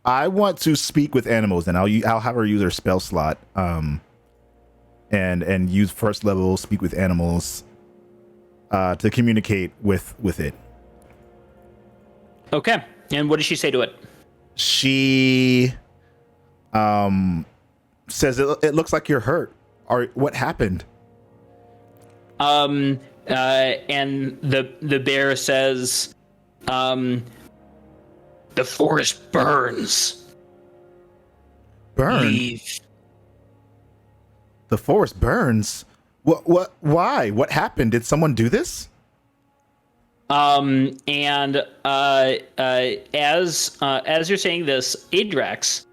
I want to speak with animals, and I'll have her use her spell slot, and use first level speak with animals, to communicate with it. Okay. And what does she say to it? She, says it looks like you're hurt. Or what happened? And the bear says, the forest burns. Burn? Leave. The forest burns? What, why? What happened? Did someone do this? And as you're saying this, Adrax,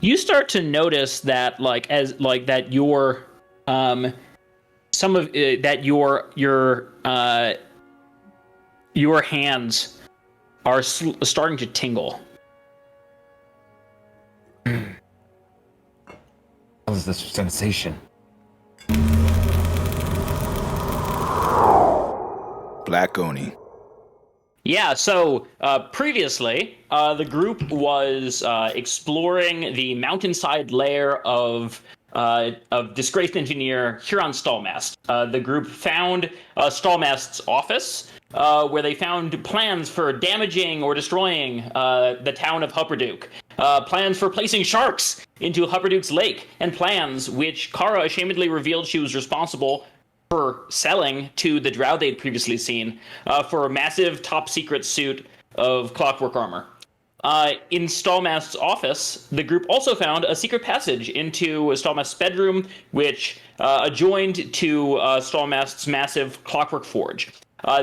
you start to notice that that your some of that your hands are starting to tingle. What is this sensation? Black Oni. Yeah, so previously, the group was exploring the mountainside lair of disgraced engineer Huron Stallmast. The group found Stallmast's office, where they found plans for damaging or destroying the town of Hupperduke, plans for placing sharks into Hupperduke's lake, and plans which Kara ashamedly revealed she was responsible for selling to the drow they'd previously seen, for a massive top-secret suit of clockwork armor. In Stallmast's office, the group also found a secret passage into Stallmast's bedroom, which adjoined to Stallmast's massive clockwork forge.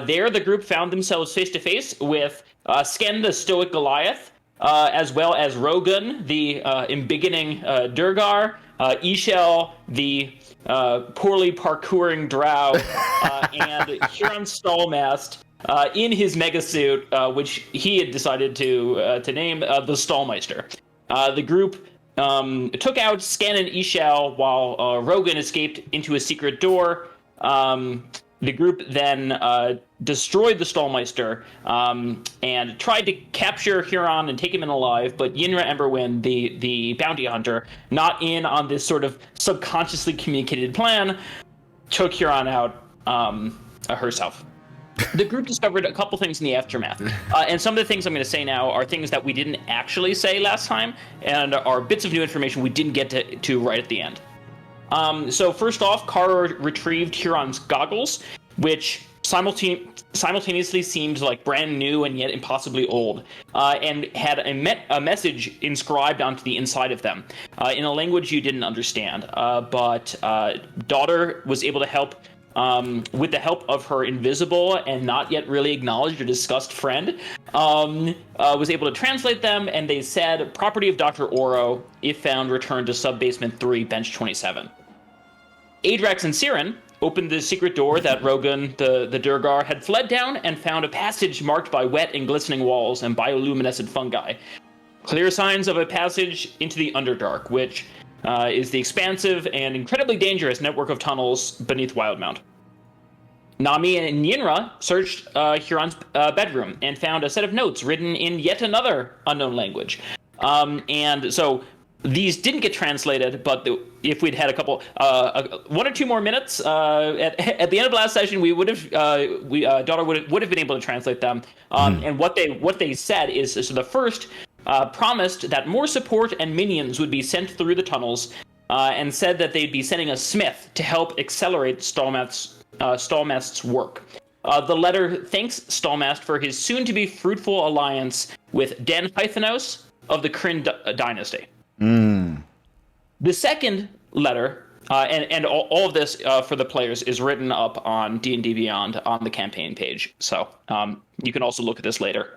There, the group found themselves face-to-face with Sken the Stoic Goliath, as well as Rogun, the embiggening Durgar, Ishel, the poorly parkouring drow, and Huron Stallmast in his mega suit, which he had decided to name the Stallmeister. The group took out Scan and Ishel while Rogan escaped into a secret door. The group then destroyed the Stallmeister and tried to capture Huron and take him in alive, but Yinra Emberwind, the bounty hunter, not in on this sort of subconsciously communicated plan, took Huron out herself. The group discovered a couple things in the aftermath, and some of the things I'm going to say now are things that we didn't actually say last time, and are bits of new information we didn't get to right at the end. So first off, Kara retrieved Huron's goggles, which simultaneously seemed like brand new and yet impossibly old, and had a message inscribed onto the inside of them in a language you didn't understand. But Daughter was able to help with the help of her invisible and not yet really acknowledged or discussed friend, was able to translate them, and they said, property of Dr. Oro, if found, return to sub-basement 3, bench 27. Adrax and Siren opened the secret door that Rogan, the Durgar, had fled down, and found a passage marked by wet and glistening walls and bioluminescent fungi. Clear signs of a passage into the Underdark, which is the expansive and incredibly dangerous network of tunnels beneath Wildmount. Nami and Yinra searched Huron's bedroom and found a set of notes written in yet another unknown language. And so these didn't get translated, but if we'd had a couple, 1 or 2 more minutes at the end of last session, we would have, Daughter would have been able to translate them. And what they said is, so the first promised that more support and minions would be sent through the tunnels, and said that they'd be sending a smith to help accelerate Stallmast's work. The letter thanks Stallmast for his soon-to-be fruitful alliance with Den Hythanos of the Kryn dynasty. The second letter, and all of this for the players, is written up on D&D Beyond on the campaign page. So you can also look at this later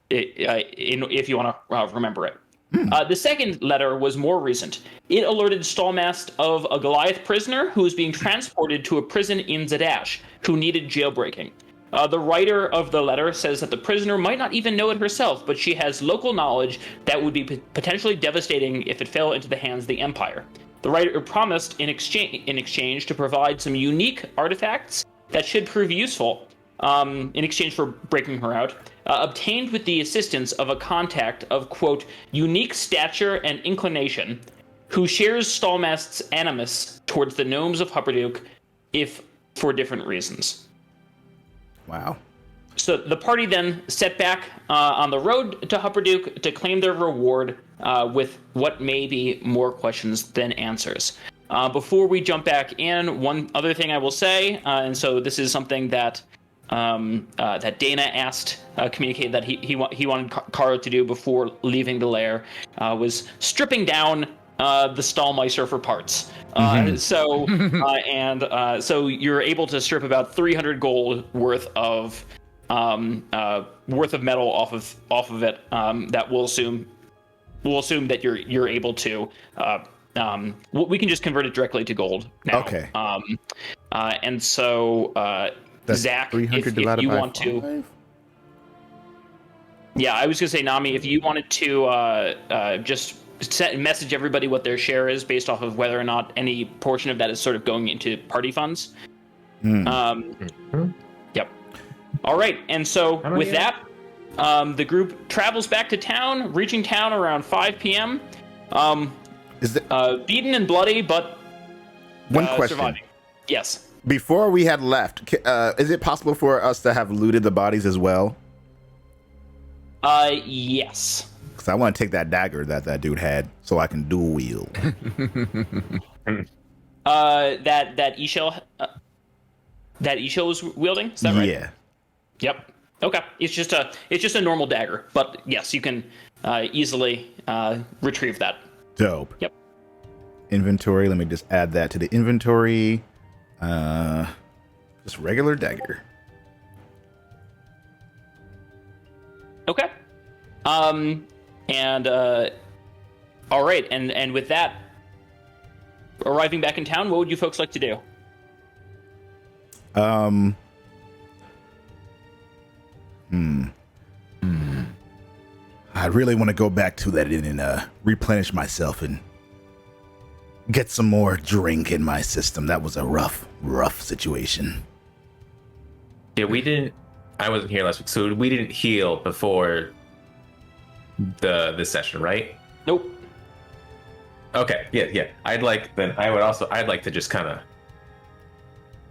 if you want to remember it. The second letter was more recent. It alerted Stallmast of a Goliath prisoner who was being transported to a prison in Zadash, who needed jailbreaking. The writer of the letter says that the prisoner might not even know it herself, but she has local knowledge that would be potentially devastating if it fell into the hands of the Empire. The writer promised in exchange to provide some unique artifacts that should prove useful in exchange for breaking her out, obtained with the assistance of a contact of, quote, unique stature and inclination, who shares Stallmast's animus towards the gnomes of Hupperduke, if for different reasons. Wow. So the party then set back on the road to Hupperduke to claim their reward with what may be more questions than answers. Before we jump back in, one other thing I will say, and so this is something that that Dana asked, communicated that he wanted Karo to do before leaving the lair, was stripping down the Stallmeister for parts. So you're able to strip about 300 gold worth of metal off of it. That we'll assume that you're able to. We can just convert it directly to gold now. Okay. And so That's Zack, 300 if divided you by want 5? to. Yeah, I was gonna say, Nami, if you wanted to just message everybody what their share is based off of whether or not any portion of that is sort of going into party funds. Yep. All right, and so with that, the group travels back to town, reaching town around 5 p.m. Is that Beaten and bloody, but one question? Surviving. Yes. Before we had left, is it possible for us to have looted the bodies as well? Yes. Because I want to take that dagger that dude had, so I can dual wield. That Ishel was wielding. Is that right? Yeah. Yep. Okay. It's just a normal dagger, but yes, you can easily retrieve that. Dope. Yep. Inventory. Let me just add that to the inventory. Just regular dagger. Okay. And all right, and with that, arriving back in town, what would you folks like to do? I really want to go back to that inn and replenish myself and get some more drink in my system. That was a rough situation. Yeah, I wasn't here last week, so we didn't heal before this session, right? Nope. Okay, yeah. I'd like to just kind of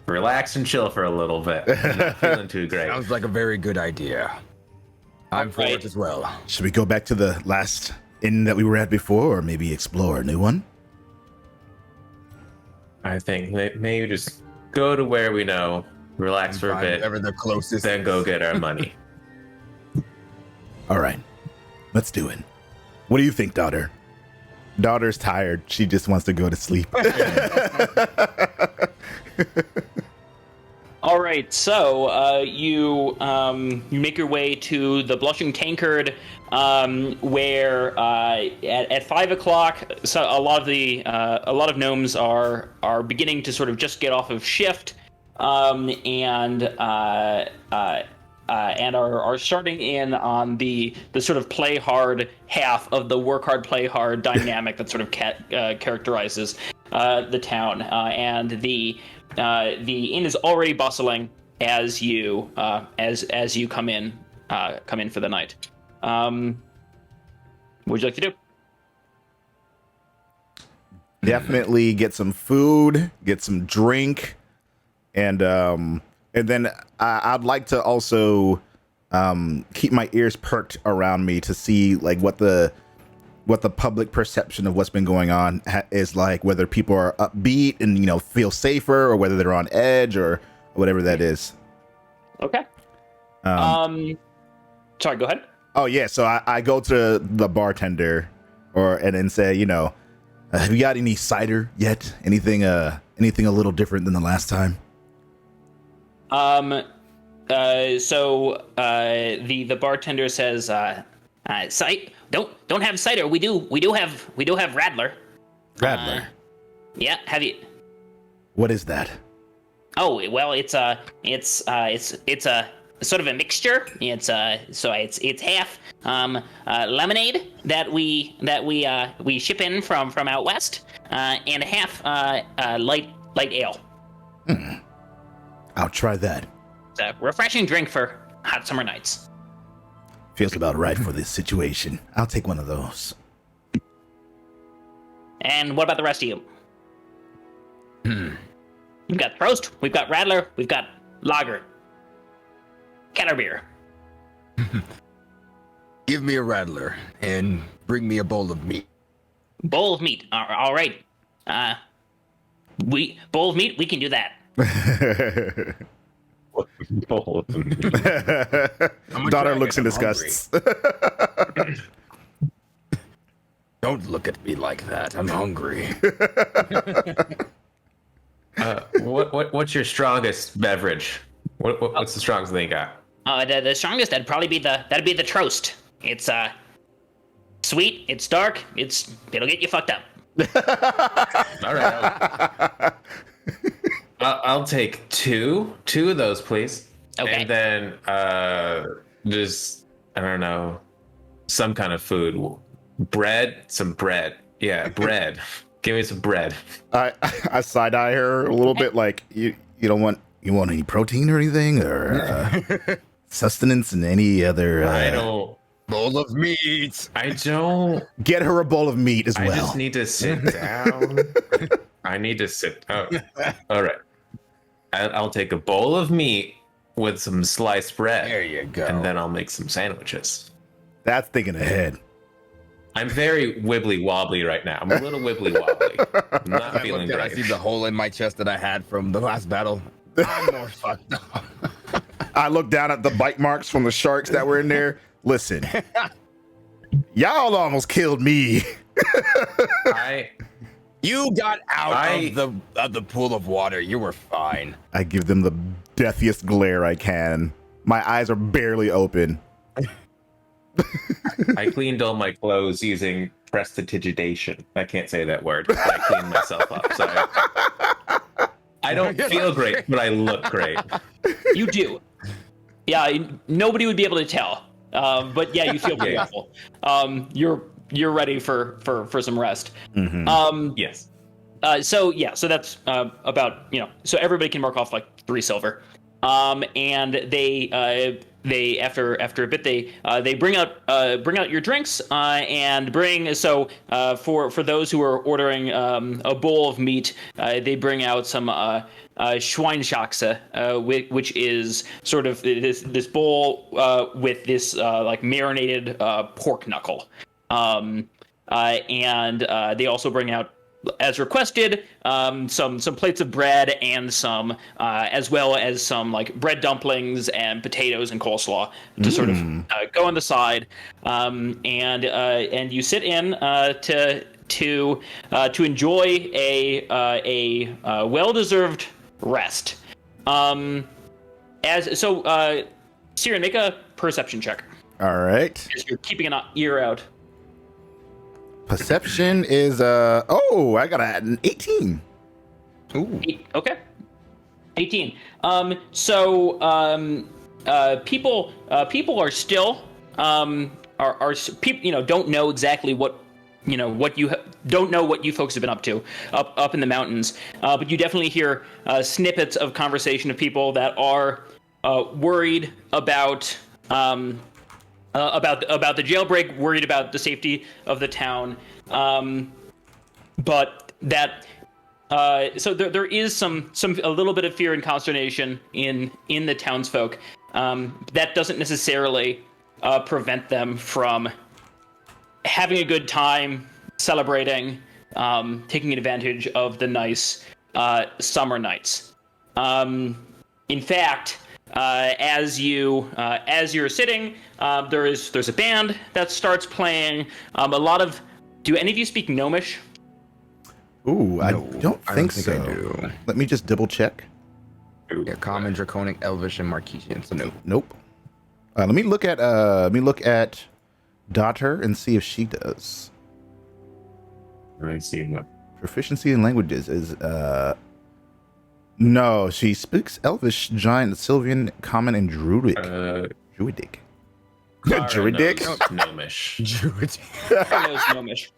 relax and chill for a little bit. I'm not feeling too great. Sounds like a very good idea. I'm for it as well. Should we go back to the last inn that we were at before, or maybe explore a new one? I think maybe just go to where we know, relax for a bit, Whatever the closest. then go get our money. All right, let's do it. What do you think, daughter? Daughter's tired. She just wants to go to sleep. All right, so you make your way to the Blushing Tankard, where at 5 o'clock, so a lot of gnomes are beginning to sort of just get off of shift, and are starting in on the sort of play hard half of the work hard play hard dynamic that sort of characterizes the town, and the inn is already bustling as you come in for the night. What would you like to do? Definitely get some food, get some drink, and then I'd like to also keep my ears perked around me to see like what the public perception of what's been going on is like, whether people are upbeat and feel safer, or whether they're on edge, or whatever that is. Okay. Sorry, go ahead. Oh yeah, so I go to the bartender and then say, have you got any cider yet? Anything a little different than the last time? So the bartender says, don't have cider. We do have Radler. Radler. Yeah. Have you? What is that? Oh well, it's a sort of a mixture. It's half lemonade that we ship in from out west, and half light ale. I'll try that. It's a refreshing drink for hot summer nights. Feels about right for this situation. I'll take one of those. And what about the rest of you? We've got Prost, we've got Radler, we've got Lager. Keller beer. Give me a rattler and bring me a bowl of meat. Bowl of meat. All right. Bowl of meat, we can do that. Daughter looks in disgust. Don't look at me like that. I'm hungry. What's your strongest beverage? What's the strongest thing you got? The strongest that'd probably be the Trost. It's sweet, it's dark, it'll get you fucked up. All right. I'll take two of those, please. Okay. And then just I don't know, some kind of food. Some bread. Yeah, bread. Give me some bread. I side eye her a little bit, like you want any protein or anything, or sustenance and any other. I don't. Bowl of meat. I don't. Get her a bowl of meat as well. I just need to sit down. I need to sit. Oh, all right. I'll take a bowl of meat with some sliced bread. There you go. And then I'll make some sandwiches. That's thinking ahead. I'm very wibbly wobbly right now. I'm a little wibbly wobbly. I'm not feeling I great. see the hole in my chest that I had from the last battle. I'm more fucked up. I look down at the bite marks from the sharks that were in there. Listen, y'all almost killed me. You got out of the pool of water. You were fine. I give them the deathiest glare I can. My eyes are barely open. I cleaned all my clothes using prestidigitation. I can't say that word. But I cleaned myself up. So I don't feel great, but I look great. You do. Yeah, nobody would be able to tell. But yeah, you feel beautiful. You're ready for some rest. Mm-hmm. Yes. So that's about, so everybody can mark off like 3 silver. And they after a bit they bring out your drinks and bring for those who are ordering a bowl of meat, they bring out some Schweinshaxe, which is sort of this bowl with this like marinated pork knuckle. And they also bring out, as requested, some plates of bread and some as well as some like bread dumplings and potatoes and coleslaw to sort of go on the side, and you sit in to enjoy a well-deserved rest. Siren, make a perception check. All right. Because you're keeping an ear out. Perception is I got an 18. Ooh. Okay. 18. People are still people don't know exactly what don't know what you folks have been up to up in the mountains, but you definitely hear snippets of conversation of people that are worried about the jailbreak, worried about the safety of the town, but that so there is some a little bit of fear and consternation in the townsfolk. That doesn't necessarily prevent them from having a good time, celebrating, taking advantage of the nice summer nights. In fact, as you're sitting, there's a band that starts playing. Do any of you speak Gnomish? Ooh, I don't think so. I do. Let me just double check. Yeah, Common, Draconic, Elvish, and Marquesian. So no. Nope. Let me look at Daughter and see if she does. Let me see what. Proficiency in languages is no, she speaks Elvish, Giant, Sylvian, Common, and Druidic. Druidic. Druidic? Gnomish. Druid. Knows Gnomish.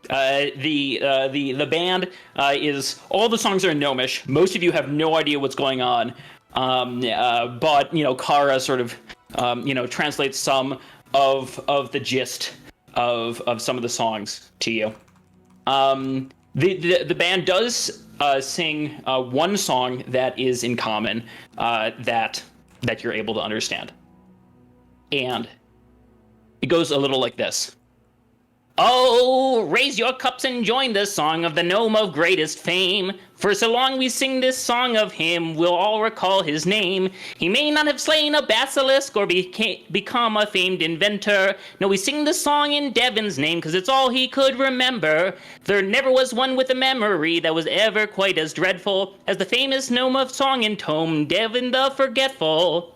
the band is all the songs are in Gnomish. Most of you have no idea what's going on, but Kara sort of translates some of the gist of some of the songs to you. The band does sing one song that is in common that you're able to understand, and it goes a little like this. Oh, raise your cups and join the song of the gnome of greatest fame. For so long we sing this song of him, we'll all recall his name. He may not have slain a basilisk or become a famed inventor. No, we sing the song in Devon's name, 'cause it's all he could remember. There never was one with a memory that was ever quite as dreadful as the famous gnome of song and tome, Devon the Forgetful.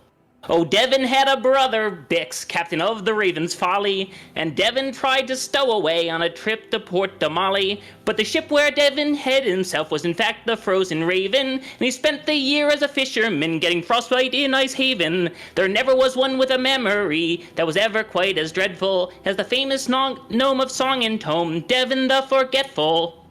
Oh, Devon had a brother, Bix, captain of the Raven's Folly, and Devon tried to stow away on a trip to Port Damali, but the ship where Devon hid himself was in fact the Frozen Raven, and he spent the year as a fisherman getting frostbite in Ice Haven. There never was one with a memory that was ever quite as dreadful as the famous gnome of song and tome, Devon the Forgetful.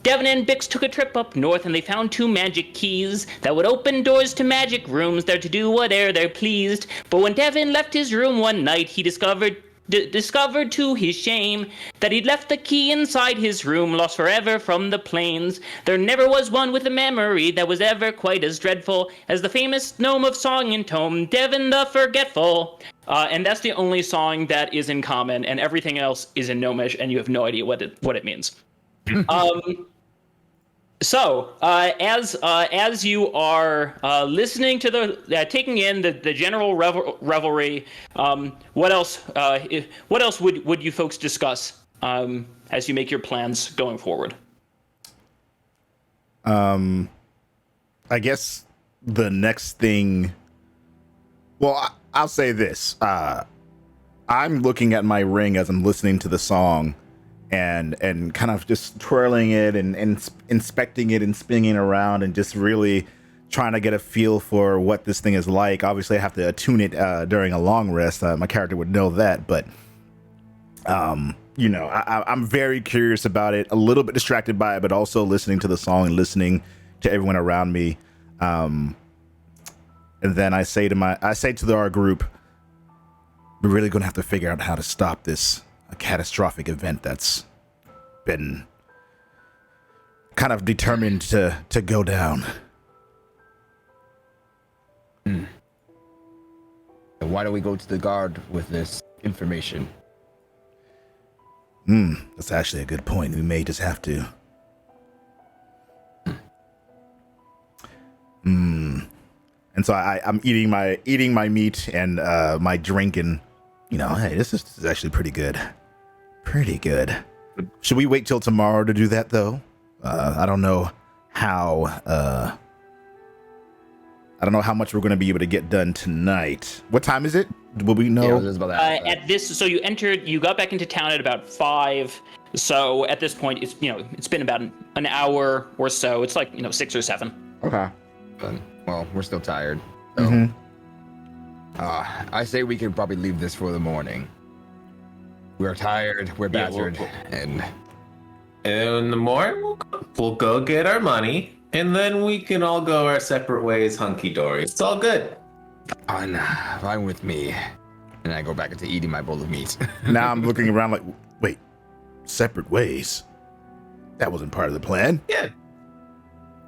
Devon and Bix took a trip up north and they found 2 magic keys that would open doors to magic rooms there to do whate'er they pleased. But when Devon left his room one night, he discovered to his shame that he'd left the key inside his room, lost forever from the plains. There never was one with a memory that was ever quite as dreadful as the famous gnome of song and tome, Devon the Forgetful. And that's the only song that is in common, and everything else is in Gnomish, and you have no idea what it means. So, as you are listening to taking in the general revelry, what else would you folks discuss as you make your plans going forward? I guess the next thing. Well, I'll say this: I'm looking at my ring as I'm listening to the song. And kind of just twirling it and inspecting it and spinning it around and just really trying to get a feel for what this thing is like. Obviously, I have to attune it during a long rest. My character would know that, but I'm very curious about it. A little bit distracted by it, but also listening to the song and listening to everyone around me. And then I say to our group, we're really going to have to figure out how to stop this. A catastrophic event that's been kind of determined to go down. And why don't we go to the guard with this information? That's actually a good point. We may just have to. And so I'm eating my meat and my drink, and hey, this is actually pretty good. Pretty good. Should we wait till tomorrow to do that, though? I don't know how. I don't know how much we're going to be able to get done tonight. What time is it? Will we know? Yeah, it was about that. At this, so you got back into town at about 5. So at this point, it's been about an hour or so. It's like 6 or 7. Okay. Well, we're still tired. So. I say we can probably leave this for the morning. We're tired, we're battered, and in the morning we'll go get our money, and then we can all go our separate ways, hunky-dory. It's all good. Fine with me. And I go back into eating my bowl of meat. Now I'm looking around like, wait, separate ways? That wasn't part of the plan. Yeah.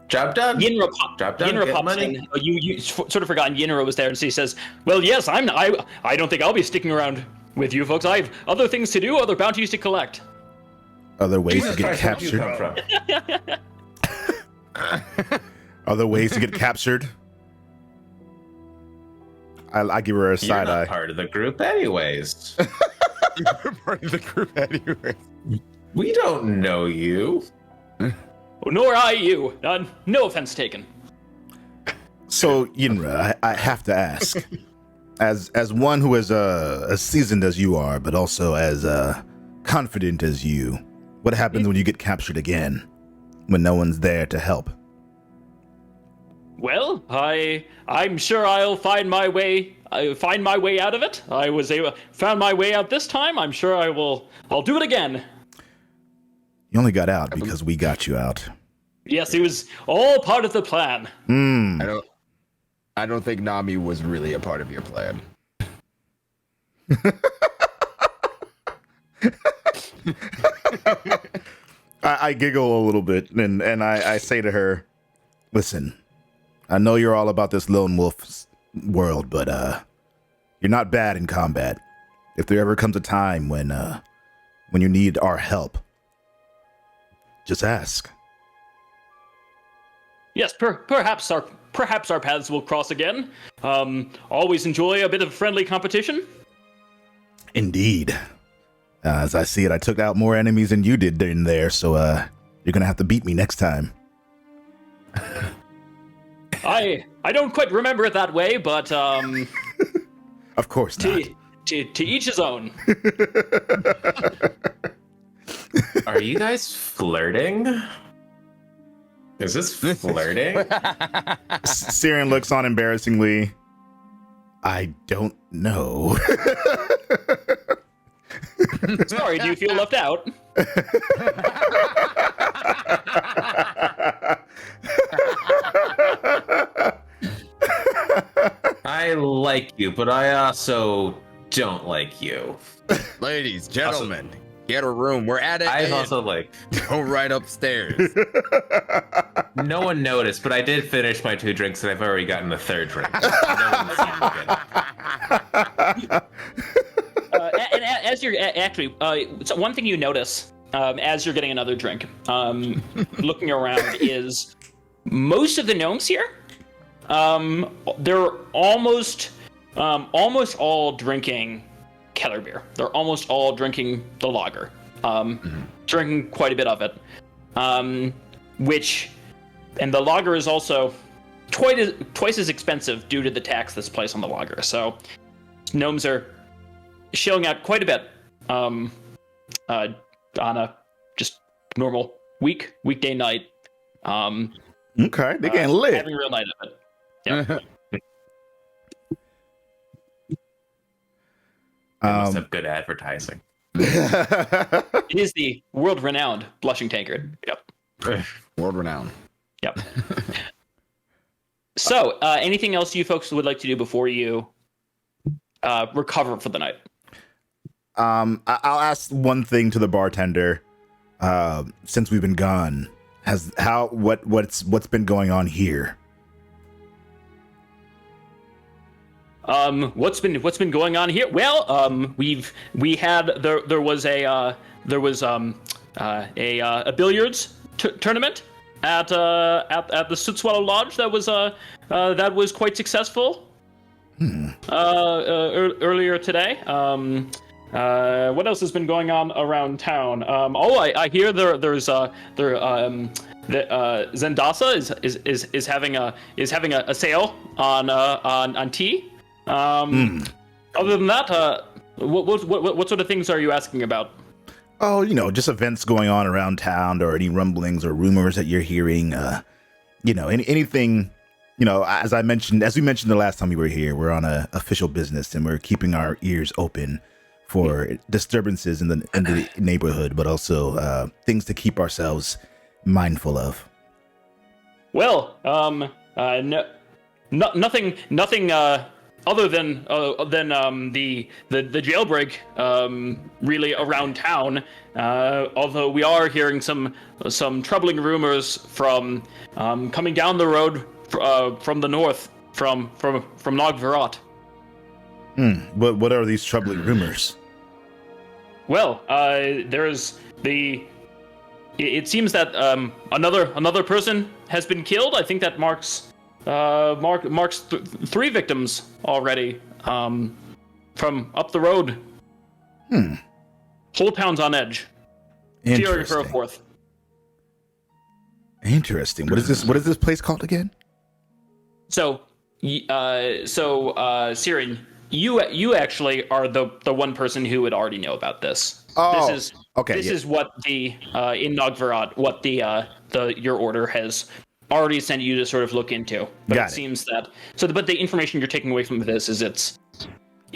Job done. Yinro Get pops money. in. You sort of forgotten Yinro was there, and so he says, "Well, yes, I don't think I'll be sticking around with you folks. I have other things to do, other bounties to collect." Other ways Jesus to get Christ, where'd you captured. come from? Other ways to get captured. I give her a side You're eye. not part of the group, anyways. You're part of the group anyway. We don't know you. Nor I you. No offense taken. So, Yinra, I have to ask, as one who is as seasoned as you are, but also as confident as you, what happens when you get captured again, when no one's there to help? Well, I'm sure I'll find my way. Find my way out of it. I found my way out this time. I'm sure I'll do it again. You only got out because we got you out. Yes, it was all part of the plan. I don't think Nami was really a part of your plan. I giggle a little bit, and I say to her, listen, I know you're all about this lone wolf world, but you're not bad in combat. If there ever comes a time when you need our help, just ask. Yes, perhaps our paths will cross again. Always enjoy a bit of friendly competition. Indeed. As I see it, I took out more enemies than you did in there, so you're gonna have to beat me next time. I don't quite remember it that way, but Of course not. To each his own. Are you guys flirting? Is this flirting? Siren looks on embarrassingly. I don't know. Sorry, do you feel left out? I like you, but I also don't like you. Ladies, gentlemen, get a room. We're at it. I also like. Go right upstairs. No one noticed, but I did finish my 2 drinks, and I've already gotten the 3rd drink. No one's And as you're actually, so one thing you notice as you're getting another drink, looking around, is most of the gnomes here. They're almost all drinking Keller beer. They're almost all drinking the lager, drinking quite a bit of it. And the lager is also twice as expensive due to the tax that's placed on the lager. So gnomes are shelling out quite a bit on a just normal weekday night. Okay, they're getting lit. Having a real night of it. Yep. They must have good advertising. It is the world-renowned blushing tankard. Yep. World renowned. Yep. So, anything else you folks would like to do before you recover for the night? I'll ask one thing to the bartender. Since we've been gone, what's been going on here? What's been going on here? Well, there was a billiards tournament at the Sootswallow Lodge that was quite successful. Earlier today. What else has been going on around town? I hear Zendasa is having a sale on tea. Other than that, what sort of things are you asking about? Oh, just events going on around town, or any rumblings or rumors that you're hearing. Anything. As we mentioned the last time we were here, we're on a official business, and we're keeping our ears open for disturbances in the neighborhood, but also things to keep ourselves mindful of. Well, nothing. Other than the jailbreak really around town, although we are hearing some troubling rumors from coming down the road from the north from Nogvarot. What are these troubling rumors? Well, it seems that another person has been killed. I think that marks 3 victims already from up the road. Whole town's on edge. Fearing for a 4th. Interesting. What is this place called again? So Siren, you actually are the one person who would already know about this. Oh, this is okay. This is what the in Nogvarot, what your order has already sent you to sort of look into. But it seems that but the information you're taking away from this is it's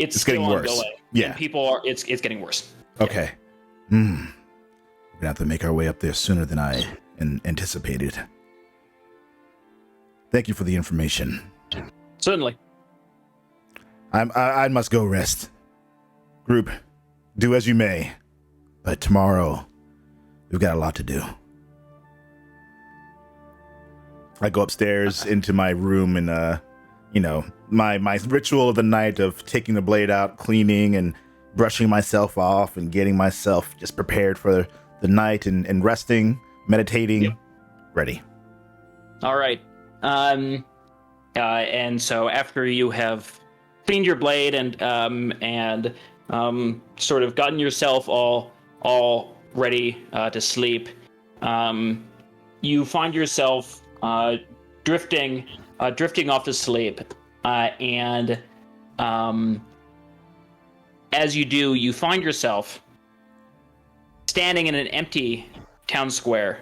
still getting worse. ongoing. Yeah, and people are it's getting worse. Okay. gonna have to make our way up there sooner than I anticipated. Thank you for the information. Certainly. I must go rest. Group, do as you may, but tomorrow we've got a lot to do. I go upstairs into my room and, my ritual of the night of taking the blade out, cleaning and brushing myself off and getting myself just prepared for the night and resting, meditating, ready. All right. And so after you have cleaned your blade and sort of gotten yourself all ready to sleep, you find yourself drifting off to sleep, and as you do, you find yourself standing in an empty town square,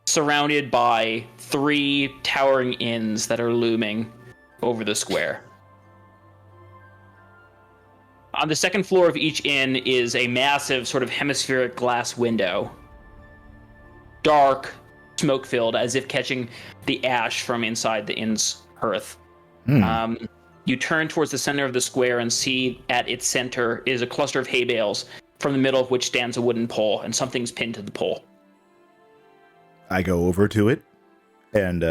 surrounded by 3 towering inns that are looming over the square. On the second floor of each inn is a massive sort of hemispheric glass window. Dark, smoke-filled, as if catching the ash from inside the inn's hearth. You turn towards the center of the square and see at its center is a cluster of hay bales, from the middle of which stands a wooden pole, and something's pinned to the pole. I go over to it and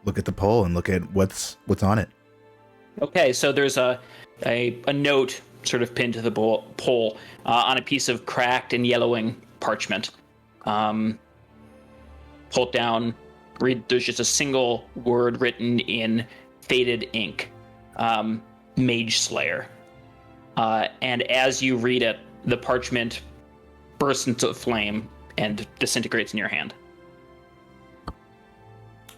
look at the pole and look at what's on it. Okay, so there's a note sort of pinned to the pole on a piece of cracked and yellowing parchment. Pull it down, read. There's just a single word written in faded ink, Mage Slayer. And as you read it, the parchment bursts into flame and disintegrates in your hand.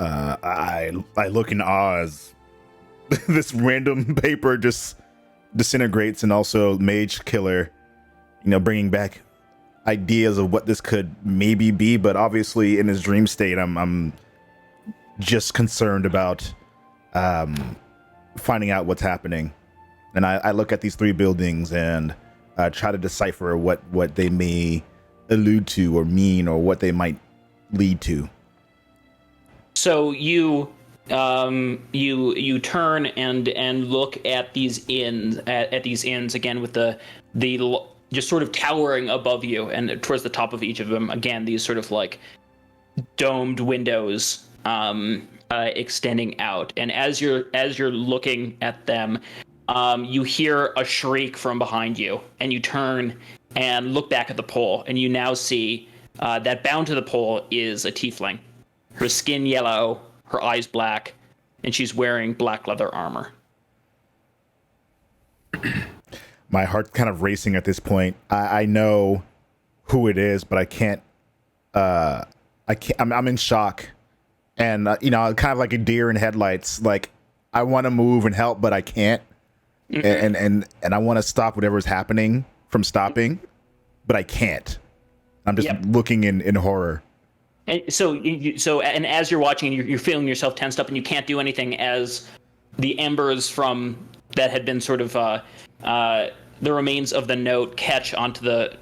I look in awe as this random paper just disintegrates, and also Mage Killer, bringing back ideas of what this could maybe be, but obviously in his dream state, I'm just concerned about finding out what's happening. And I look at these 3 buildings and try to decipher what they may allude to or mean, or what they might lead to. So you turn and look at these inns again, with the just sort of towering above you, and towards the top of each of them again these sort of like domed windows extending out. And as you're looking at them, you hear a shriek from behind you, and you turn and look back at the pole, and you now see that bound to the pole is a tiefling. Her skin yellow, her eyes black, and she's wearing black leather armor. My heart's kind of racing at this point. I know who it is, but I can't. I'm in shock, and kind of like a deer in headlights. Like, I want to move and help, but I can't. Mm-hmm. And I want to stop whatever's happening from stopping, but I can't. I'm just looking in horror. And so as you're watching, you're feeling yourself tensed up, and you can't do anything as the embers from that had been sort of the remains of the note catch onto the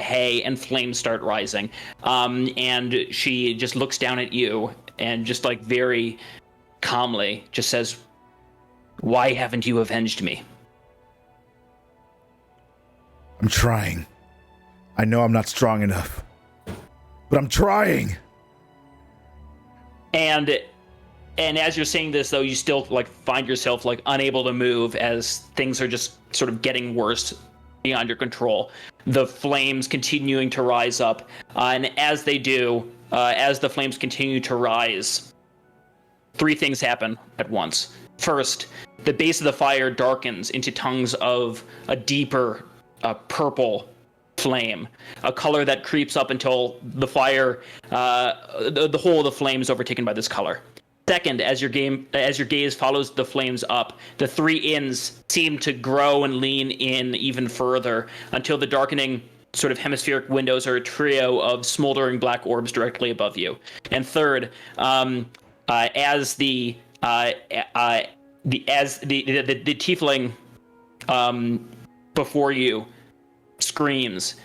hay, and flames start rising. And she just looks down at you and just like very calmly just says, "Why haven't you avenged me?" I'm trying. I know I'm not strong enough, but I'm trying. And as you're saying this, though, you still like find yourself like unable to move as things are just sort of getting worse beyond your control. The flames continuing to rise up, and as they do, as the flames continue to rise, 3 things happen at once. First, the base of the fire darkens into tongues of a deeper purple flame, a color that creeps up until the fire, the whole of the flame is overtaken by this color. Second, as your gaze follows the flames up, the 3 inns seem to grow and lean in even further until the darkening sort of hemispheric windows are a trio of smoldering black orbs directly above you. And third, as the tiefling before you screams,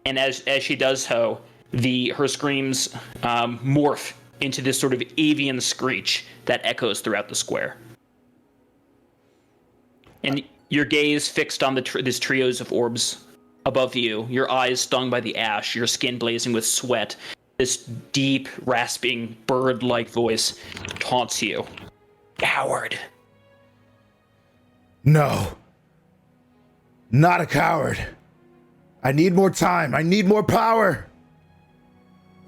and as she does so, her screams morph into this sort of avian screech that echoes throughout the square. And your gaze fixed on this trios of orbs above you, your eyes stung by the ash, your skin blazing with sweat, this deep, rasping, bird-like voice taunts you. Coward. No. Not a coward. I need more time. I need more power.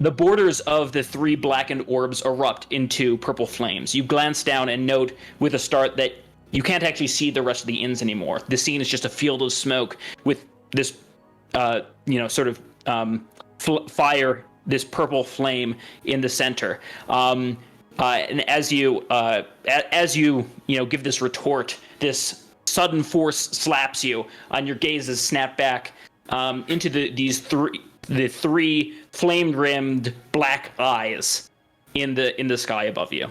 The borders of the 3 blackened orbs erupt into purple flames. You glance down and note with a start that you can't actually see the rest of the inns anymore. The scene is just a field of smoke with this, sort of fire, this purple flame in the center. And as you give this retort, this sudden force slaps you, and your gaze is snapped back into the three flame-rimmed black eyes in the sky above you.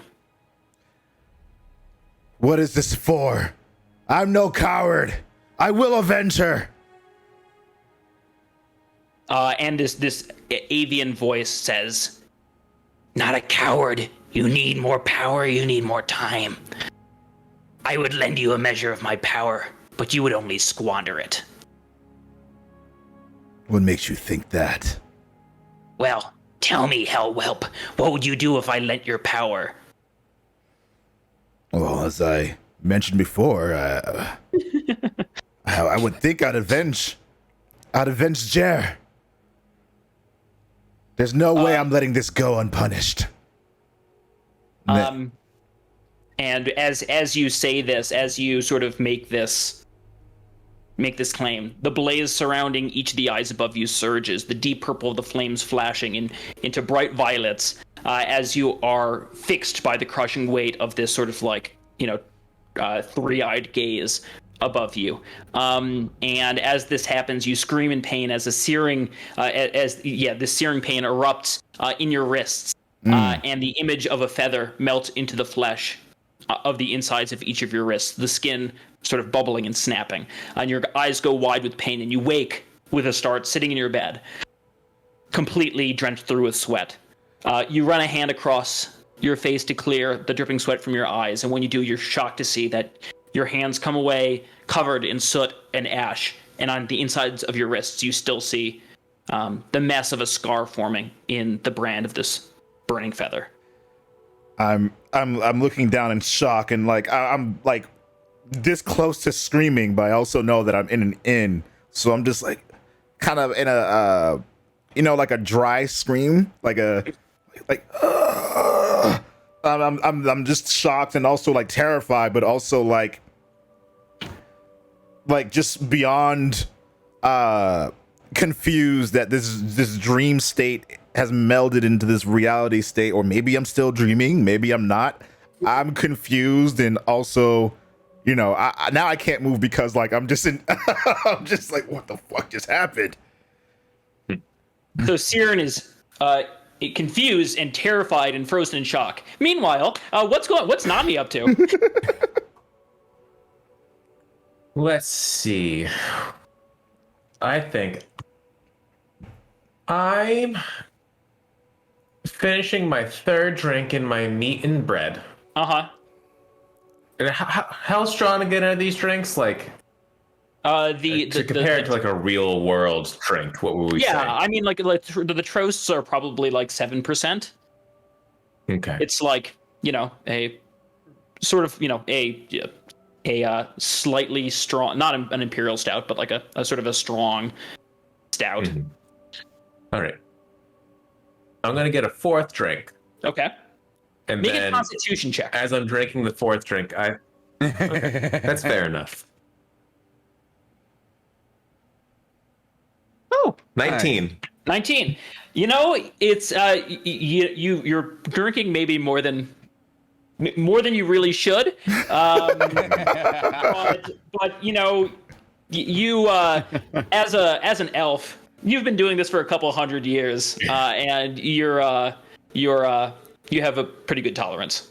What is this for? I'm no coward. I will avenge her. And this avian voice says, "Not a coward. You need more power. You need more time. I would lend you a measure of my power, but you would only squander it." What makes you think that? Well, tell me, Hellwhelp, what would you do if I lent your power? Well, as I mentioned before, I would think I'd avenge Jer. There's no way I'm letting this go unpunished. And as you say this, as you sort of make this claim, the blaze surrounding each of the eyes above you surges, the deep purple of the flames flashing into bright violets, as you are fixed by the crushing weight of this sort of three-eyed gaze above you. And as this happens, you scream in pain as this searing pain erupts in your wrists, and the image of a feather melts into the flesh of the insides of each of your wrists, the skin sort of bubbling and snapping, and your eyes go wide with pain, and you wake with a start sitting in your bed, completely drenched through with sweat. You run a hand across your face to clear the dripping sweat from your eyes, and when you do, you're shocked to see that your hands come away covered in soot and ash, and on the insides of your wrists, you still see the mess of a scar forming in the brand of this burning feather. I'm looking down in shock, and I'm this close to screaming, but I also know that I'm in an inn, so I'm just kind of in a like a dry scream, I'm just shocked and also terrified, but also just beyond confused that this dream state has melded into this reality state, or maybe I'm still dreaming, maybe I'm not. I'm confused, and also, now I can't move because I'm just I'm just what the fuck just happened? So Siren is confused and terrified and frozen in shock. Meanwhile, what's Nami up to? Let's see. I think I'm finishing my third drink in my meat and bread. Uh-huh. And how strong again are these drinks? Compared to a real world drink, what would we say? Yeah, I mean, the Trosts are probably 7%. Okay. It's a sort of, a slightly strong, not an imperial stout, but a sort of a strong stout. Mm-hmm. All right. I'm going to get a fourth drink. Okay. And Make then, a constitution check. As I'm drinking the fourth drink, okay, that's fair enough. Oh, 19. Nice. 19. It's you're drinking maybe more than you really should. But you as an elf, you've been doing this for a couple hundred years, and you have a pretty good tolerance.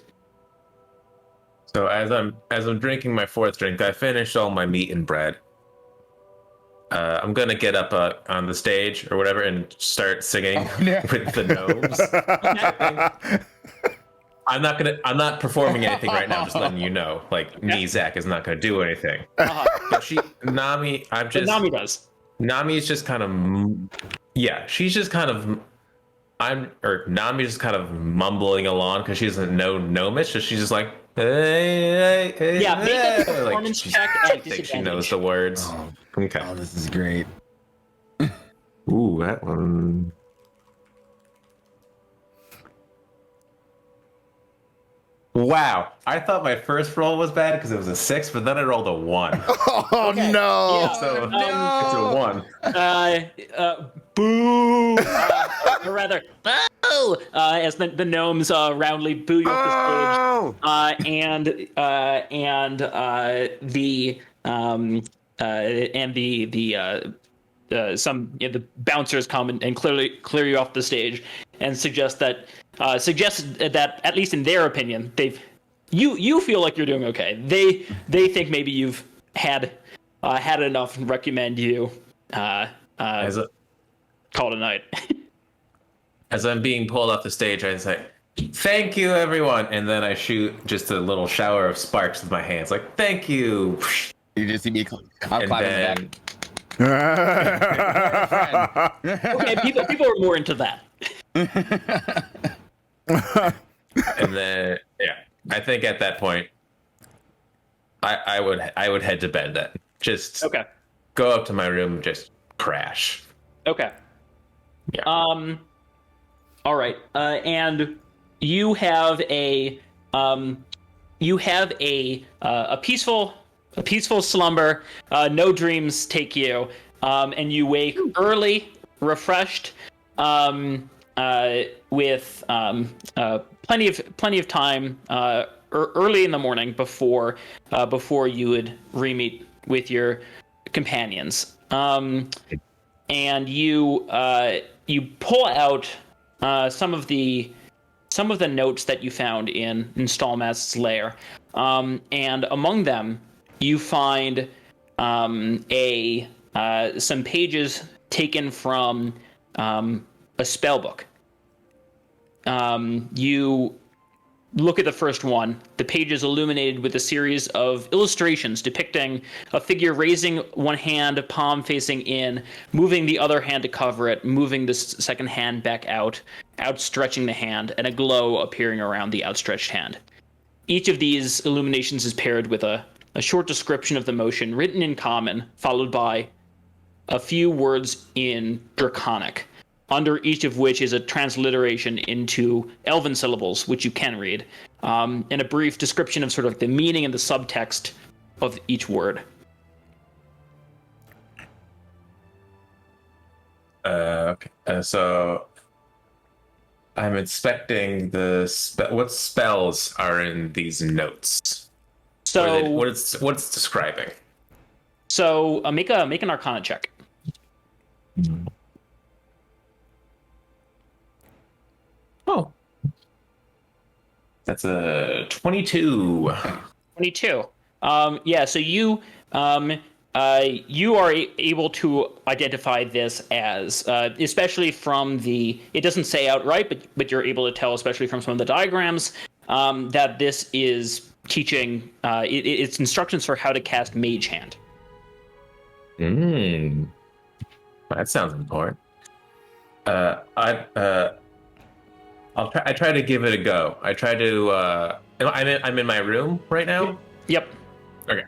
So as I'm drinking my fourth drink, I finish all my meat and bread. I'm gonna get up on the stage or whatever and start singing with the gnomes. I'm not performing anything right now. I'm just letting you know. Like me, Zack is not gonna do anything. But Nami, Nami does. Nami is just kind of, yeah. She's just kind of, Nami just kind of mumbling along because she doesn't know Gnomish, so she's just like, hey, Yeah, make a like, performance check I at think she disadvantage. knows the words. Okay. Oh, this is great. Ooh, that one. Wow, I thought my first roll was bad because it was a 6, but then I rolled a 1. Oh Okay, no! yeah. So it's a 1. Boo! Or rather, boo! As the gnomes roundly boo you off the stage, the bouncers come and clear you off the stage and suggest that at least in their opinion you feel like you're doing okay. They think maybe you've had enough and recommend you call it a night. As I'm being pulled off the stage, I say, "Thank you, everyone," and then I shoot just a little shower of sparks with my hands, like "Thank you." You just see me. I'll And clap then, back. Okay, people are more into that. and then, yeah, I think at that point, I would head to bed then. Just Okay. go up to my room and just crash. Okay. Yeah. All right. And you have a peaceful slumber. No dreams take you. And you wake early, refreshed, with plenty of time early in the morning before you would re-meet with your companions. And you pull out some of the notes that you found in Stallmast's lair, and among them you find some pages taken from a spell book. You look at the first one. The page is illuminated with a series of illustrations depicting a figure raising one hand, palm facing in, moving the other hand to cover it, moving the second hand back out, outstretching the hand, and a glow appearing around the outstretched hand. Each of these illuminations is paired with a short description of the motion written in common, followed by a few words in Draconic, under each of which is a transliteration into Elven syllables, which you can read, and a brief description of sort of the meaning and the subtext of each word. Okay. So I'm inspecting what spells are in these notes. So what it's describing. So make an Arcana check. Oh, that's a 22. 22. Yeah. So you are able to identify this as, especially from it doesn't say outright, but you're able to tell, especially from some of the diagrams, that this is teaching. It's instructions for how to cast Mage Hand. That sounds important. I try to give it a go. I try to. I'm in my room right now. Yep. Okay.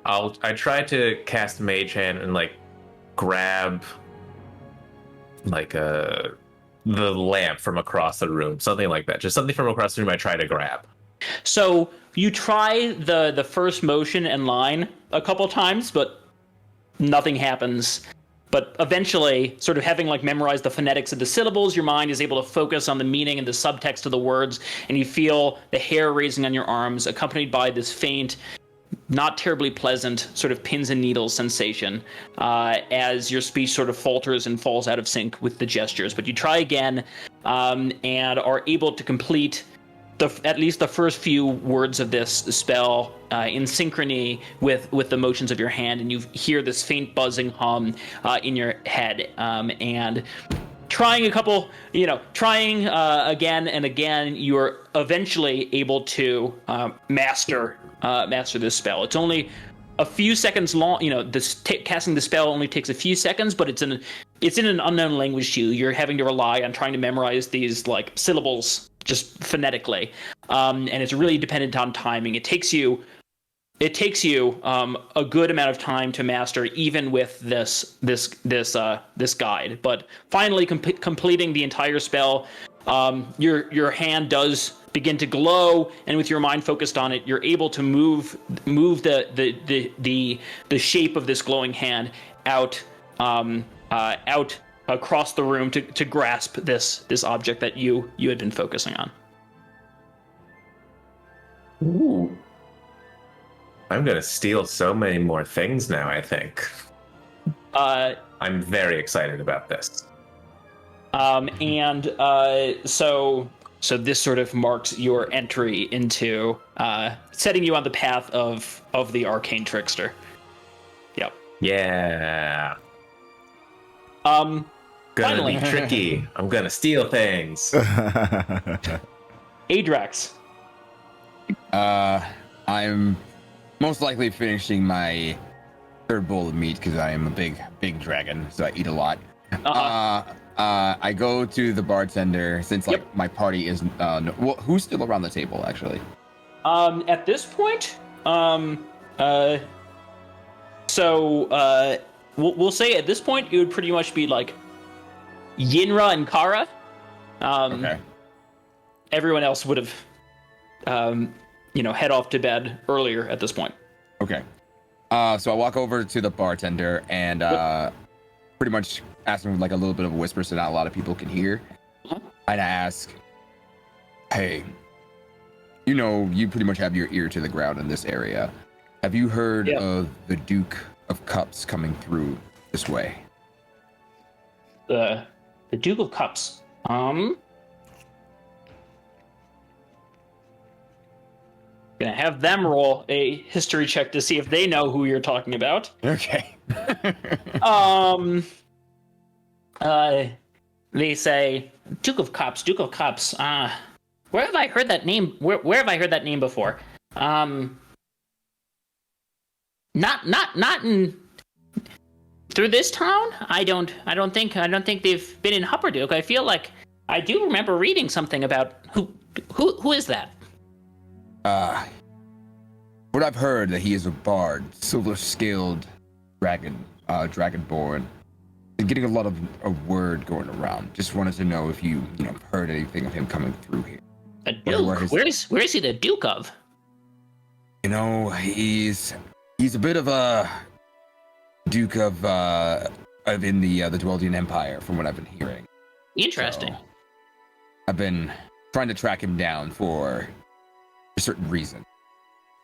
I try to cast Mage Hand and like grab like the lamp from across the room, something like that. Just something from across the room. I try to grab. So you try the first motion and line a couple times, but nothing happens. But eventually, sort of having like memorized the phonetics of the syllables, your mind is able to focus on the meaning and the subtext of the words, and you feel the hair raising on your arms, accompanied by this faint, not terribly pleasant sort of pins and needles sensation, as your speech sort of falters and falls out of sync with the gestures. But you try again, and are able to complete at least the first few words of this spell in synchrony with the motions of your hand, and you hear this faint buzzing hum in your head, and trying again and again, you're eventually able to master this spell. It's only a few seconds long. Casting the spell only takes a few seconds, but it's in an unknown language to you. You're having to rely on trying to memorize these like syllables just phonetically, and it's really dependent on timing. It takes you a good amount of time to master, even with this guide. But finally, completing the entire spell, your hand does begin to glow, and with your mind focused on it, you're able to move the shape of this glowing hand out across the room to grasp this object that you had been focusing on. Ooh. I'm gonna steal so many more things now, I think. I'm very excited about this. So this sort of marks your entry into setting you on the path of the arcane trickster. Yep. Yeah. Finally. Gonna be tricky. I'm gonna steal things. Adrax. I'm most likely finishing my third bowl of meat because I am a big dragon, so I eat a lot. I go to the bartender since my party is who's still around the table actually. At this point, we'll say at this point it would pretty much be like Yinra and Kara. Okay. Everyone else would have head off to bed earlier at this point. Okay. So I walk over to the bartender and pretty much ask him like a little bit of a whisper so not a lot of people can hear. And I ask, hey, you pretty much have your ear to the ground in this area. Have you heard of the Duke of Cups coming through this way? The Duke of Cups. Gonna have them roll a history check to see if they know who you're talking about. Okay. They say Duke of Cups. Where have I heard that name? Where have I heard that name before? Not in through this town. I don't think they've been in Hupperduke. I feel like I do remember reading something about who is that? What I've heard that he is a bard, silver-scaled dragon, dragonborn. Been getting a lot of word going around. Just wanted to know if you heard anything of him coming through here. A duke? Where is he the Duke of? He's a bit of a Duke of in the Dweldian Empire, from what I've been hearing. Interesting. So, I've been trying to track him down for a certain reason.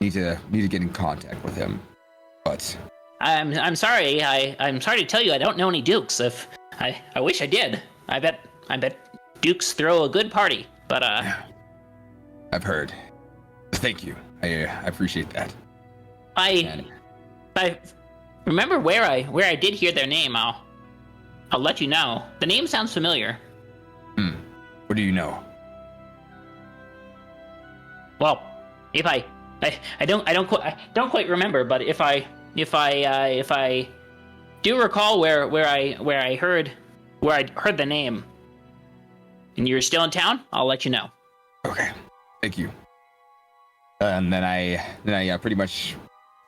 Need to get in contact with him, but I'm sorry. I'm sorry to tell you I don't know any dukes. If I wish I did. I bet dukes throw a good party. But I've heard. Thank you. I appreciate that. I remember where I did hear their name. I'll let you know. The name sounds familiar. What do you know? Well, if I don't quite remember, but if I do recall where I heard the name, and you're still in town, I'll let you know. Okay, thank you. And then I pretty much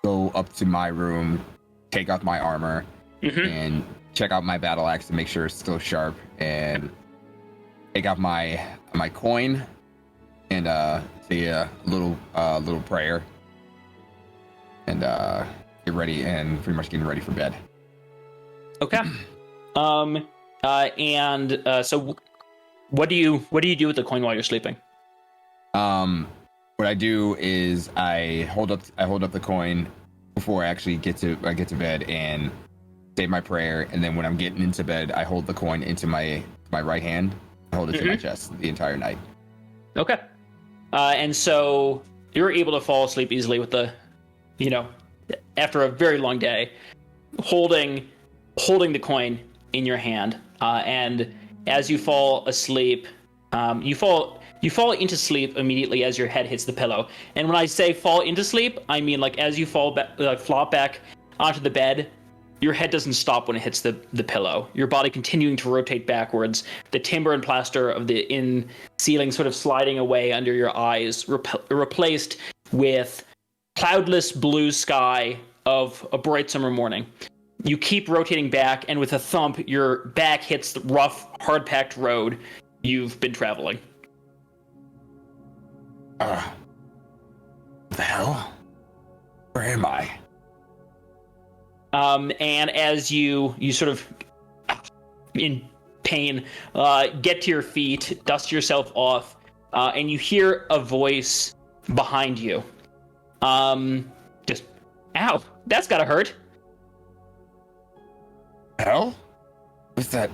go up to my room, take off my armor, and check out my battle axe to make sure it's still sharp, and take out my coin, and say a little prayer, and get ready, and pretty much getting ready for bed. Okay. So what do you do with the coin while you're sleeping? What I do is I hold up the coin before I actually get to bed and say my prayer, and then when I'm getting into bed, I hold the coin into my right hand. I hold it to my chest the entire night. Okay. And so you're able to fall asleep easily with the, after a very long day, holding the coin in your hand. And as you fall asleep, you fall into sleep immediately as your head hits the pillow. And when I say fall into sleep, I mean like as you flop back onto the bed, your head doesn't stop when it hits the pillow. Your body continuing to rotate backwards. The timber and plaster of the ceiling sort of sliding away under your eyes, replaced with cloudless blue sky of a bright summer morning. You keep rotating back, and with a thump, your back hits the rough, hard-packed road you've been traveling. What the hell? Where am I? And as you sort of, in pain, get to your feet, dust yourself off, and you hear a voice behind you. Just, ow, that's gotta hurt. Hell? What's that?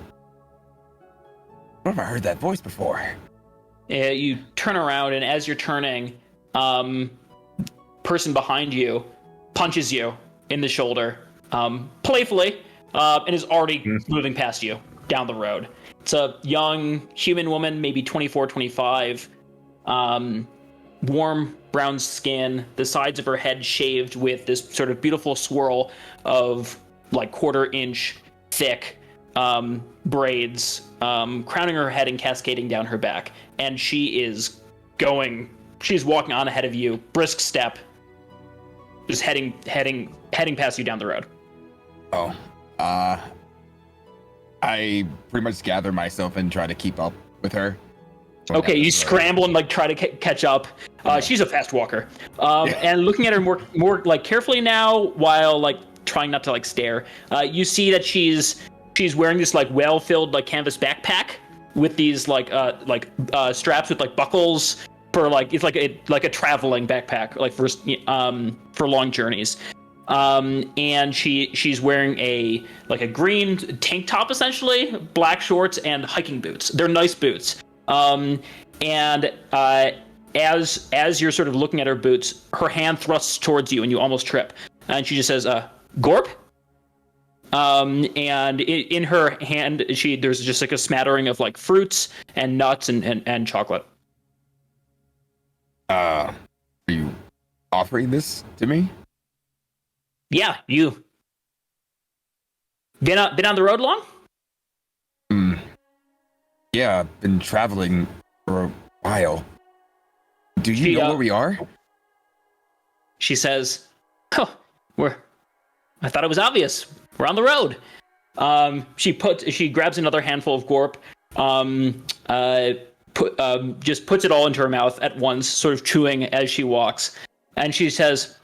Where have I heard that voice before? You turn around, and as you're turning, person behind you punches you in the shoulder, playfully, and is already moving past you down the road. It's a young human woman, maybe 24, 25, warm brown skin, the sides of her head shaved with this sort of beautiful swirl of like quarter-inch thick braids, crowning her head and cascading down her back. And she's walking on ahead of you, brisk step, just heading past you down the road. Oh, I pretty much gather myself and try to keep up with her. Okay, you scramble and like try to catch up. She's a fast walker, and looking at her more like carefully now, while like trying not to like stare. You see that she's wearing this like well-filled like canvas backpack with these straps with like buckles for like it's like a traveling backpack like for long journeys. And she's wearing a green tank top, essentially, black shorts and hiking boots. They're nice boots. And as you're sort of looking at her boots, her hand thrusts towards you and you almost trip. And she just says, Gorp? And in her hand, there's just like a smattering of like fruits and nuts and chocolate. Are you offering this to me? Yeah, you been on the road long? Yeah, I've been traveling for a while. Do you know where we are? She says, "Oh, I thought it was obvious. We're on the road." She grabs another handful of gorp, just puts it all into her mouth at once, sort of chewing as she walks, and she says,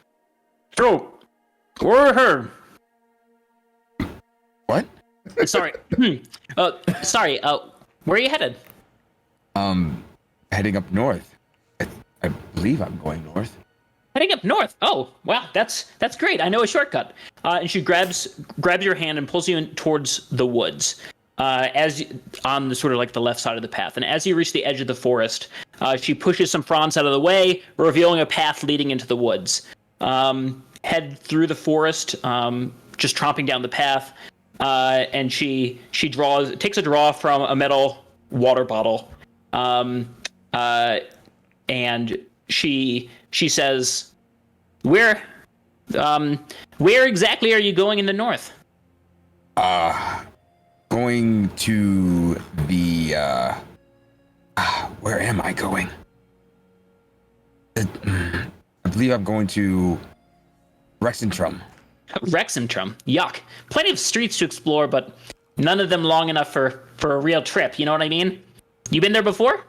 "So, we're here." What? Sorry. Sorry. Where are you headed? Heading up north. I believe I'm going north. Heading up north. Oh, wow, that's great. I know a shortcut. And she grabs your hand and pulls you in towards the woods, on the sort of like the left side of the path. And as you reach the edge of the forest, she pushes some fronds out of the way, revealing a path leading into the woods. Head through the forest, just tromping down the path, and she takes a draw from a metal water bottle, and she says, where exactly are you going in the north? Going to the where am I going? I believe I'm going to Rexentrum. Rexentrum. Yuck. Plenty of streets to explore, but none of them long enough for a real trip. You know what I mean? You been there before?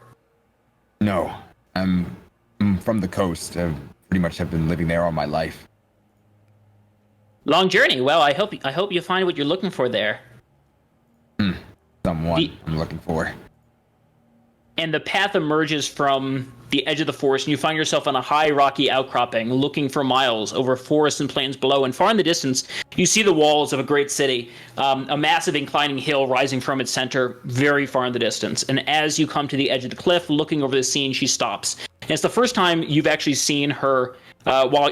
No. I'm from the coast. I pretty much have been living there all my life. Long journey. Well, I hope you find what you're looking for there. Someone I'm looking for. And the path emerges from the edge of the forest, and you find yourself on a high rocky outcropping, looking for miles over forests and plains below. And far in the distance, you see the walls of a great city, a massive inclining hill rising from its center, very far in the distance. And as you come to the edge of the cliff, looking over the scene, she stops And it's the first time you've actually seen her while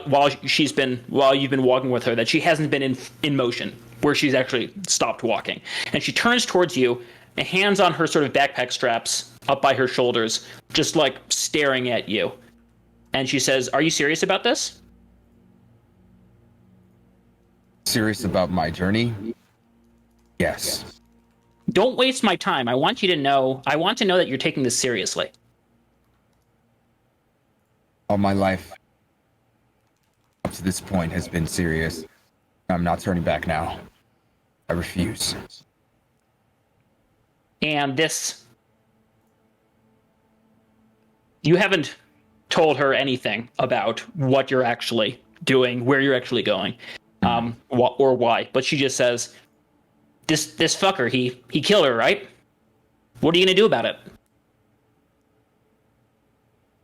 you've been walking with her, that she hasn't been in motion, where she's actually stopped walking. And she turns towards you, and hands on her sort of backpack straps up by her shoulders, just like staring at you. And she says, "Are you serious about this?" Serious about my journey? Yes. Don't waste my time. I want to know that you're taking this seriously. All my life up to this point has been serious. I'm not turning back now. I refuse. And this... You haven't told her anything about what you're actually doing, where you're actually going, or why. But she just says, this fucker, he killed her, right? What are you going to do about it?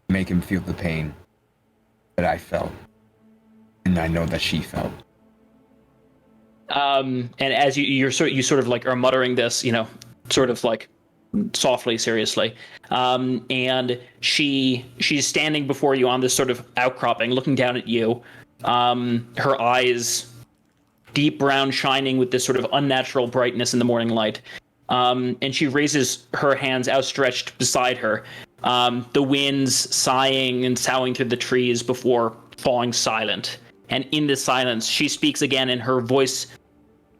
Make him feel the pain that I felt. And I know that she felt. And as you sort of like are muttering this, sort of like softly, seriously, and she's standing before you on this sort of outcropping, looking down at you. Her eyes deep brown, shining with this sort of unnatural brightness in the morning light. And she raises her hands outstretched beside her. The winds sighing and soughing through the trees before falling silent. And in this silence, she speaks again, and her voice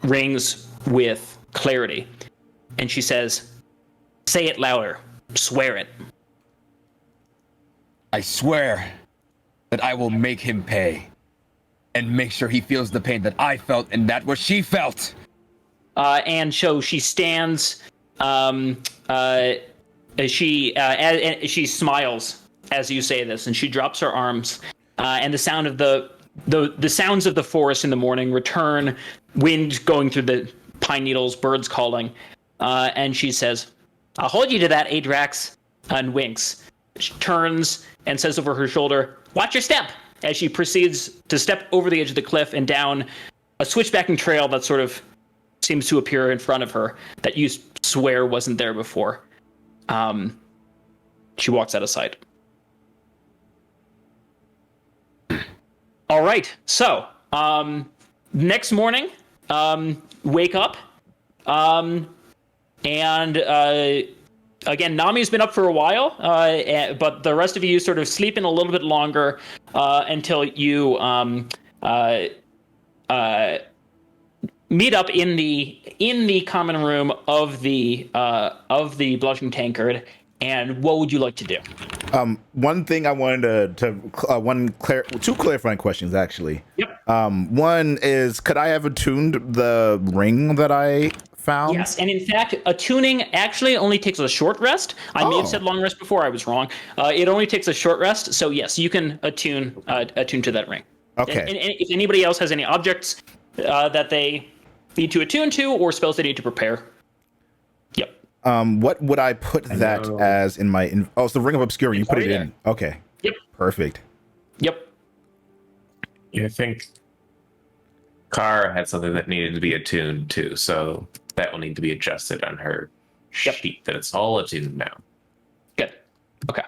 rings with clarity. And she says, "Say it louder. Swear it." I swear that I will make him pay. And make sure he feels the pain that I felt and that what she felt. And so she stands. She smiles as you say this, and she drops her arms. And the sound of the sounds of the forest in the morning return, wind going through the pine needles, birds calling. And she says, "I'll hold you to that, Adrax," and winks. She turns and says over her shoulder, "Watch your step," as she proceeds to step over the edge of the cliff and down a switchbacking trail that sort of seems to appear in front of her that you swear wasn't there before. She walks out of sight. All right, so next morning, wake up, and again, Nami's been up for a while, but the rest of you sort of sleeping a little bit longer until you meet up in the common room of the Blushing Tankard. And what would you like to do? One thing I wanted two clarifying questions, actually. Yep. One is, could I have attuned the ring that I found? Yes, and in fact, attuning actually only takes a short rest. I may have said long rest before. I was wrong. It only takes a short rest. So yes, you can attune to that ring. Okay. And if anybody else has any objects that they need to attune to or spells they need to prepare. Yep. What would I put that as in my... it's the Ring of Obscurity. You put it in. Okay. Yep. Perfect. Yep. Yeah, I think Kara had something that needed to be attuned to, so that will need to be adjusted on her sheet, that it's all attuned now. Good. Okay.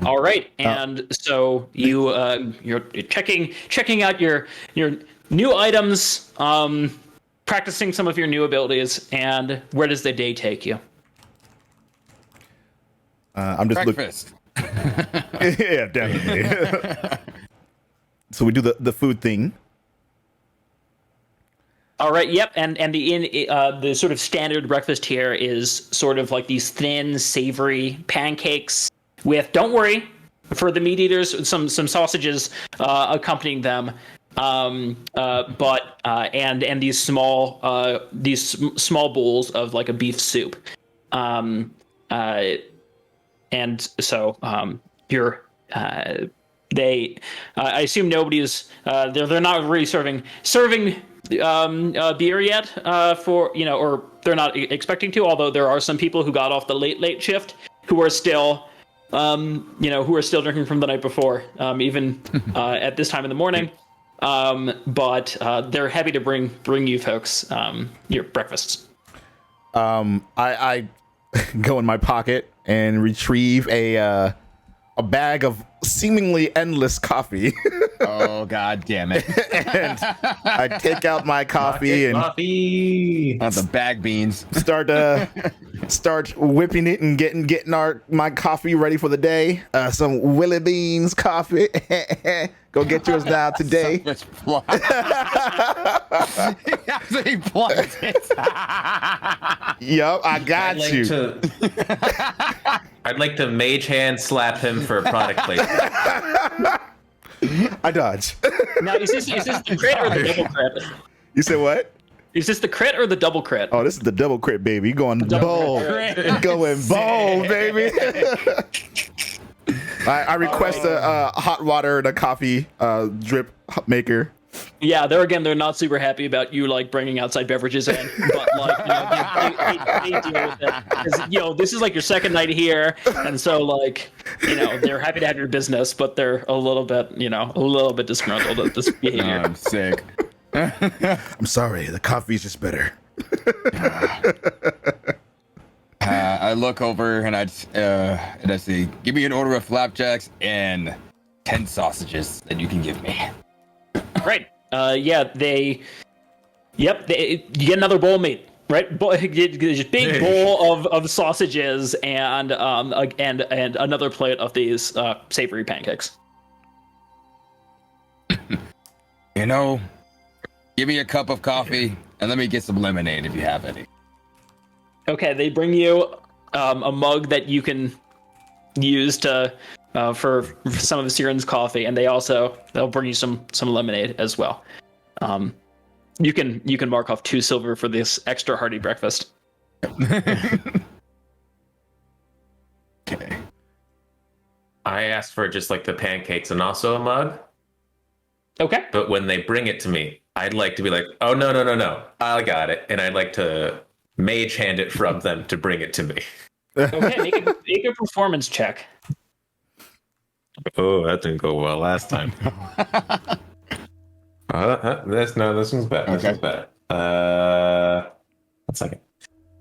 All right, and so you're checking out your new items, practicing some of your new abilities, and where does the day take you? I'm just Breakfast. Yeah, definitely. So we do the food thing. All right. Yep. And the sort of standard breakfast here is sort of like these thin, savory pancakes with, don't worry, for the meat eaters, some sausages accompanying them. But these small bowls of like a beef soup. And so you're I assume nobody's they're not really serving beer yet for or they're not expecting to, although there are some people who got off the late shift who are still drinking from the night before, even at this time in the morning. But they're happy to bring you folks your breakfasts. I go in my pocket and retrieve a bag of seemingly endless coffee. Oh, god damn it. And I take out my coffee and Coffee. Not the bag beans. start whipping it and getting my coffee ready for the day. Some Willie Beans coffee. Go get yours now today. Such plot. He actually plugs it. Yup, I got I'd like you. I'd like to mage hand slap him for product placement. I dodge. Now, is this the crit or the double crit? You said what? Is this the crit or the double crit? Oh, this is the double crit, baby. You going Double bold. crit. You going bold, baby. I request a hot water and a coffee drip maker. Yeah, they're not super happy about you like bringing outside beverages in, but like they deal with it because this is like your second night here, and so like they're happy to have your business, but they're a little bit disgruntled at this behavior. I'm sick. I'm sorry, the coffee's just better. I look over and I say, give me an order of flapjacks and 10 sausages that you can give me. Right. You get another bowl, mate. Right. Just big bowl of sausages and another plate of these savory pancakes. Give me a cup of coffee and let me get some lemonade if you have any. Okay, they bring you a mug that you can use to for some of Siren's coffee, and they'll bring you some lemonade as well. You can mark off 2 silver for this extra hearty breakfast. Okay. I asked for just like the pancakes and also a mug. Okay. But when they bring it to me, I'd like to be like, oh, no, I got it. And I'd like to mage hand it from them to bring it to me. Okay, make a performance check. Oh, that didn't go well last time. This one's bad. This one's bad. 1 second.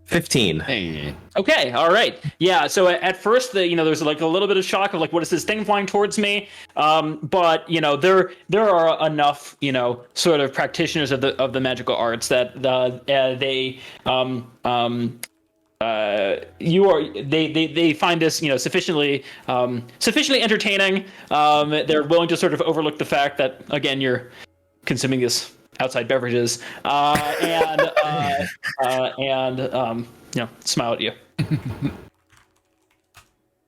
15. Hey. Okay, all right. Yeah, so at first, there's like a little bit of shock of like, what is this thing flying towards me? But there are enough sort of practitioners of the magical arts that they find this sufficiently entertaining. They're willing to sort of overlook the fact that again you're consuming this outside beverages and smile at you.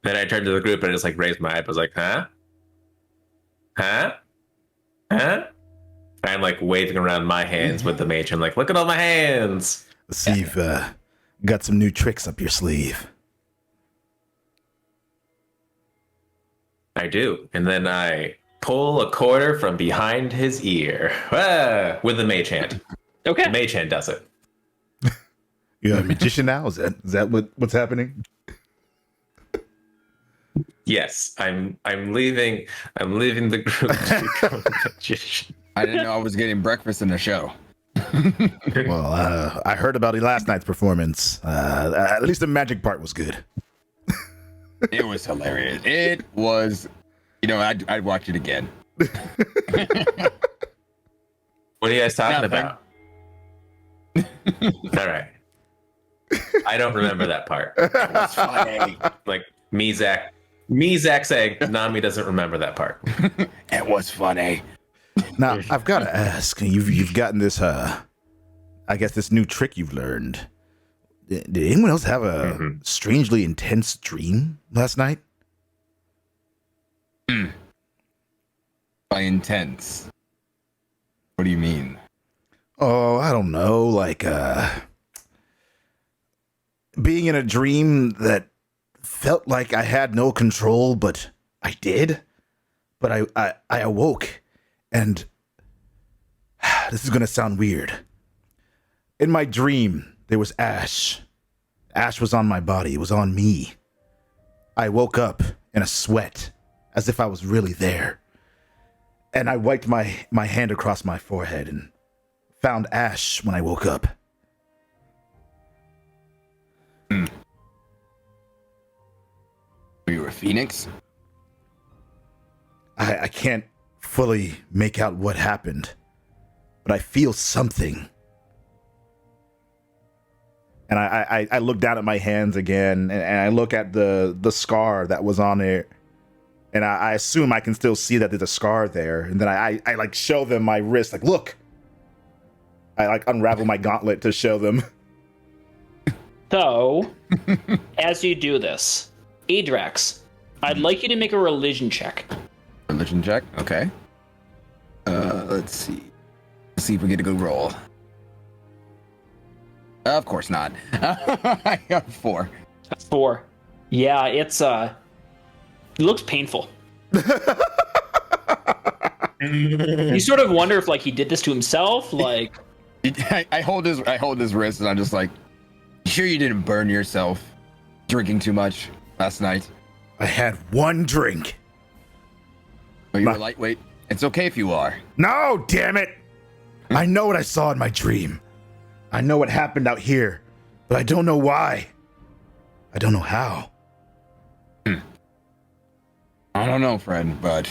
Then I turned to the group and I just like raised my eyebrows like, huh? I'm like waving around my hands with the mage. I'm like, look at all my hands. Let's see if got some new tricks up your sleeve. I do. And then I pull a quarter from behind his ear with the mage hand. Okay. The mage hand does it. You're a magician now? Is that what's happening? Yes, I'm leaving the group to become a magician. I didn't know I was getting breakfast in the show. Well, I heard about last night's performance. At least the magic part was good. It was hilarious. It was, I'd watch it again. What are you guys talking about? All right. I don't remember that part. It's funny. Like me, Zack saying Nami doesn't remember that part. It was funny. Now, I've got to ask, you've gotten this, I guess this new trick you've learned. Did anyone else have a strangely intense dream last night? By intense. What do you mean? Oh, I don't know, like, being in a dream that felt like I had no control, but I did. But I awoke, and this is going to sound weird. In my dream, there was ash. Ash was on my body. It was on me. I woke up in a sweat, as if I was really there. And I wiped my hand across my forehead and found ash when I woke up. Are you a phoenix? I can't fully make out what happened, but I feel something. And I look down at my hands again, and I look at the scar that was on it, and I assume I can still see that there's a scar there. And then I like show them my wrist, like, look. I like unravel my gauntlet to show them. So, as you do this, Adrax, I'd like you to make a religion check. Religion check? Okay. Let's see. Let's see if we get a good roll. Of course not. I got 4. 4. Yeah, it looks painful. You sort of wonder if like he did this to himself, like. I hold his wrist, and I'm just like, you sure you didn't burn yourself drinking too much last night? I had one drink. Are you a lightweight? It's okay if you are. No, damn it! I know what I saw in my dream. I know what happened out here, but I don't know why. I don't know how. I don't know, friend, but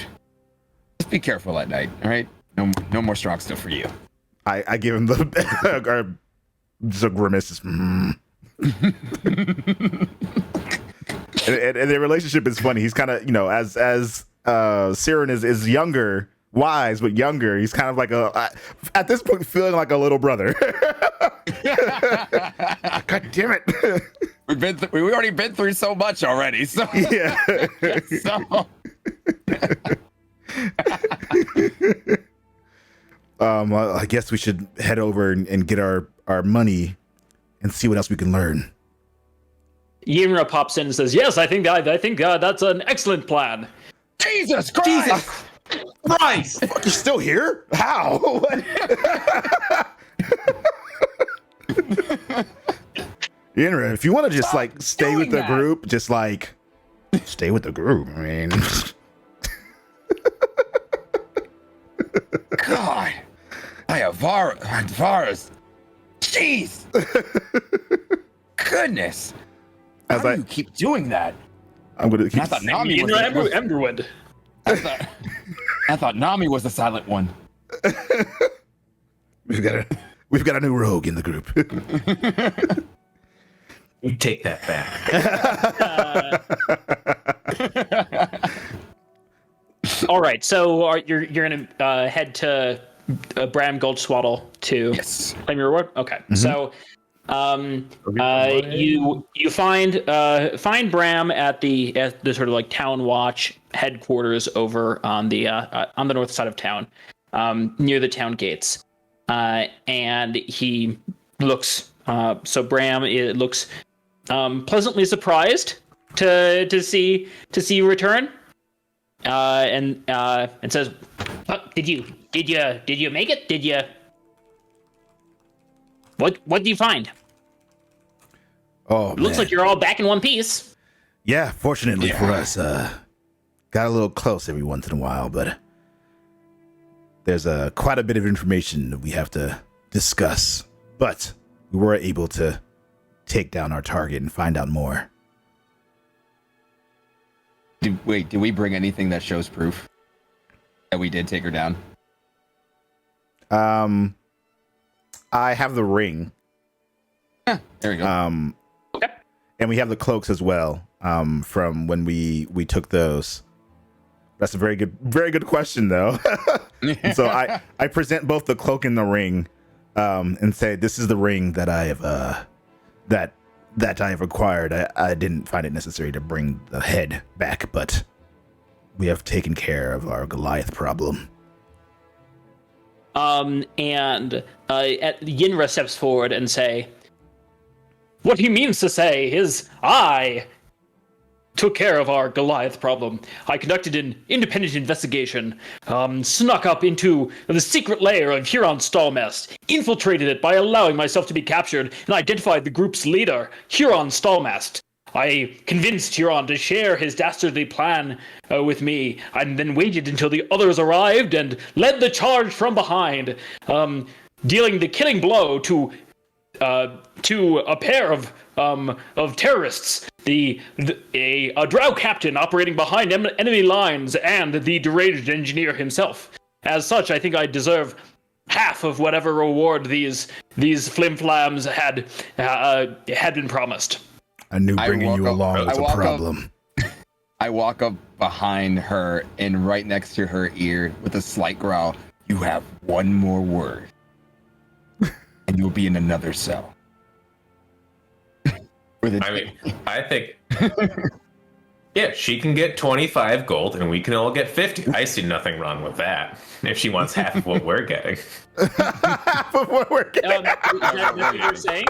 just be careful at night, all right? No more strong stuff for you. I give him the grimace. And their relationship is funny. He's kind of, as Siren is younger, wise but younger. He's kind of like at this point feeling like a little brother. God damn it! We've already been through so much already. So yeah. So. I guess we should head over and get our money and see what else we can learn. Yimra pops in and says, "Yes, I think that's an excellent plan." Jesus Christ! Christ! Fuck, you're still here? How? Yenra, if you want to just like stay with the group, just like stay with the group. I mean, God, I have virus. Jeez. Goodness. How do you keep doing that? I'm gonna keep. I thought Nami was Emberwood. I thought Nami was the silent one. We've got a new rogue in the group. You take that back. All right, so you're gonna head to Bram Goldswaddle to claim your reward. Okay, so you find Bram at the sort of like town watch headquarters over on the north side of town, near the town gates, and he looks. So Bram looks pleasantly surprised to see you return, and says, "Did you make it? Did you? What did you find?" Oh, it looks like you're all back in one piece. Yeah, fortunately for us, got a little close every once in a while, but there's quite a bit of information that we have to discuss. But we were able to take down our target and find out more. Did we bring anything that shows proof that we did take her down? I have the ring. There we go. Okay. And we have the cloaks as well, from when we took those. That's a very good question, though. And so I present both the cloak and the ring, and say, "This is the ring that I have that I have acquired. I didn't find it necessary to bring the head back, but we have taken care of our Goliath problem." And Yinra steps forward and say, "What he means to say is, I took care of our Goliath problem. I conducted an independent investigation, snuck up into the secret lair of Huron Stallmast, infiltrated it by allowing myself to be captured, and identified the group's leader, Huron Stallmast. I convinced Huron to share his dastardly plan with me, and then waited until the others arrived and led the charge from behind, dealing the killing blow to to a pair of terrorists, a drow captain operating behind enemy lines, and the deranged engineer himself. As such, I think I deserve half of whatever reward these flim-flams had been promised. I knew bringing you along was a problem. I walk up behind her and right next to her ear with a slight growl, "You have one more word, and you'll be in another cell." I think, yeah, she can get 25 gold, and we can all get 50. I see nothing wrong with that. If she wants half of what we're getting. Half of what we're getting. Is that what you're saying?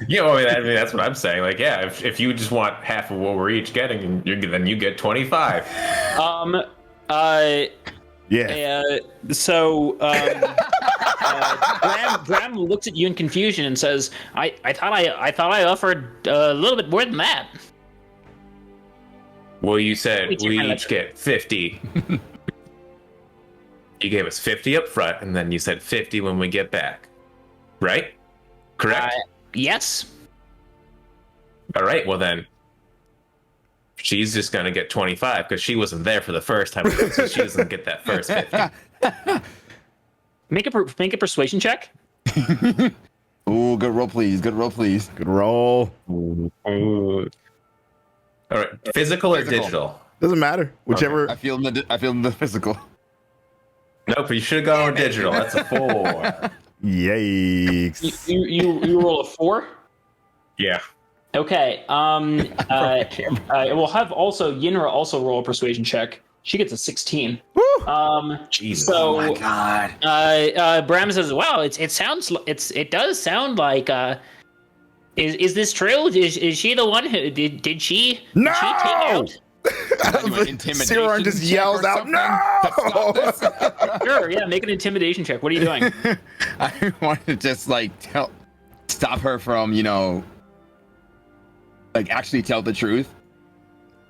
You know, I mean, that's what I'm saying. Like, yeah, if you just want half of what we're each getting, then you get 25. Yeah. Bram looks at you in confusion and says, "I thought I offered a little bit more than that." Well, you said we each get 50. You gave us 50 up front, and then you said 50 when we get back. Right? Correct? Yes. All right, well then, she's just going to get 25 because she wasn't there for the first time, so she doesn't get that first 50. Make a persuasion check. Ooh, good roll, please. Good roll, please. Good roll. All right, physical or digital? Doesn't matter. Whichever. Okay. I feel in the physical. Nope, you should have gone with digital. That's a 4. Yikes. You roll a 4? Yeah. Okay. We'll have Yinra also roll a persuasion check. She gets a 16. Woo! Jesus. So, Oh my god. Bram says, "Well, it does sound like. Is this true? Is she the one who did she? No! Did she take out?" Siron just yells out, "No!" Sure, yeah. Make an intimidation check. What are you doing? I want to just stop her from, actually tell the truth.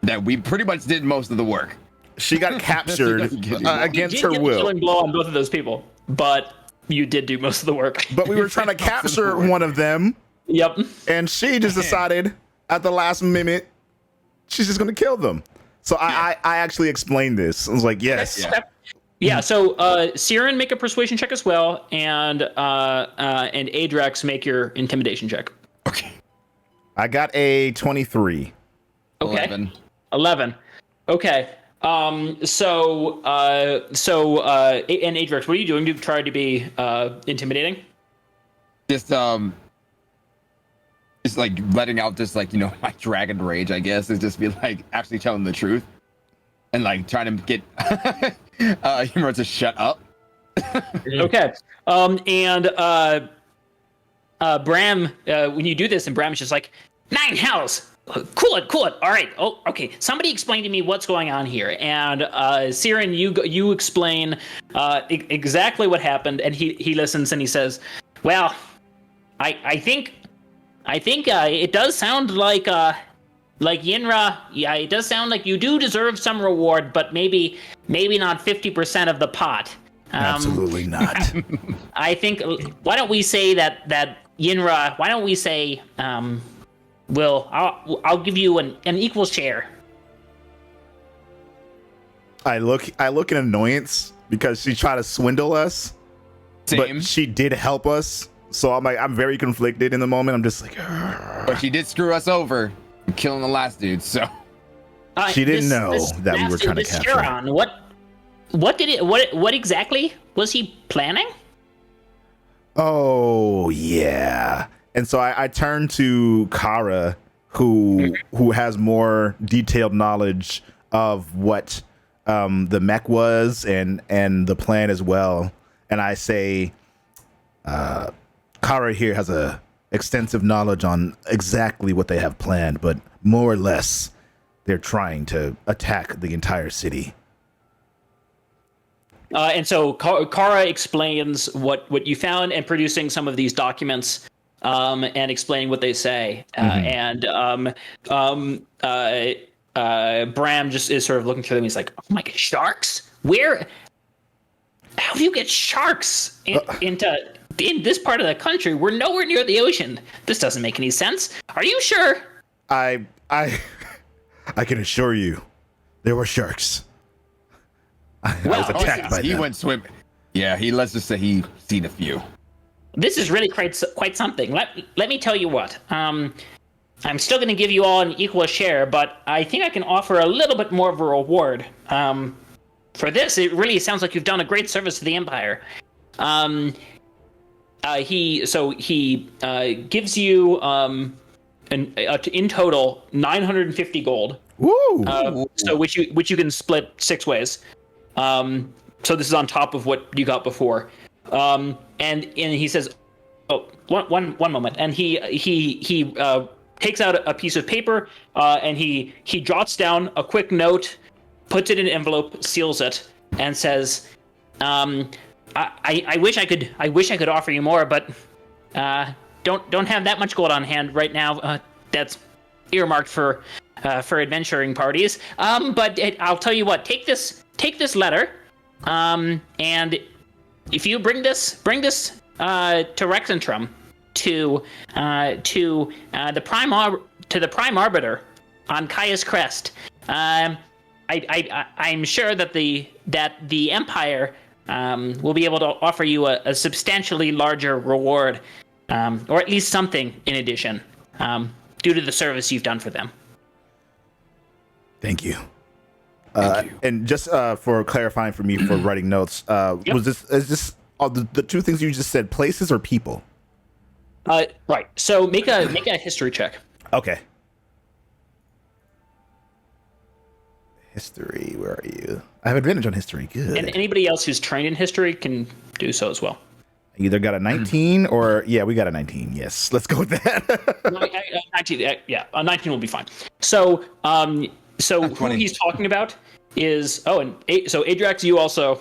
That we pretty much did most of the work. She got captured against her You did get the will. killing blow on both of those people, but you did do most of the work. But we were trying to capture one of them, Yep. and she just decided at the last minute she's just going to kill them. So I actually explained this. I was like, yes. Yeah. So Siren, make a persuasion check as well, and Adrex, make your intimidation check. Okay. I got a 23. Okay. 11. Okay. And Adrex, what are you doing to try to be intimidating? Just letting out my dragon rage, I guess, is just be actually telling the truth and trying to get Humor to shut up. Okay. Bram, when you do this, and Bram is just like, 9 hells. Cool it. All right. Oh, okay. Somebody explain to me what's going on here. And Siren, you explain exactly what happened, and he listens and he says, "Well, I think it does sound like Yinra. Yeah, it does sound like you do deserve some reward, but maybe not 50% of the pot." Absolutely not. I think. Why don't we say that Yinra? Why don't we say I'll give you an equal share. I look in annoyance because she tried to swindle us. Same. But she did help us. So I'm very conflicted in the moment. I'm just like, "Argh." But she did screw us over, killing the last dude. So she didn't know that we were trying to capture Huron, what exactly was he planning? Oh yeah. And so I turned to Kara, who has more detailed knowledge of what the mech was and the plan as well. And I say, Kara here has a extensive knowledge on exactly what they have planned, but more or less, they're trying to attack the entire city. And so Kara explains what you found and producing some of these documents. And explaining what they say, and Bram just is sort of looking through them. He's like, "Oh my god, sharks! How do you get sharks into in this part of the country. We're nowhere near the ocean. This doesn't make any sense. Are you sure? I can assure you, there were sharks. I was attacked by them. He went swimming. Yeah, let's just say he seen a few. This is really quite something. Let me tell you what. I'm still going to give you all an equal share, but I think I can offer a little bit more of a reward. For this, it really sounds like you've done a great service to the Empire. He gives you in total 950 gold. Woo! So which you can split 6 ways. So this is on top of what you got before. And he says, "Oh, one moment." And he takes out a piece of paper and he jots down a quick note, puts it in an envelope, seals it, and says, I wish I could offer you more, but don't have that much gold on hand right now. That's earmarked for adventuring parties. But I'll tell you what. Take this letter, and if you bring this to Rexentrum, to the Prime Arbiter on Kaya's Crest. I'm sure that the Empire will be able to offer you a substantially larger reward, or at least something in addition, due to the service you've done for them. Thank you. And just for clarifying for me for writing notes, is this the 2 things you just said, places or people? Right. So make a history check. Okay. History, where are you? I have advantage on history. Good. And anybody else who's trained in history can do so as well. Either got a 19 or we got a 19. Yes, let's go with that. 19, a 19 will be fine. So who he's talking about is so Adrax, you also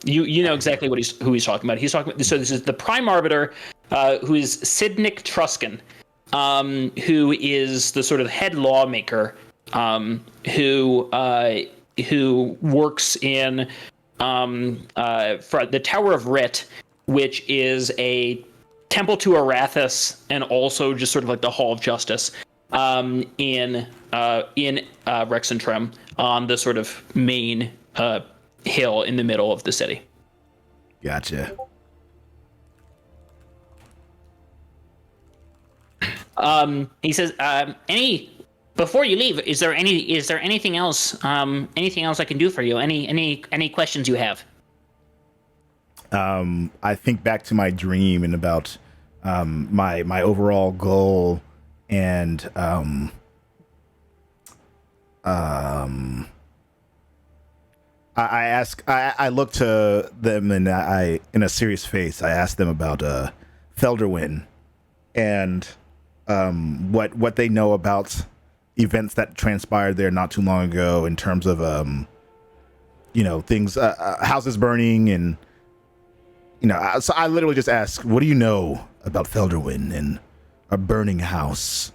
you know exactly who he's talking about. He's talking. So this is the Prime Arbiter, who is Sidnick Truscan, who is the sort of head lawmaker, who works in for the Tower of Writ, which is a temple to Arathis and also just sort of like the Hall of Justice in Rexentrum on the sort of main hill in the middle of the city. Gotcha. He says, before you leave, is there anything else I can do for you? Any questions you have? I think back to my dream and about my overall goal, and I look to them and I in a serious face I ask them about Felderwin and what they know about events that transpired there not too long ago in terms of things, houses burning, and so I literally just ask, what do you know about Felderwin and a burning house?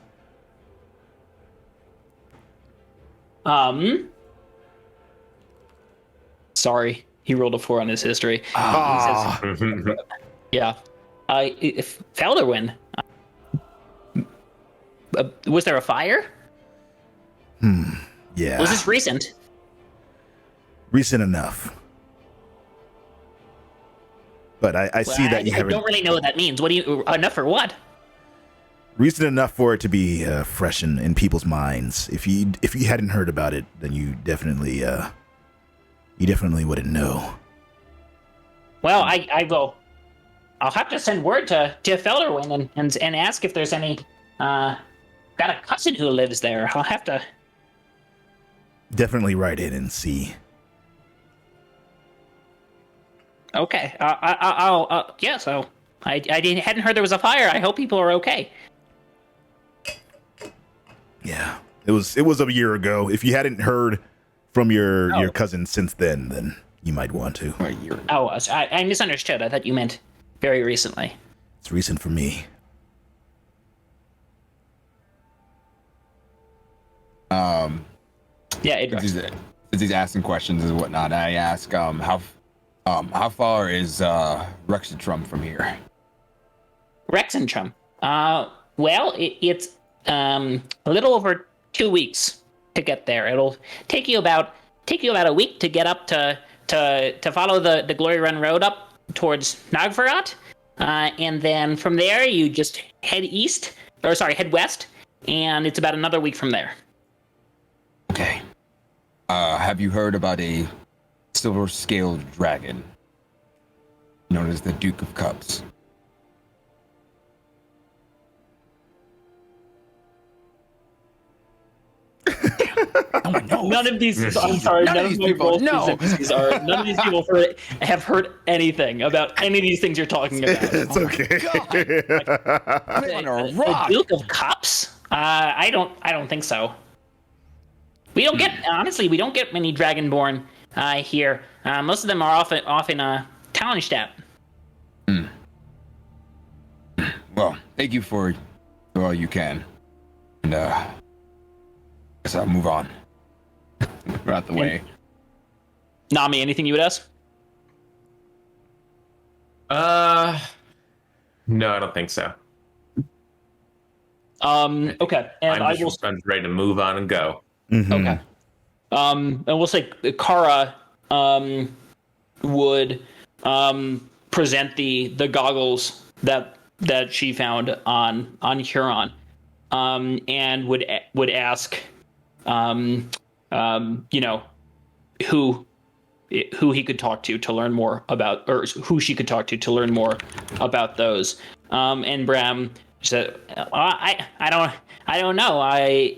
Sorry, he rolled a 4 on his history. He says, yeah. If Felderwin, was there a fire? Yeah. Was this recent? Recent enough. But I see that you haven't. I don't really know what that means. What do you enough for what? Recent enough for it to be fresh in people's minds. If you hadn't heard about it, then you definitely wouldn't know. Well, I will. I'll have to send word to Felderwin and ask if there's any. Got a cousin who lives there. I'll have to. Definitely write in and see. Okay. I'll. Yeah. So I hadn't heard there was a fire. I hope people are okay. Yeah, it was a year ago. If you hadn't heard from your cousin since then you might want to. A year. Oh, I misunderstood. I thought you meant very recently. It's recent for me. Yeah, it since he's asking questions and whatnot, I ask how far is Rexentrum from here? Rexentrum. Well, it's a little over 2 weeks to get there. It'll take you about a week to get up to follow the Glory Run Road up towards Nagvarat, and then from there you just head west, and it's about another week from there. Okay. Have you heard about a silver-scaled dragon known as the Duke of Cups? No one knows. None of these. I'm sorry. None of these people. None of these people have heard anything about any of these things you're talking about. It's okay. The Duke of Cups? I don't think so. We don't get many Dragonborn here. Most of them are off in Tallenstadt. Well, thank you for all you can. And guess I'll move on. We're out the way. Nami, anything you would ask? No, I don't think so. Okay. And I'm just ready to move on and go. Mm-hmm. Okay. And we'll say Kara would present the goggles that she found on Huron, and would ask, who he could talk to learn more about, or who she could talk to learn more about those. And Bram said, I don't know. I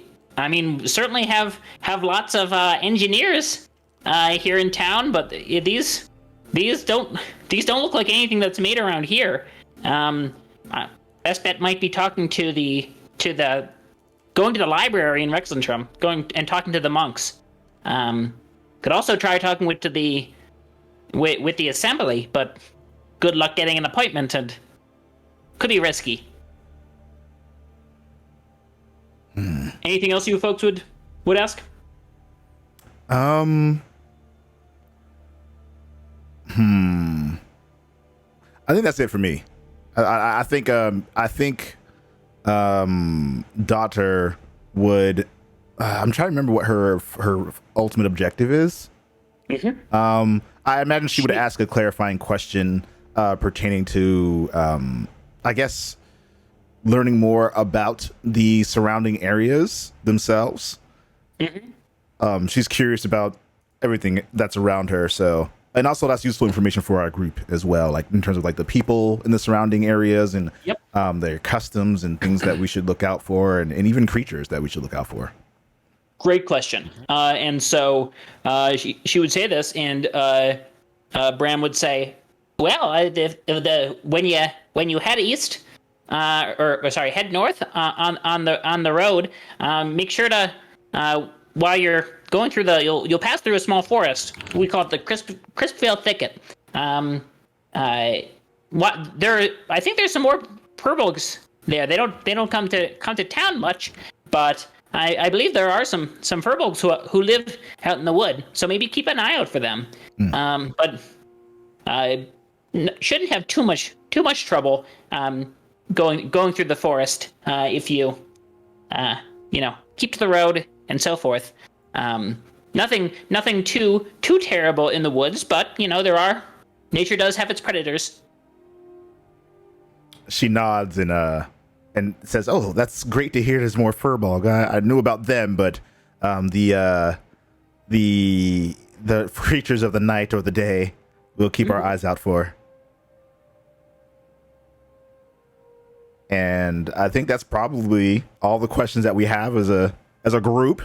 mean, certainly have lots of engineers here in town, but these don't look like anything that's made around here. Best bet might be talking going to the library in Rexentrum, going and talking to the monks. Could also try talking with the assembly, but good luck getting an appointment, and could be risky. Anything else you folks would ask? I think that's it for me. I think daughter would. I'm trying to remember what her ultimate objective is. Mm-hmm. I imagine she would ask a clarifying question pertaining to, I guess, learning more about the surrounding areas themselves. Mm-hmm. She's curious about everything that's around her. So, and also that's useful information for our group as well, like in terms of like the people in the surrounding areas and their customs and things that we should look out for, and even creatures that we should look out for. Great question. And so she would say this, and Bram would say, "Well, when you head east, head north on the road, make sure to while you're going through you'll pass through a small forest. We call it the Crispvale Thicket. I think there's some more Purbolgs there. They don't come to town much, but I believe there are some Furbolgs who live out in the wood, so maybe keep an eye out for them. But shouldn't have too much trouble going through the forest if you keep to the road and so forth. Nothing too terrible in the woods, but nature does have its predators." She nods and says, "Oh, that's great to hear. There's more Furbolg. I knew about them, but the creatures of the night or the day, we'll keep our eyes out for." And I think that's probably all the questions that we have as a group.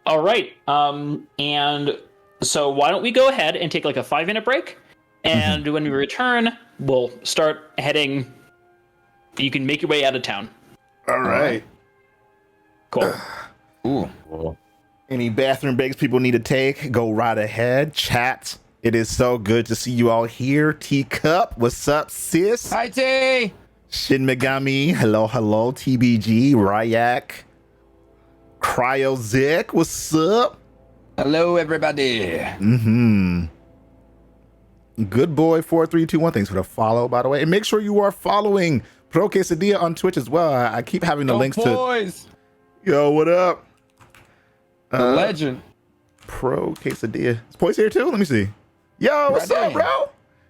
All right. And so why don't we go ahead and take like a 5-minute break, and when we return, we'll start heading. You can make your way out of town. All right. Cool. Ooh. Any bathroom breaks people need to take, go right ahead. Chat. It is so good to see you all here. Teacup, what's up, sis? Hi, T. Shin Megami, hello. TBG, Ryak, Cryozic, what's up? Hello, everybody. Good boy 4321. Thanks for the follow, by the way. And make sure you are following Pro Quesadilla on Twitch as well. I keep having the links boys. to. Yo, what up? The legend. Pro Quesadilla. Is Poise here too? Let me see. Yo, what's up, bro?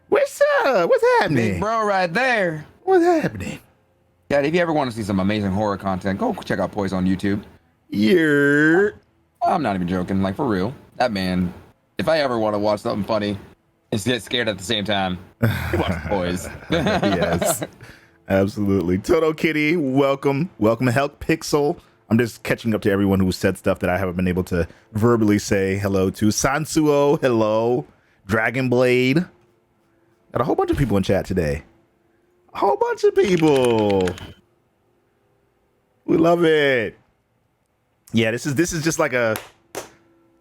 What's up? What's happening? Big bro right there. What's happening? Yeah, if you ever want to see some amazing horror content, go check out Poise on YouTube. Yeah. I'm not even joking. Like, for real. That man, if I ever want to watch something funny and get scared at the same time, watch Poise. Yes. Absolutely. Toto Kitty, welcome. Welcome to Help Pixel. I'm just catching up to everyone who said stuff that I haven't been able to verbally say hello to. Sansuo, hello. Dragon Blade. Got a whole bunch of people in chat today. A whole bunch of people. We love it. Yeah, this is just like a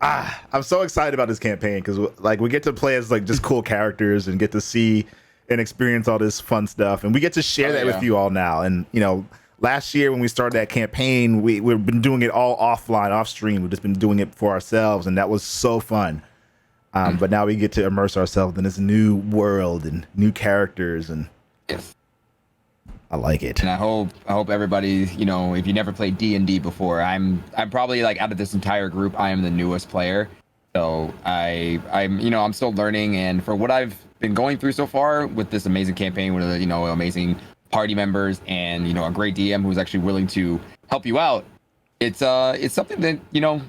I'm so excited about this campaign because like we get to play as like just cool characters and get to see and experience all this fun stuff, and we get to share that with you all now. And you know, last year when we started that campaign, we've been doing it all offline, off stream. We've just been doing it for ourselves, and that was so fun. But now we get to immerse ourselves in this new world and new characters, and Yes. I like it. And I hope everybody, you know, if you never played D&D before, I'm probably like out of this entire group, I am the newest player. So I'm you know, I'm still learning, and for what I've been going through so far with this amazing campaign with, you know, amazing party members and, you know, a great DM who's actually willing to help you out, it's something that, you know,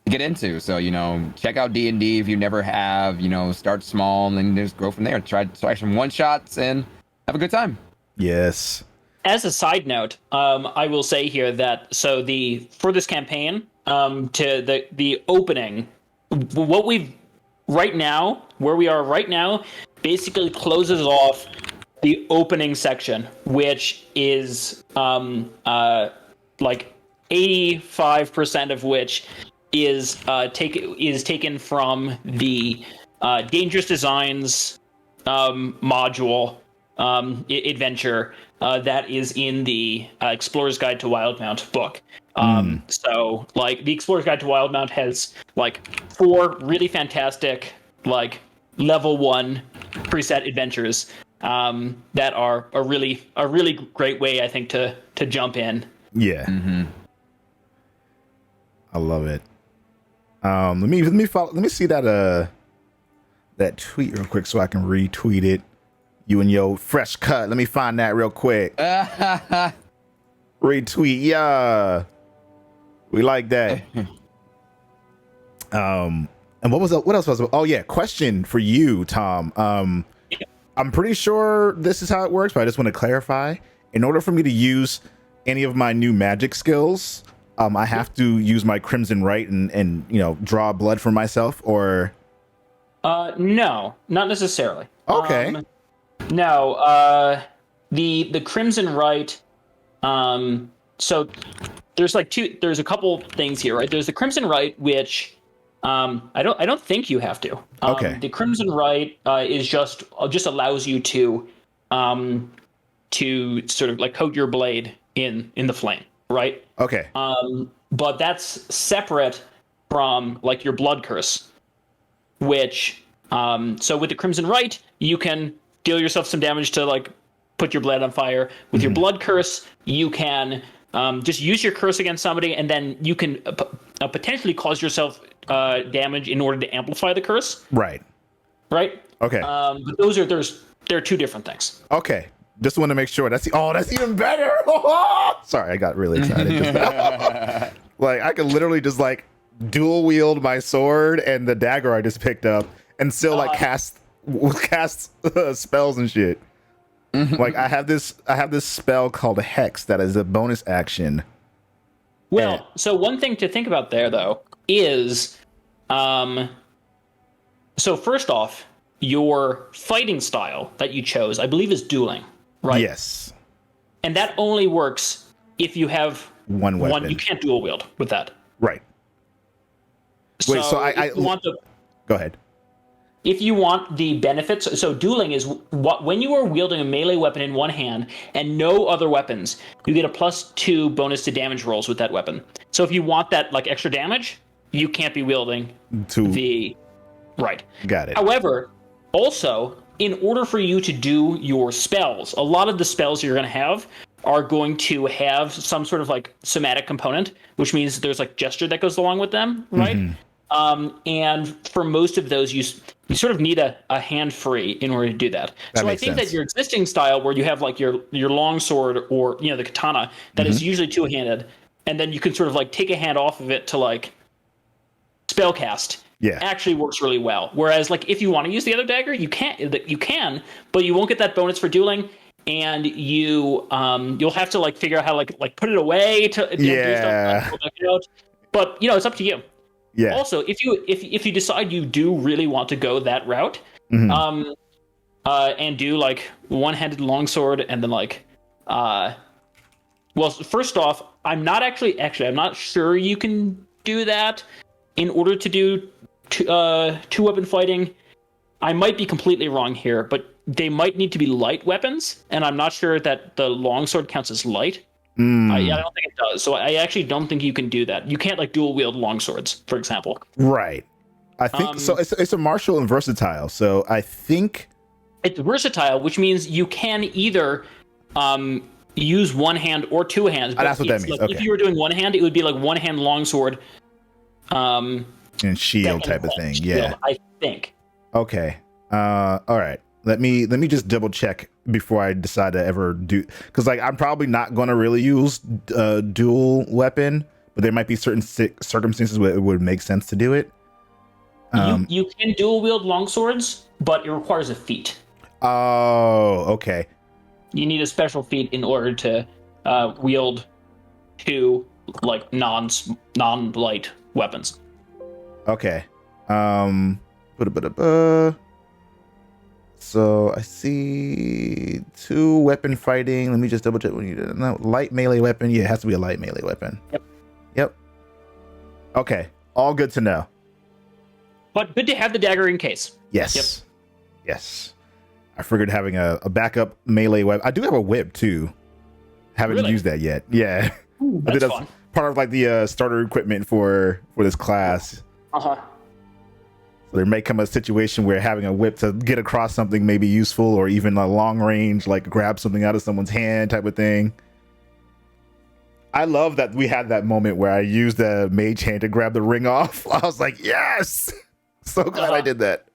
get into. So, you know, check out D&D if you never have, you know, start small and then just go from there. Try some one shots and have a good time. Yes. As a side note, I will say here that for this campaign, to the opening, what we've right now, where we are right now, basically closes off the opening section, which is like 85% of which is taken from the Dangerous Designs module adventure that is in the Explorer's Guide to Wildmount book. So like the Explorer's Guide to Wildmount has like 4 really fantastic like level 1 preset adventures that are a really great way, I think, to jump in. Yeah. I love it. Let me see that tweet real quick so I can retweet it. You and your fresh cut. Let me find that real quick. Retweet, yeah. We like that. And what else was? Oh yeah, question for you, Tom. I'm pretty sure this is how it works, but I just want to clarify. In order for me to use any of my new magic skills, I have to use my Crimson Rite and you know, draw blood for myself, or no, not necessarily. Okay. No, the Crimson Rite, so there's a couple things here, right? There's the Crimson Rite, which I don't think you have to. Okay. The Crimson Rite is just allows you to sort of like coat your blade in the flame, right? Okay. But that's separate from like your blood curse, which so with the Crimson Rite, you can deal yourself some damage to like put your blade on fire. With your blood curse, you can just use your curse against somebody, and then you can potentially cause yourself damage in order to amplify the curse. Right. Right. Okay. But there are 2 different things. Okay. Just want to make sure. That's even better. Sorry, I got really excited just now. Like I could literally just like dual wield my sword and the dagger I just picked up and still like cast spells and shit. Like I have this spell called Hex that is a bonus action. Well, so one thing to think about there though is so first off, your fighting style that you chose, I believe, is dueling, right? Yes. And that only works if you have one weapon. You can't dual wield with that. Right. Wait, so I want the go ahead. If you want the benefits, so dueling is when you are wielding a melee weapon in one hand and no other weapons, you get a +2 bonus to damage rolls with that weapon. So if you want that like extra damage, you can't be wielding the right. Got it. However, also in order for you to do your spells, a lot of the spells you're going to have are going to have some sort of like somatic component, which means there's like gesture that goes along with them, right? And for most of those, you sort of need a hand free in order to do that. So I think that your existing style, where you have like your long sword or the katana, that is usually two-handed, and then you can sort of like take a hand off of it to like spellcast. Yeah, actually works really well. Whereas like if you want to use the other dagger, you can, but you won't get that bonus for dueling. And you'll have to like figure out how to like put it away to do stuff. But it's up to you. Yeah. Also, if you decide you do really want to go that route, and do like one-handed longsword, and then like, well, first off, I'm not sure you can do that in order to do two-weapon fighting. I might be completely wrong here, but they might need to be light weapons, and I'm not sure that the longsword counts as light. I don't think it does. So I actually don't think you can do that. You can't like dual wield longswords, for example. Right. I think so. It's a martial and versatile. So I think it's versatile, which means you can either use one hand or two hands. But that's what that means. Like, if you were doing one hand, it would be like one hand longsword. And shield type of thing. Shield, yeah. I think. Okay. All right. Let me just double check before I decide to ever do, because like I'm probably not going to really use dual weapon, but there might be certain circumstances where it would make sense to do it. You can dual wield longswords, but it requires a feat. Oh, okay. You need a special feat in order to wield two like non-light weapons. Okay. So I see two weapon fighting. Let me just double check when you did. No, light melee weapon. Yeah, it has to be a light melee weapon. Yep. Okay. All good to know. But good to have the dagger in case. Yes. Yep. Yes. I figured having a backup melee weapon. I do have a whip too. Haven't used that yet. Yeah. Ooh, that's fun. Part of like the starter equipment for this class. So there may come a situation where having a whip to get across something may be useful, or even a long range, like grab something out of someone's hand type of thing. I love that we had that moment where I used the mage hand to grab the ring off. I was like, yes! So glad I did that.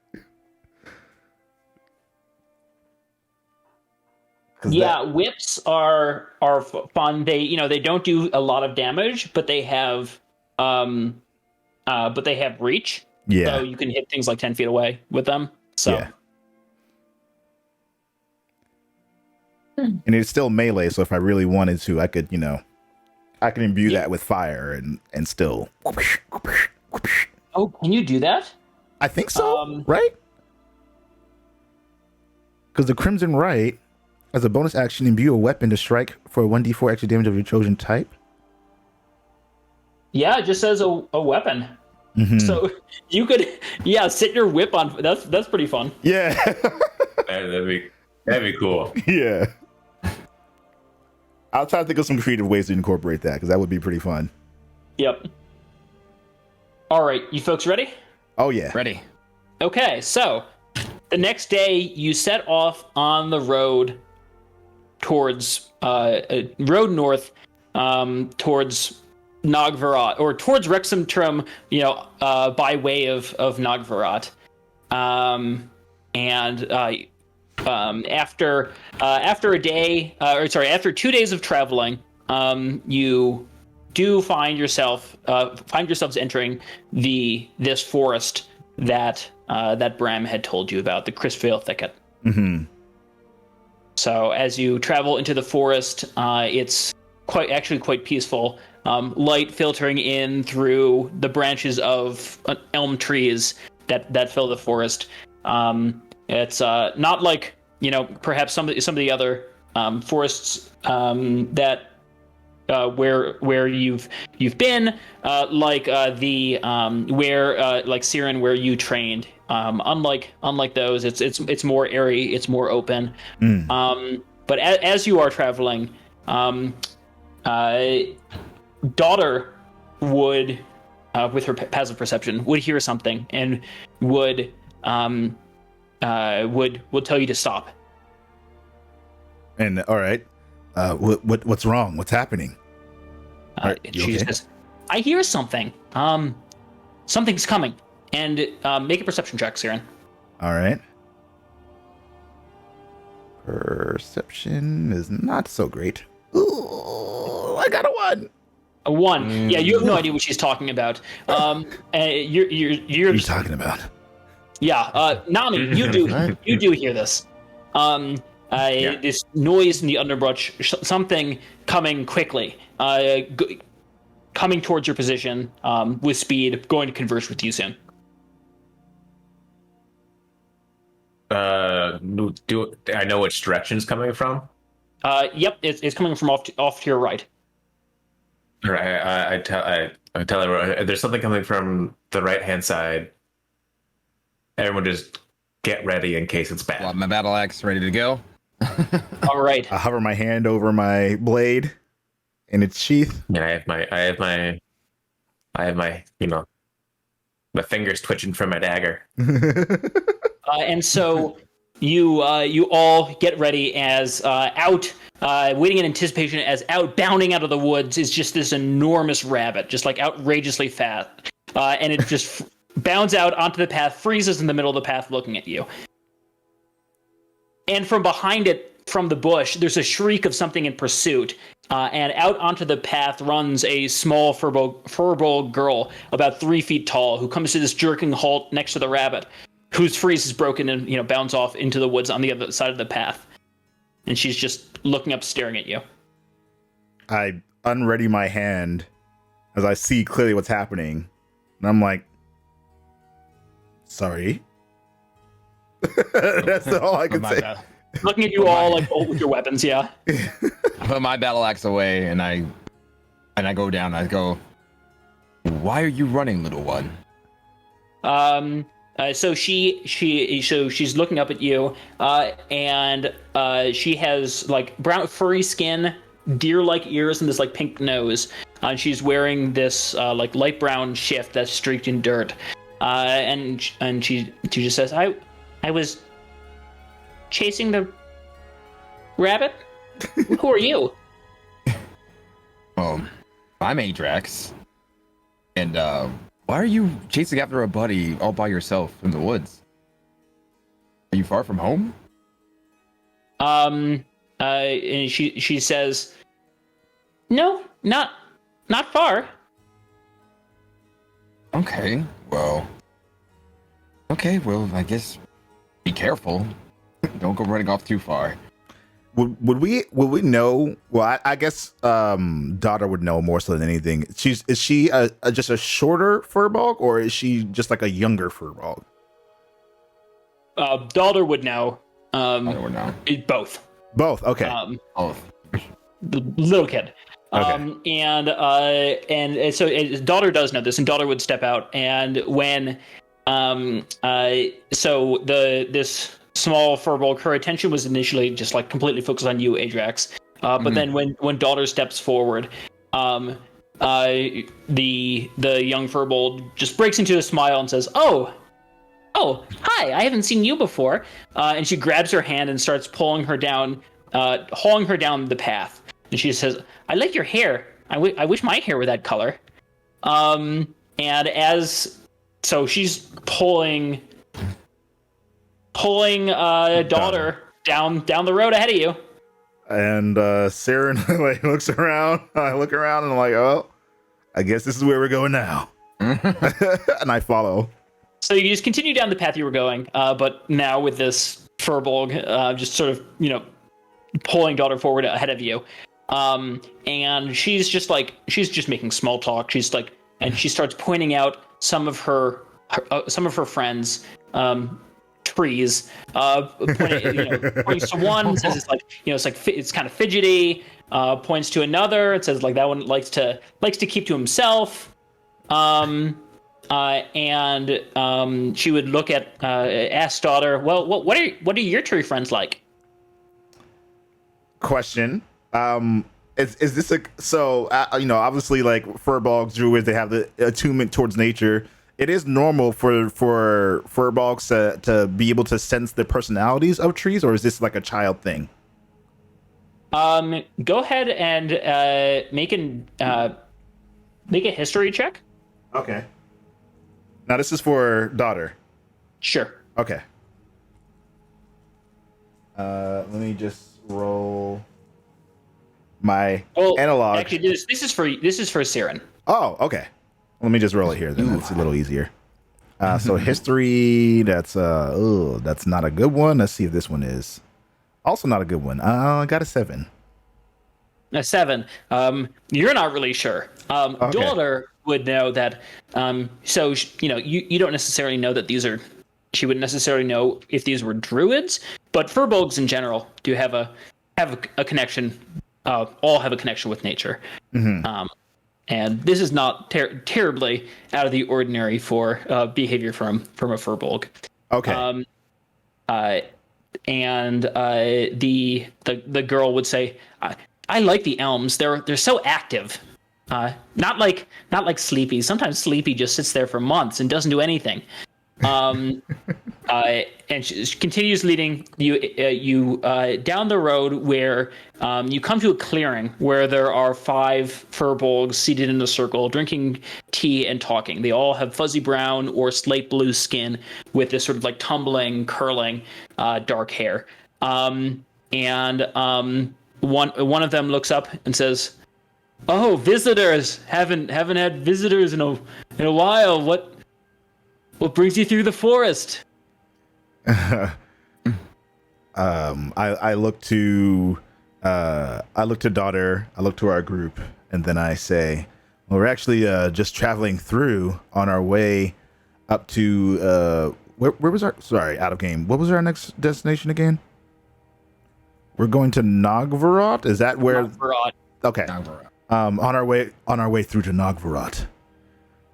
Yeah, whips are fun. They don't do a lot of damage, but they have reach. Yeah. So you can hit things like 10 feet away with them. So. Yeah. And it's still melee, so if I really wanted to, I could, I can imbue that with fire and still. Oh, can you do that? I think so, right? Because the Crimson Right, as a bonus action, imbue a weapon to strike for 1d4 extra damage of your chosen type. Yeah, it just says a weapon. So you could, sit your whip on. That's pretty fun. Yeah. that'd be cool. Yeah. I'll try to think of some creative ways to incorporate that, because that would be pretty fun. Yep. All right, you folks ready? Oh yeah, ready. Okay, so the next day you set off on the road towards road north, towards Nogvarat, or towards Wrexham Trum, by way of Nogvarat. After 2 days of traveling, you do find yourselves entering this forest that Bram had told you about, the Crisvale Thicket. So as you travel into the forest, it's quite peaceful. Light filtering in through the branches of elm trees that fill the forest. It's not like perhaps some of the other forests that where you've been, like Siren, where you trained. Unlike those, it's more airy, it's more open. But as you are traveling, Daughter would, with her passive perception, would hear something and would would tell you to stop. And all right, what's wrong? What's happening? You She okay? says, "I hear something. Something's coming." And make a perception check, Siren. All right. Perception is not so great. Ooh, I got a 1. A 1. Yeah, you have no idea what she's talking about. You're What are you talking about? Yeah, Nami, you do hear this. This noise in the underbrush, something coming quickly, coming towards your position with speed, going to converse with you soon. Do I know which direction it's coming from? Yep, it's coming from off to your right. All right, I tell everyone there's something coming from the right hand side. Everyone just get ready in case it's bad. Well, my battle axe ready to go. All right. I hover my hand over my blade in its sheath. And I have my my fingers twitching from my dagger. And so you all get ready as out, waiting in anticipation as out, bounding out of the woods is just this enormous rabbit, just like outrageously fast. And it just bounds out onto the path, freezes in the middle of the path looking at you. And from behind it, from the bush, there's a shriek of something in pursuit. And out onto the path runs a small furball girl, about 3 feet tall, who comes to this jerking halt next to the rabbit, whose freeze is broken and bounds off into the woods on the other side of the path. And she's just looking up, staring at you. I unready my hand as I see clearly what's happening. And I'm like, sorry. That's all I can say. Looking at you all like bolt with your weapons, yeah. I put my battle axe away and I go down. I go, why are you running, little one? So she's looking up at you, and she has like brown furry skin, deer-like ears, and this like pink nose. And she's wearing this like light brown shift that's streaked in dirt. And she just says, I was chasing the rabbit. Who are you? I'm Adrax. And why are you chasing after a buddy all by yourself in the woods? Are you far from home? And she says, no, not far. Okay, well, I guess be careful. Don't go running off too far. Would we know? Well, I guess daughter would know more so than anything. Is she just a shorter furball, or is she just like a younger furball? Daughter would know. Daughter would know. Both. Both. Okay. Both. The little kid. Okay. And so daughter does know this, and daughter would step out, and when this small furball, her attention was initially just like completely focused on you, Adrax. But then when daughter steps forward, the young furball just breaks into a smile and says, "Oh, hi! I haven't seen you before." And she grabs her hand and starts pulling her down, hauling her down the path. And she says, "I like your hair. I wish my hair were that color." And so she's pulling daughter down the road ahead of you. And Saren like looks around. I look around and I'm like, oh, I guess this is where we're going now. And I follow. So you just continue down the path you were going, but now with this furball just sort of pulling daughter forward ahead of you. And she's just making small talk. She's like, and she starts pointing out some of her friends. Trees, points to one, says it's like it's kind of fidgety, points to another, it says like that one likes to keep to himself, and she would look at ask daughter, well, what are your tree friends like? Question. Is this obviously like furballs, druids, they have the attunement towards nature. it is normal for furbolgs to be able to sense the personalities of trees, or is this like a child thing? Go ahead and make a history check. Okay. Now this is for daughter. Sure. Okay. Let me just roll my analog. Actually, this is for Siren. Oh, okay. Let me just roll it here then. It's a little easier. So history, that's not a good one. Let's see if this one is also not a good one. I got a 7. A 7. You're not really sure. Okay. Daughter would know that. So you don't necessarily know that these are. She wouldn't necessarily know if these were druids, but furbolgs in general do have a connection. All have a connection with nature. Mm-hmm. And this is not terribly out of the ordinary for behavior from a furbolg. Okay. The girl would say, "I like the elms. They're so active. Not like Sleepy. Sometimes Sleepy just sits there for months and doesn't do anything." And she continues leading you down the road where you come to a clearing where there are 5 furbolgs seated in a circle drinking tea and talking. They all have fuzzy brown or slate blue skin with this sort of like tumbling, curling, dark hair. One of them looks up and says, "Oh, visitors! Haven't had visitors in a while. What brings you through the forest?" I look to daughter. I look to our group, and then I say, "Well, we're actually just traveling through on our way up to where was our? Sorry, out of game. What was our next destination again? We're going to Nogvarot. Is that where? Nogvarot. Okay. Nogvarot. On our way through to Nogvarot.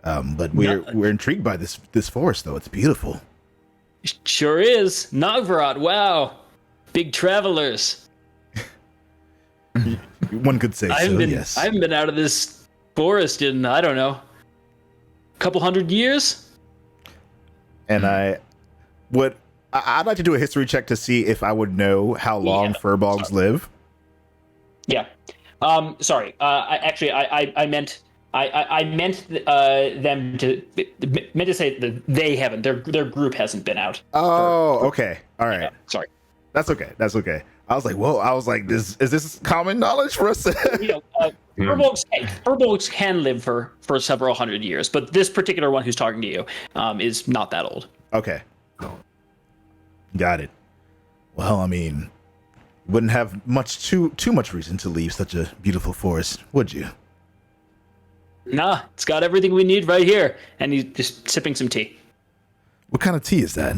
But we're intrigued by this forest, though. It's beautiful. Sure is. Nogvarot, wow. Big travelers. One could say yes. I haven't been out of this forest in, I don't know, a couple hundred years. And I'd like to do a history check to see if I would know how long furbolgs live. Yeah. Sorry. I meant them to say that they haven't. Their group hasn't been out. Oh, okay. All right. Yeah, sorry. That's okay. I was like, whoa. I was like, is this common knowledge for us? Furbolgs can live for several hundred years, but this particular one who's talking to you is not that old. Okay. Got it. Well, I mean, wouldn't have too much reason to leave such a beautiful forest, would you? Nah, it's got everything we need right here. And he's just sipping some tea. What kind of tea is that?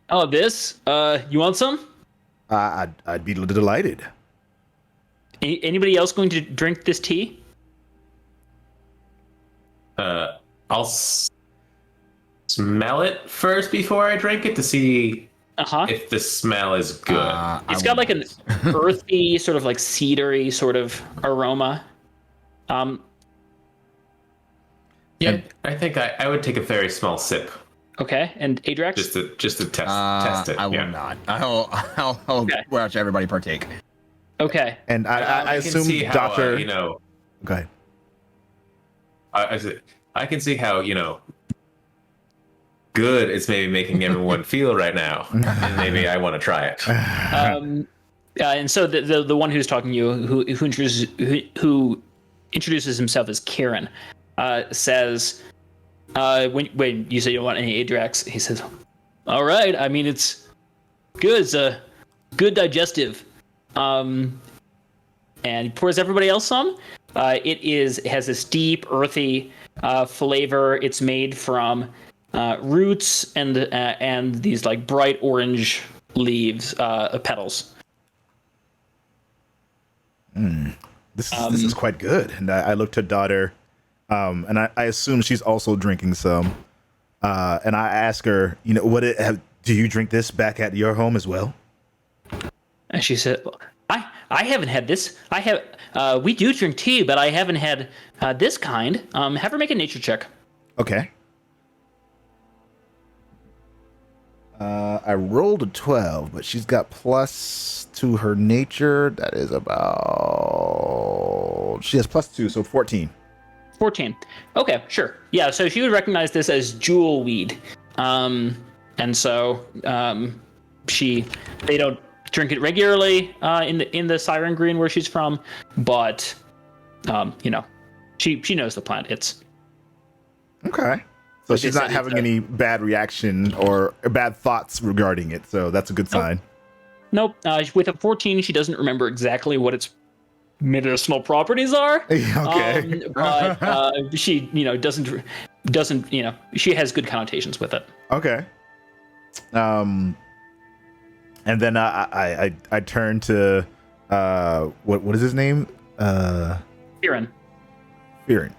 Oh, this? You want some? I'd be delighted. Anybody else going to drink this tea? I'll smell it first before I drink it to see if the smell is good. It's got like an earthy, sort of like cedary sort of aroma. Yeah, I think I would take a very small sip. Okay, and Adrax? Just to test it. I will not. I'll watch everybody partake. Okay. And I assume Doctor. Go ahead. I can see how good it's maybe making everyone feel right now, and maybe I want to try it. And so the one who's talking to you, who introduces himself as Kieran, says, when you say you don't want any Adrax, he says, "All right. I mean, it's good. It's a good digestive." And he pours everybody else some. It has this deep, earthy flavor. It's made from roots and these like bright orange leaves, petals. This is quite good. And I look to daughter, and I assume she's also drinking some. And I ask her, do you drink this back at your home as well? And she said, I haven't had this. We do drink tea, but I haven't had this kind. Have her make a nature check. Okay. I rolled a 12, but she's got plus to her nature. That is about. She has plus 2, so 14. 14. Okay, sure. Yeah, so she would recognize this as jewel weed. And so they don't drink it regularly in the Siren Green where she's from, but she knows the plant. It's okay. So she's not having any bad reaction or bad thoughts regarding it, so that's a good sign. Nope. With a 14, she doesn't remember exactly what its medicinal properties are. Okay. But she, doesn't, she has good connotations with it. Okay. And then I turn to what is his name? Kieran. Kieran.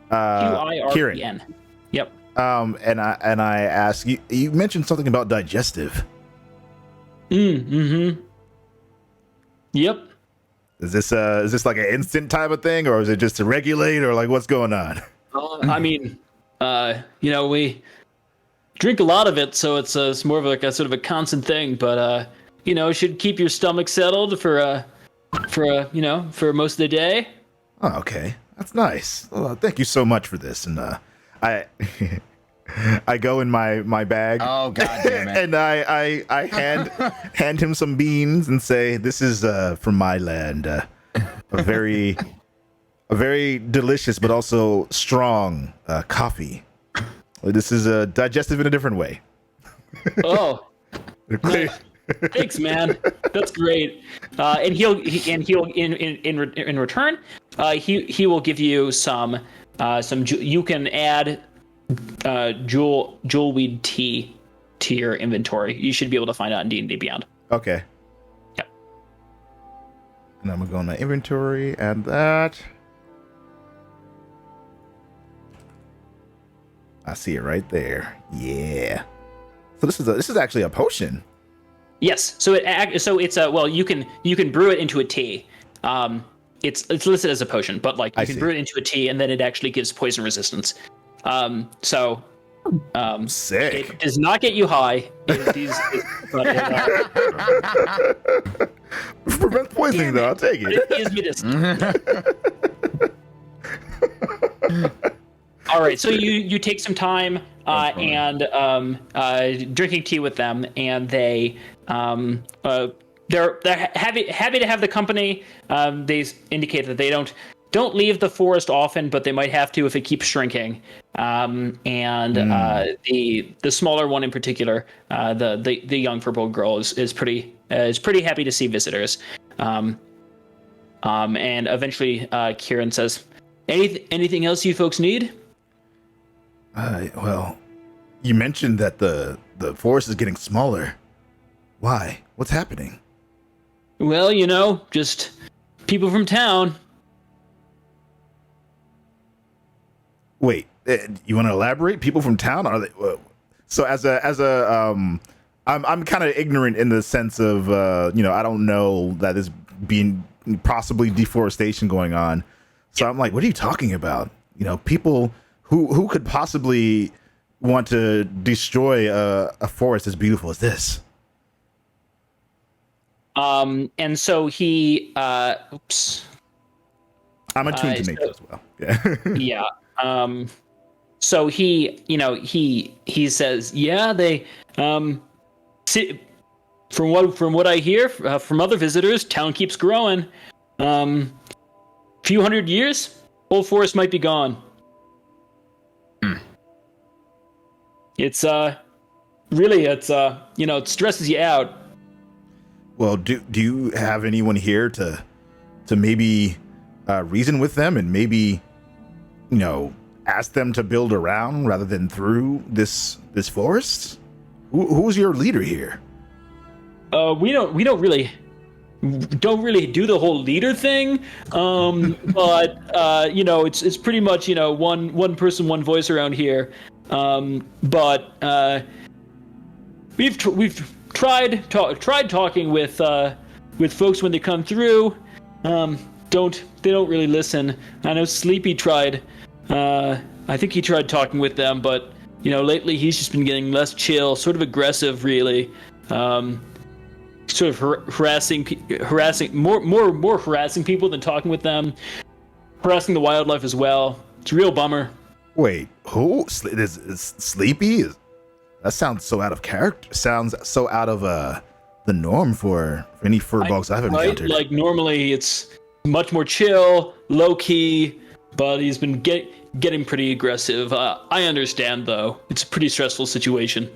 Q-I-R-E-N. Yep. And I ask you mentioned something about digestive. Mm-hmm. Yep. Is this like an instant type of thing, or is it just to regulate, or like what's going on? I mean, we drink a lot of it, so it's more of like a sort of a constant thing. But it should keep your stomach settled for most of the day. Oh, okay, that's nice. Well, thank you so much for this, and I I go in my bag. Oh, god damn it. And I hand him some beans and say, "This is from my land. A very delicious but also strong coffee. This is digestive in a different way." Oh, thanks, man. That's great. And he'll in return, he will give you some. You can add jewel weed tea to your inventory. You should be able to find out in D&D Beyond. Okay. Yep. And I'm gonna go in my inventory, add that. I see it right there. Yeah. So this is actually a potion. Yes. So it's you can brew it into a tea. It's listed as a potion, but like you can brew it into a tea, and then it actually gives poison resistance. Sick. It does not get you high. Prevent poisoning, though. I'll take it. It is medicinal. All right, so you take some time and drinking tea with them, and they're happy to have the company. They indicate that they don't leave the forest often, but they might have to if it keeps shrinking. The smaller one in particular, the young purple girl is pretty happy to see visitors. And eventually, Kieran says, "Anything else you folks need?" Well, you mentioned that the forest is getting smaller. Why? What's happening? Well, just people from town. Wait, you want to elaborate? People from town? Are they? So I'm kind of ignorant in the sense of I don't know that there's being possibly deforestation going on. So I'm like, what are you talking about? People who could possibly want to destroy a forest as beautiful as this? And so he oops. I'm attuned to nature as well. Yeah. Yeah. So he says, yeah, they from what I hear from other visitors, town keeps growing. Few hundred years, whole forest might be gone. It's really it stresses you out. Well, do you have anyone here to maybe reason with them and maybe ask them to build around rather than through this forest? Who's your leader here? We don't really do the whole leader thing. But it's pretty much one person, one voice around here. But we've tried talking with folks when they come through. They don't really listen. I know Sleepy tried. I think he tried talking with them, but lately he's just been getting less chill, sort of aggressive, really. Sort of harassing more harassing people than talking with them, harassing the wildlife as well. It's a real bummer. Wait, who is Sleepy? That sounds so out of character. Sounds so out of the norm for any furbolgs I've encountered. Like normally it's much more chill, low key, but he's been getting pretty aggressive. I understand though; it's a pretty stressful situation.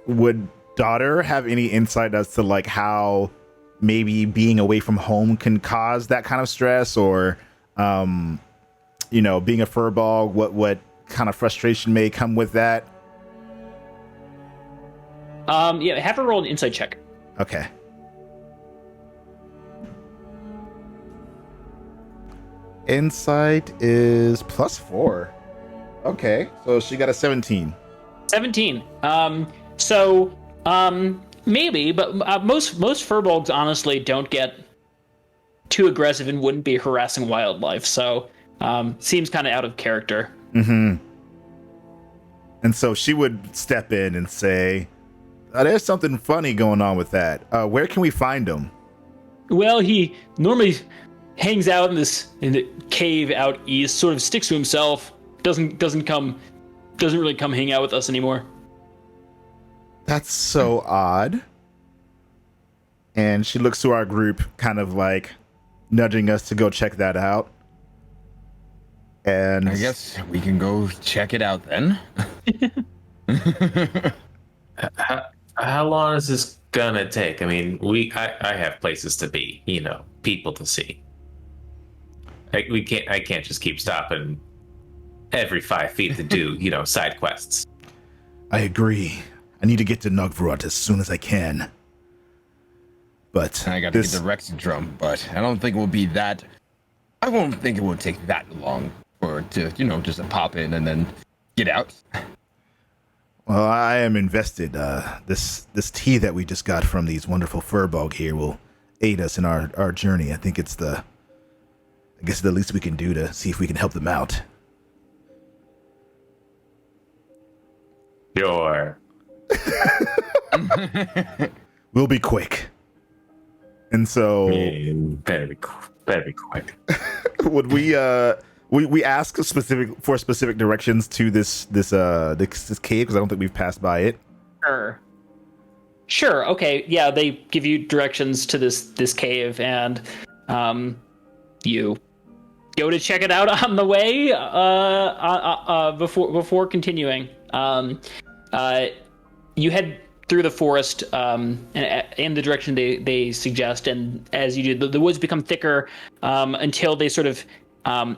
Would daughter have any insight as to like how maybe being away from home can cause that kind of stress, or being a furball, what kind of frustration may come with that? Yeah, have her roll an insight check. Okay. Insight is +4. Okay, so she got a 17. 17. Maybe, but most furbolgs honestly don't get too aggressive and wouldn't be harassing wildlife. So seems kind of out of character. Mm-hmm. And so she would step in and say, "There's something funny going on with that. Where can we find him?" Well, he normally hangs out in the cave out east. Sort of sticks to himself. Doesn't really come hang out with us anymore. That's so odd. And she looks to our group, kind of like nudging us to go check that out. And I guess we can go check it out then. How long is this gonna take? I mean, I have places to be, people to see. I can't just keep stopping every 5 feet to do, side quests. I agree. I need to get to Nugvarot as soon as I can. But I got to get the Rex drum, but I don't think it will be that. I won't think it will take that long for it to, just to pop in and then get out. Well, I am invested. This tea that we just got from these wonderful furbog here will aid us in our journey. I think it's the least we can do to see if we can help them out. Sure. We'll be quick. And so better be quick. would we ask specific directions to this cave, because I don't think we've passed by it. Sure. Okay. Yeah, they give you directions to this cave, and you go to check it out on the way. Before continuing, you head through the forest in the direction they suggest, and as you do, the woods become thicker until they sort of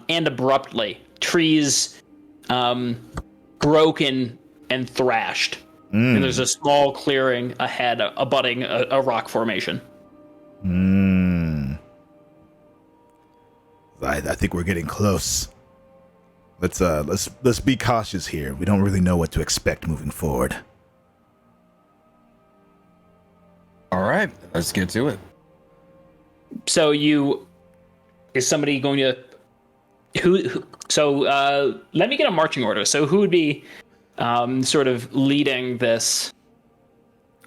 end abruptly. Trees broken and thrashed, and there's a small clearing ahead abutting a rock formation. I think we're getting close. Let's be cautious here. We don't really know what to expect moving forward. All right, let's get to it. So is somebody going to let me get a marching order. So who would be sort of leading this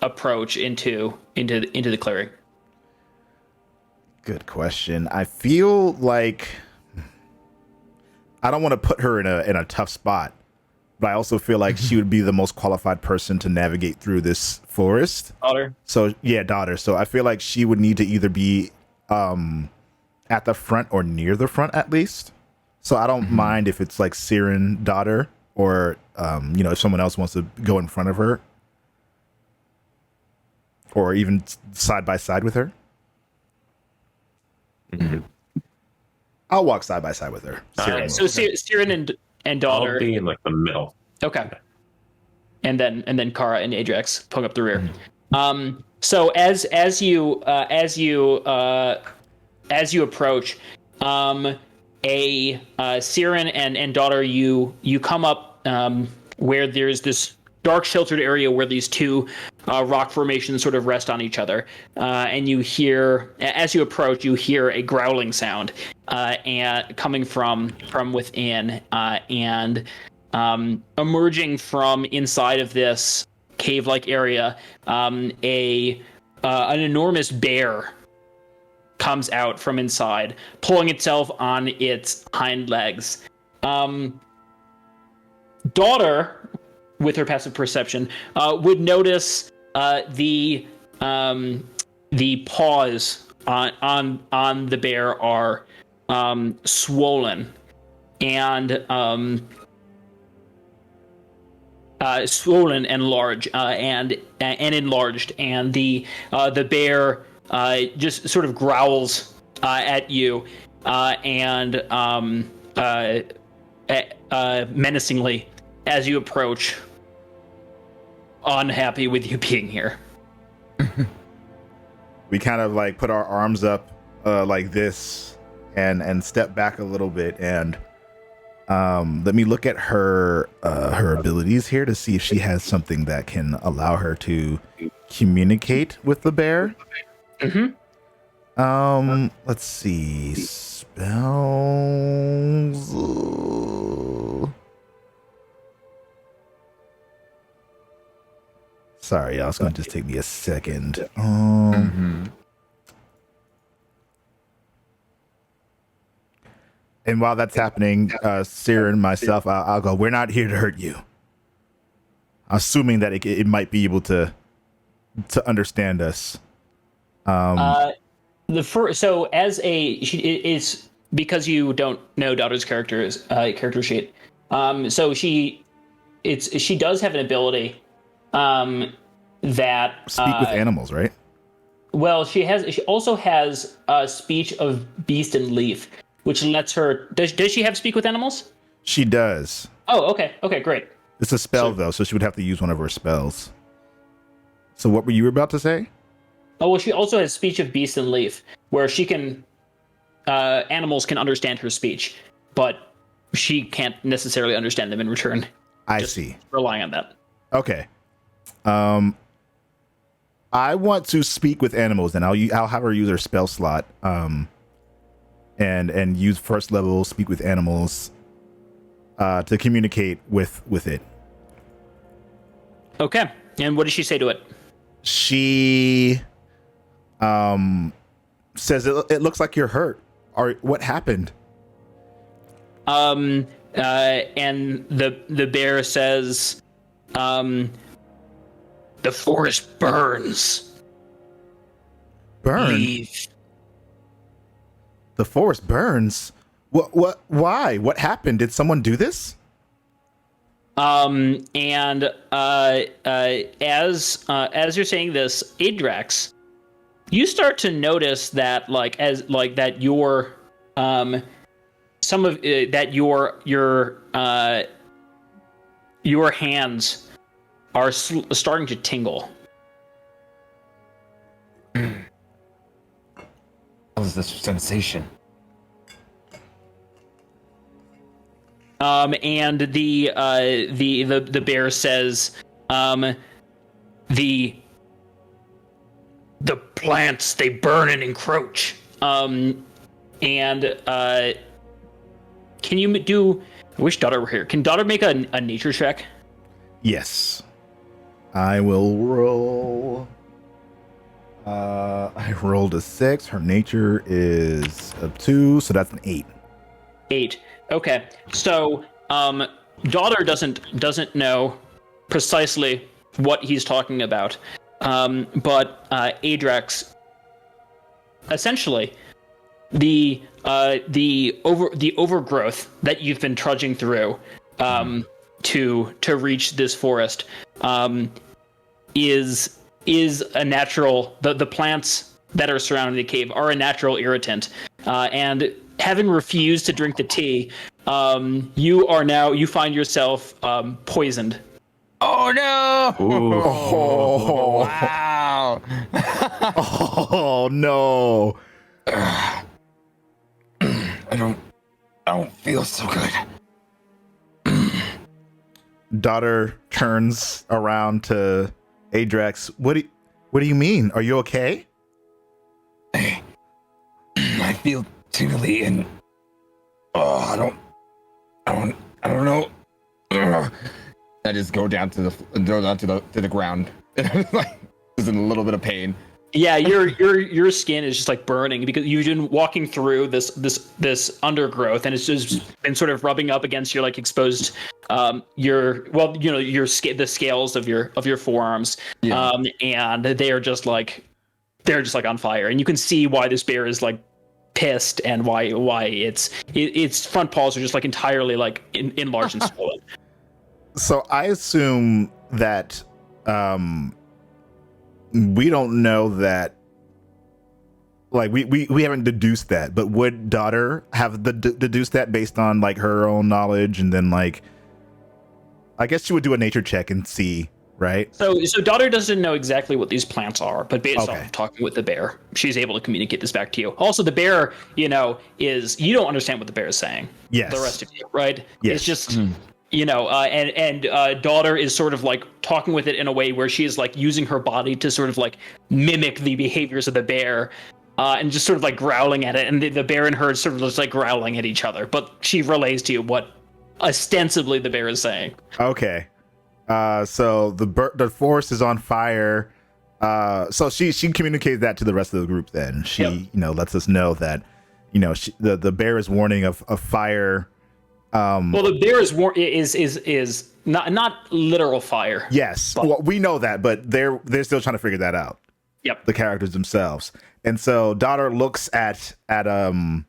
approach into the clearing? Good question. I feel like I don't want to put her in a tough spot, but I also feel like she would be the most qualified person to navigate through this forest. Daughter. So yeah, daughter. So I feel like she would need to either be at the front or near the front at least. So I don't mind if it's like Siren, daughter, or if someone else wants to go in front of her, or even side by side with her. I'll walk side by side with her. Okay, so Siren and daughter. I'll be in like the middle. Okay. And then Kara and Ajax pung up the rear. So as you approach, Siren and daughter, you come up where there's this dark sheltered area where these two rock formations sort of rest on each other, and you hear, as you approach, you hear a growling sound and coming from within, and emerging from inside of this cave-like area, an enormous bear comes out from inside, pulling itself on its hind legs. Daughter, with her passive perception, would notice the paws on the bear are swollen and swollen and large and enlarged, and the bear just sort of growls at you and menacingly as you approach, unhappy with you being here. We kind of like put our arms up like this and step back a little bit, and let me look at her abilities here to see if she has something that can allow her to communicate with the bear. Let's see. Spells. Sorry, y'all. It's going to just take me a second. And while that's happening, Sarah and myself, I'll go, we're not here to hurt you. Assuming that it might be able to understand us. So as it's because you don't know Daughter's character sheet. So she does have an ability that speak with animals, right? Well, she also has speech of beast and leaf, which lets her. Does she have speak with animals? She does. Oh, okay, great. It's a spell though, so she would have to use one of her spells. So what were you about to say? Oh, well, she also has speech of beast and leaf, where she can animals can understand her speech, but she can't necessarily understand them in return. I see. Relying on that. Okay. I want to speak with animals, and I'll have her use her spell slot, and use first level speak with animals, to communicate with it. Okay. And what does she say to it? She, says it looks like you're hurt. Or what happened? And the bear says, the forest burns. Burn? Leave. The forest burns? What, why? What happened? Did someone do this? And as you're saying this, Adrax, you start to notice that that your some of that your hands are starting to tingle. What was this sensation? And the bear says, the plants, they burn and encroach. And can you do? I wish Daughter were here. Can Daughter make a nature check? Yes. I will roll. I rolled a 6. Her nature is a 2, so that's an 8. 8. Okay. So, Daughter doesn't know precisely what he's talking about. But Adrax, essentially, the overgrowth that you've been trudging through to reach this forest is a natural. The plants that are surrounding the cave are a natural irritant, and having refused to drink the tea, you find yourself poisoned. Oh no! Oh, wow! Oh no! I don't feel so good. Daughter turns around to Adrax. What do you mean? Are you okay? I feel tingly and I don't know. I just go down to the ground, like just in a little bit of pain. Yeah, your skin is just like burning because you've been walking through this undergrowth, and it's just been sort of rubbing up against your like exposed the scales of your forearms, and they are just like on fire, and you can see why this bear is like pissed and why its front paws are just like entirely like enlarged and swollen. So I assume that we don't know that, like we haven't deduced that, but would daughter have deduced that based on like her own knowledge, and then like I guess she would do a nature check and see, right? So daughter doesn't know exactly what these plants are, but based on talking with the bear, she's able to communicate this back to you. Also, the bear, you don't understand what the bear is saying. Yes. The rest of you, right? Yes. It's just and daughter is sort of like talking with it in a way where she is like using her body to sort of like mimic the behaviors of the bear, and just sort of like growling at it, and the bear and her sort of just like growling at each other, but she relays to you what ostensibly the bear is saying. Okay. So the forest is on fire. So she communicated that to the rest of the group. Then she lets us know that the bear is warning of fire. Well, the bear is not literal fire. Yes, well, we know that, but they're still trying to figure that out. Yep. The characters themselves, and so daughter looks at Adrax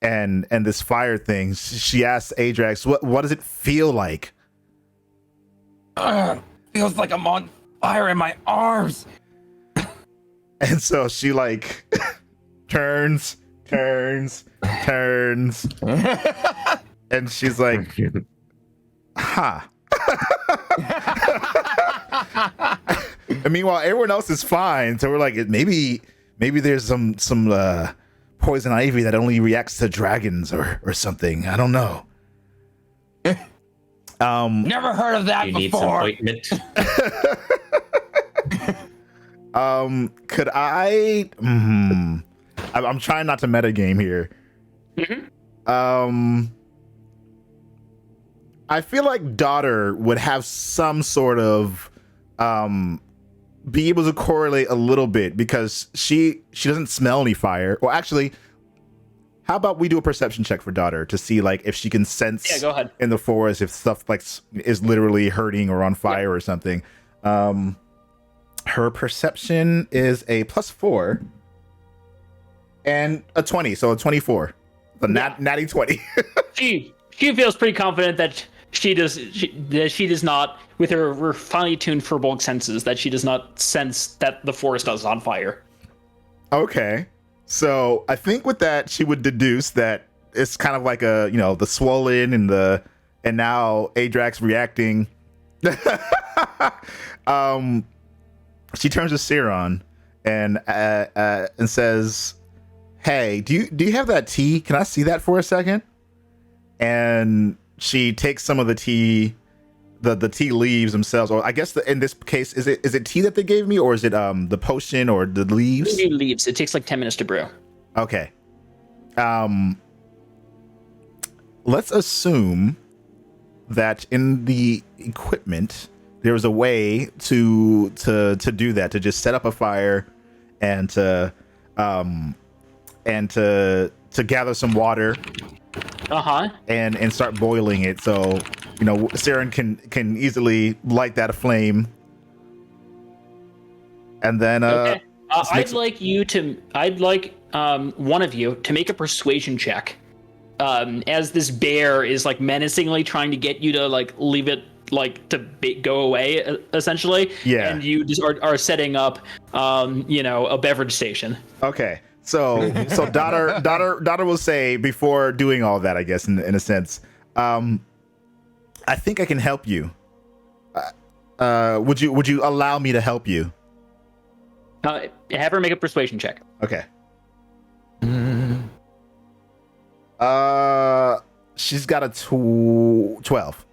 and this fire thing. She asks Adrax, "What does it feel like?" Feels like I'm on fire in my arms. And so she like turns, and she's like, huh. And meanwhile, everyone else is fine. So we're like, maybe there's some poison ivy that only reacts to dragons or something. I don't know. Never heard of that before. Need some ointment. Could I? I'm trying not to metagame here. Mm-hmm. I feel like daughter would have some sort of be able to correlate a little bit because she doesn't smell any fire. Well, actually, how about we do a perception check for daughter to see like if she can sense go ahead. in the forest if stuff like is literally hurting or on fire or something. Her perception is a +4 and a 20, so a 24. The natty 20. She feels pretty confident that she does not, with her finely tuned Furbolg senses, that she does not sense that the forest is on fire. Okay. So I think with that, she would deduce that it's kind of like the swollen and now Adrax reacting. She turns to Siron and says, "Hey, do you have that tea? Can I see that for a second?" And she takes some of the tea, the tea leaves themselves, or I guess in this case, is it tea that they gave me, or is it the potion or the leaves? Leaves. It takes like 10 minutes to brew. Okay. Let's assume that in the equipment there's a way to do that, to just set up a fire and to gather some water. And start boiling it, so Siren can easily light that aflame. And then okay. I'd like one of you to make a persuasion check, as this bear is like menacingly trying to get you to like leave it like to go away, essentially. Yeah. And you just are setting up a beverage station. Okay. So daughter will say, before doing all that, I guess in a sense, I think I can help you. Would you allow me to help you? Have her make a persuasion check. Okay. She's got a 12.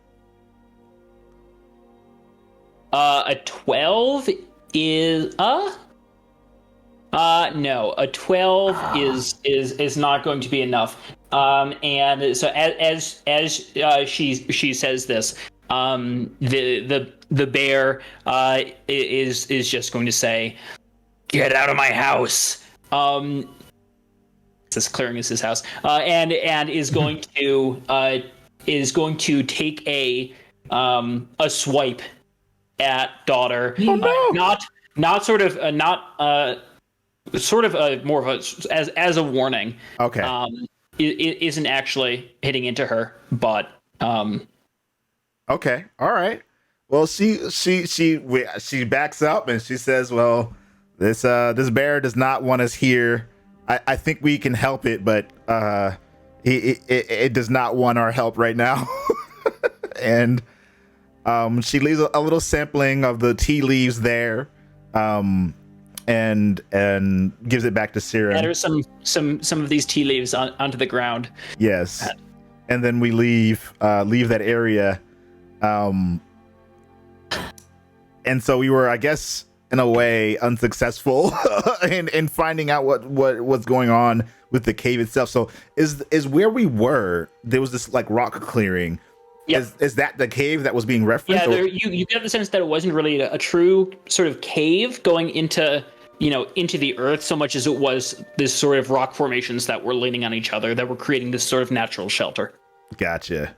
A 12 is no, a 12 is not going to be enough. And so as she says this, the bear is just going to say, "Get out of my house." This clearing is his house, and is going to take a swipe at daughter. Oh no! Not sort of more of a as a warning. Okay. It isn't actually hitting into her, but Okay. All right. Well, she backs up and she says, "Well, this bear does not want us here. I think we can help it, but it does not want our help right now." And she leaves a little sampling of the tea leaves there, and gives it back to Sira. Yeah, there's some of these tea leaves onto the ground. Yes, and then we leave that area, and so we were, I guess, in a way, unsuccessful in finding out what's going on with the cave itself. So is where we were, there was this like rock clearing. Yep. Is that the cave that was being referenced? Yeah, you get the sense that it wasn't really a true sort of cave going into the earth so much as it was this sort of rock formations that were leaning on each other that were creating this sort of natural shelter. Gotcha.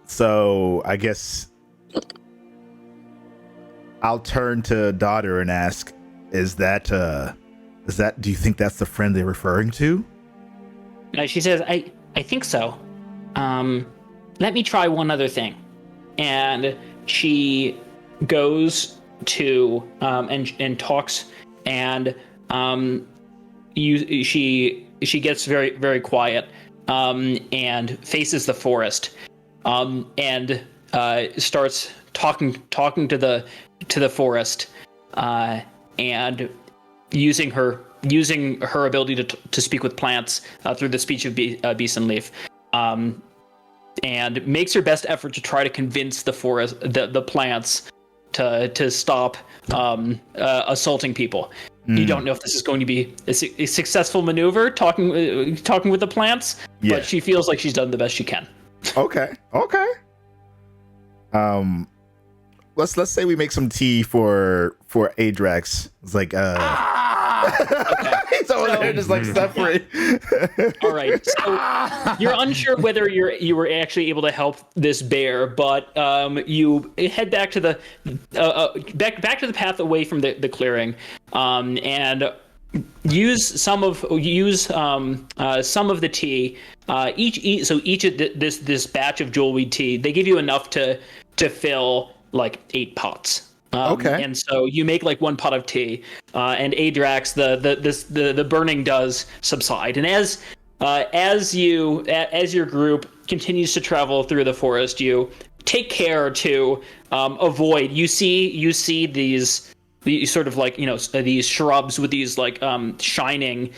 So I guess I'll turn to daughter and ask, is that do you think that's the friend they're referring to? She says, I think so. Let me try one other thing. And she goes to and talks, and she gets very, very quiet, and faces the forest, and starts talking to the forest, and using her ability to speak with plants through the speech of beast and leaf, and makes her best effort to try to convince the forest, the plants, to stop assaulting people. You don't know if this is going to be a successful maneuver, talking with the plants, but she feels like she's done the best she can. Okay. Let's say we make some tea for Adrax. It's like he's over there just like suffering. All right, so you're unsure whether you were actually able to help this bear, but you head back to the back to the path away from the clearing, and use some of the tea. Each of this batch of jewelweed tea, they give you enough to fill like 8 pots. Okay. And so you make like 1 pot of tea, and Adrax, the burning does subside. And as your group continues to travel through the forest, you take care to avoid. You see these sort of like these shrubs with these like shining,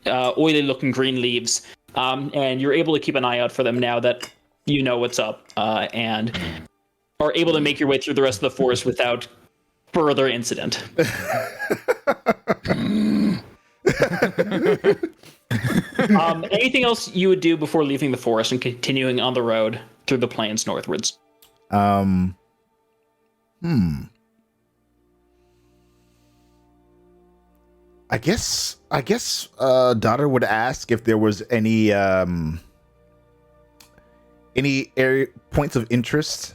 oily looking green leaves, and you're able to keep an eye out for them now that you know what's up, and are able to make your way through the rest of the forest without further incident. Anything else you would do before leaving the forest and continuing on the road through the plains northwards? I guess daughter would ask if there was any area points of interest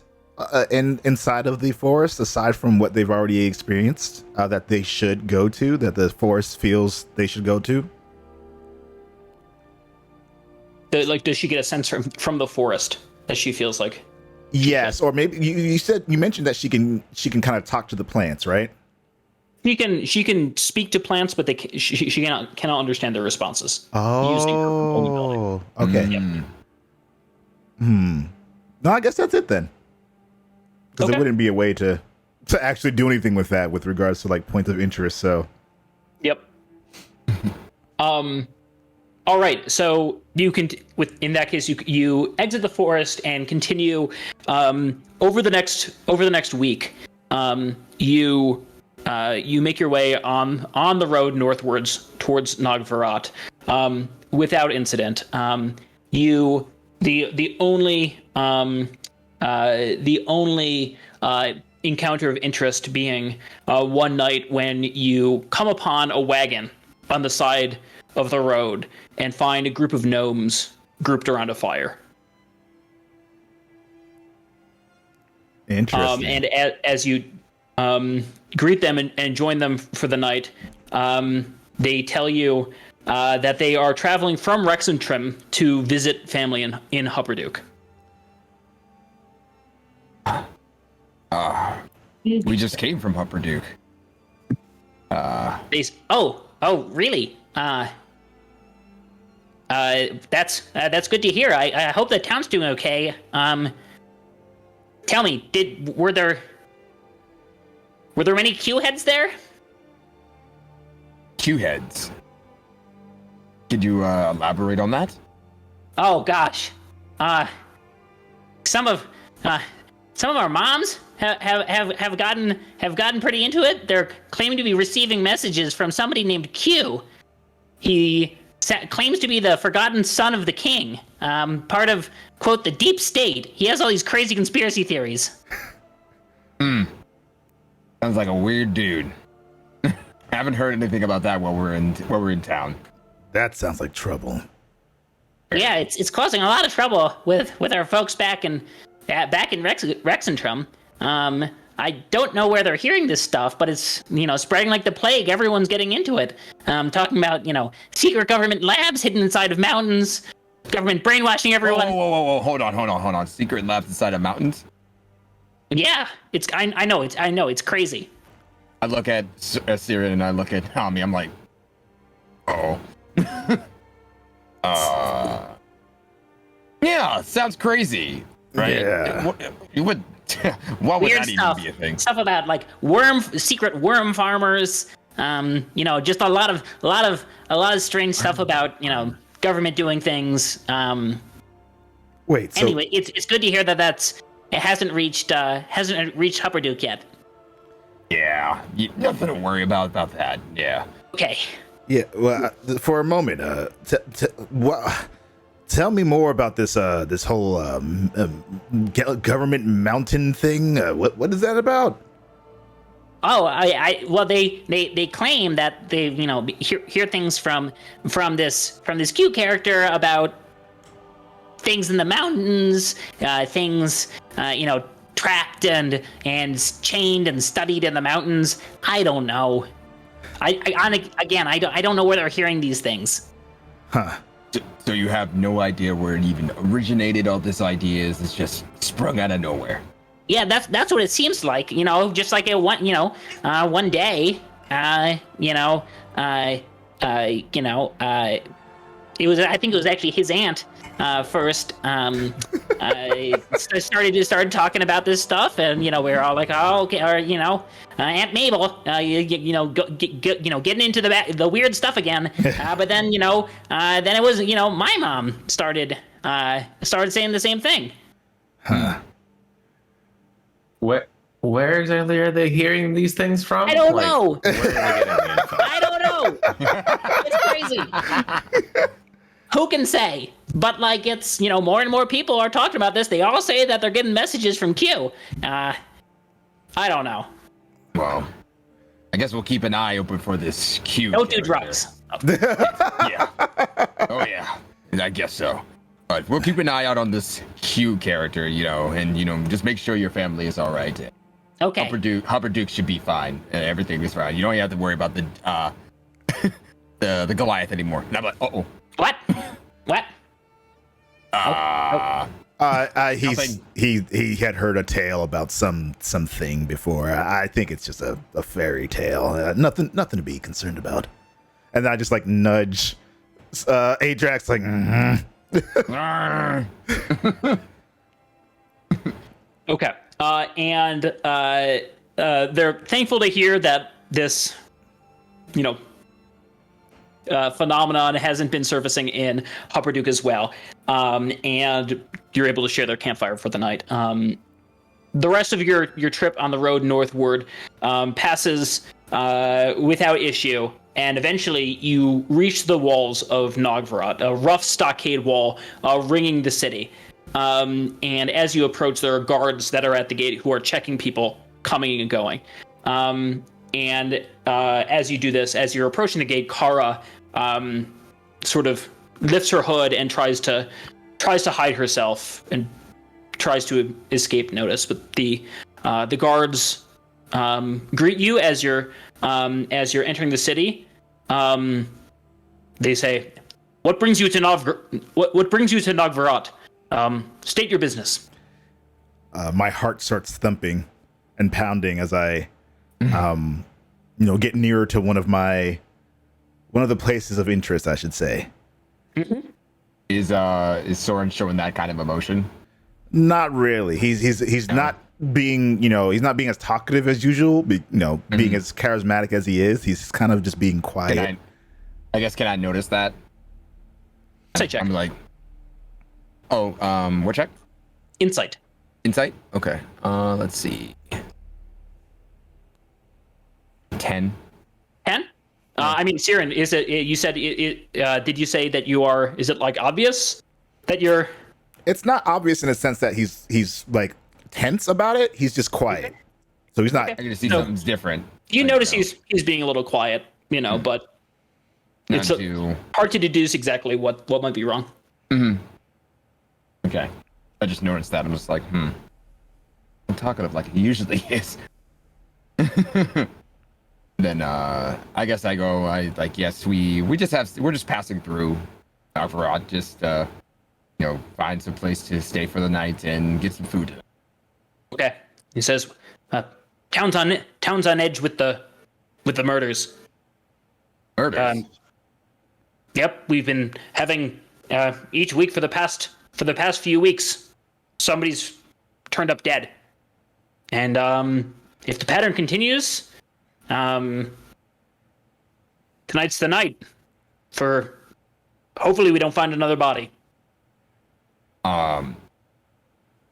inside of the forest, aside from what they've already experienced, that they should go to, that the forest feels they should go to. Does she get a sense from the forest that she feels like? Yes, or maybe you mentioned that she can kind of talk to the plants, right? She can speak to plants, but she cannot understand their responses. Oh, okay. Yep. No, I guess that's it then. Because there wouldn't be a way to actually do anything with that with regards to like points of interest. So. Yep. All right. So you can, in that case, you exit the forest and continue over the next week. You you make your way on the road northwards towards Nagvarat without incident. The only encounter of interest being one night when you come upon a wagon on the side of the road and find a group of gnomes grouped around a fire. Interesting. And as you greet them and join them for the night, they tell you that they are traveling from Rexentrim to visit family in Hupperduke. We just came from Hupperduke. Oh, really? That's good to hear. I hope the town's doing okay. Tell me, were there many Q heads there? Q heads. Could you elaborate on that? Oh gosh, some of our moms have gotten pretty into it. They're claiming to be receiving messages from somebody named Q. He claims to be the forgotten son of the king, part of, quote, the deep state. He has all these crazy conspiracy theories. Sounds like a weird dude. Haven't heard anything about that while we're in town. That sounds like trouble. Yeah, it's causing a lot of trouble with our folks back in Rexentrum. I don't know where they're hearing this stuff, but it's, spreading like the plague. Everyone's getting into it. Talking about, secret government labs hidden inside of mountains, government brainwashing everyone. Whoa. Hold on. Secret labs inside of mountains? Yeah, I know it's crazy. I look at Siren and I look at Tommy. I'm like, oh. Yeah, sounds crazy, right? Yeah. Why would Weird that stuff. even be a thing? Stuff about like secret worm farmers. Just a lot of strange stuff about government doing things. Wait. So, Anyway, it's good to hear that it hasn't reached Hupperduke yet. Yeah, nothing to worry about that. Yeah. Okay. yeah. Well, for a moment, tell me more about this whole government mountain thing. What is that about? Oh, well, they claim that they hear things from this Q character about things in the mountains, things trapped and chained and studied in the mountains. I don't know. I don't know where they're hearing these things. Huh. So you have no idea where it even originated? All this ideas, it's just sprung out of nowhere. Yeah, that's what it seems like. Just like one day, it was. I think it was actually his aunt first. Started talking about this stuff, and we were all like, oh, okay, or Aunt Mabel, getting into the weird stuff again. But then then it was my mom started saying the same thing. Huh. Where exactly are they hearing these things from? I don't know. Where are they getting the info? I don't know. It's crazy. Who can say? But it's more and more people are talking about this. They all say that they're getting messages from Q. I don't know. Well, I guess we'll keep an eye open for this Q. Don't do character. drugs. Yeah. Oh yeah. I guess so. But we'll keep an eye out on this Q character, and just make sure your family is all right. Okay. Hupperduke should be fine. Everything is fine. You don't have to worry about the the Goliath anymore. Now, but What? What? He had heard a tale about something before. I think it's just a fairy tale. Nothing to be concerned about. And I just nudge Adrax mm-hmm. Okay. And they're thankful to hear that this, phenomenon hasn't been surfacing in Hupperduke as well. And you're able to share their campfire for the night. The rest of your trip on the road northward passes without issue, and eventually you reach the walls of Nogvarot, a rough stockade wall ringing the city. And as you approach, there are guards that are at the gate who are checking people coming and going. And as you do this, as you're approaching the gate, Kara sort of lifts her hood and tries to hide herself and tries to escape notice. But the guards greet you as you're entering the city. They say, "What brings you to Nogvarot? State your business." My heart starts thumping and pounding as I, get nearer to one of the places of interest, I should say. Mm-hmm. Is Soren showing that kind of emotion? Not really. He's not being, he's not being as talkative as usual, being as charismatic as he is. He's kind of just being quiet. Can I notice that? Insight check. I'm like, what check? Insight. Insight? Okay. Let's see. 10. 10? I mean, Siren, is it? You said it. Did you say that you are? Is it like obvious that you're? It's not obvious in a sense that he's like tense about it. He's just quiet, so he's not. I can see something's different. You notice he's being a little quiet, but it's hard to deduce exactly what might be wrong. Mm-hmm. Okay, I just noticed that. I'm just like, I'm talkative like he usually is. Then I guess I go. Yes, we're just passing through Nogvarot, just find some place to stay for the night and get some food. Okay, he says, town's on edge with the murders. Murders. Yep, we've been having each week for the past few weeks, somebody's turned up dead, and if the pattern continues. Tonight's the night for hopefully we don't find another body. Do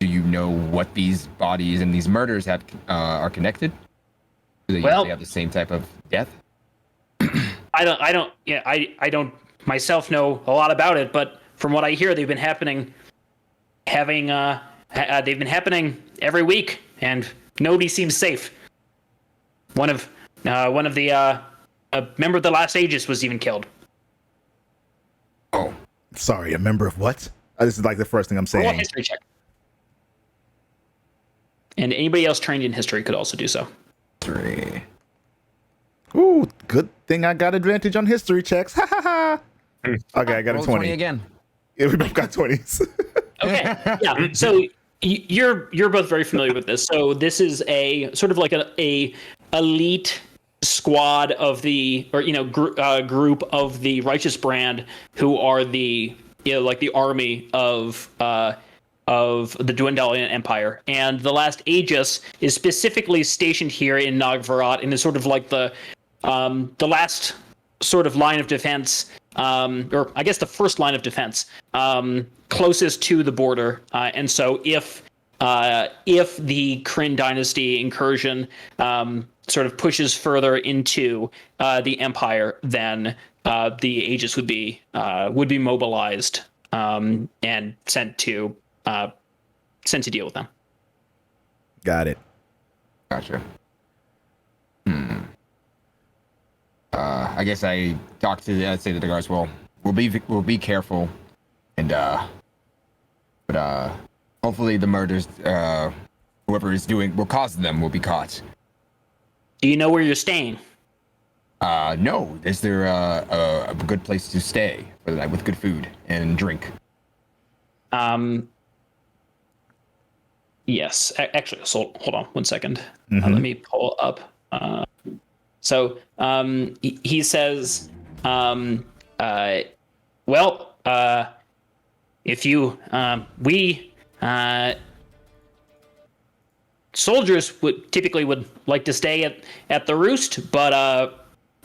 you know what these bodies and these murders are connected? Do they usually have the same type of death? I don't myself know a lot about it, but from what I hear, they've been happening every week, and nobody seems safe. One of the a member of the Last Aegis was even killed. Oh, sorry, a member of what? This is like the first thing I'm saying. Roll a history check. And anybody else trained in history could also do so. 3. Ooh, good thing I got advantage on history checks. Ha ha ha. Okay, I got a 20 again. Yeah, we both got 20s. Okay, yeah. So you're both very familiar with this. So this is a sort of like a elite squad of the group of the Righteous Brand, who are the the army of the Dwendalian Empire, and the Last Aegis is specifically stationed here in Nogvarot, and is sort of like the last sort of line of defense, or I guess the first line of defense, closest to the border. And so if the Kryn dynasty incursion sort of pushes further into the Empire, then the Aegis would be mobilized and sent to deal with them. Got it. Gotcha. I guess I say to the guards, well, we'll be careful, and but hopefully the murders, whoever is will cause them will be caught. Do you know where you're staying? No. Is there a good place to stay for the night with good food and drink? Yes. Actually, so hold on 1 second. Let me pull up. So he says, if you, soldiers would typically like to stay at the Roost, but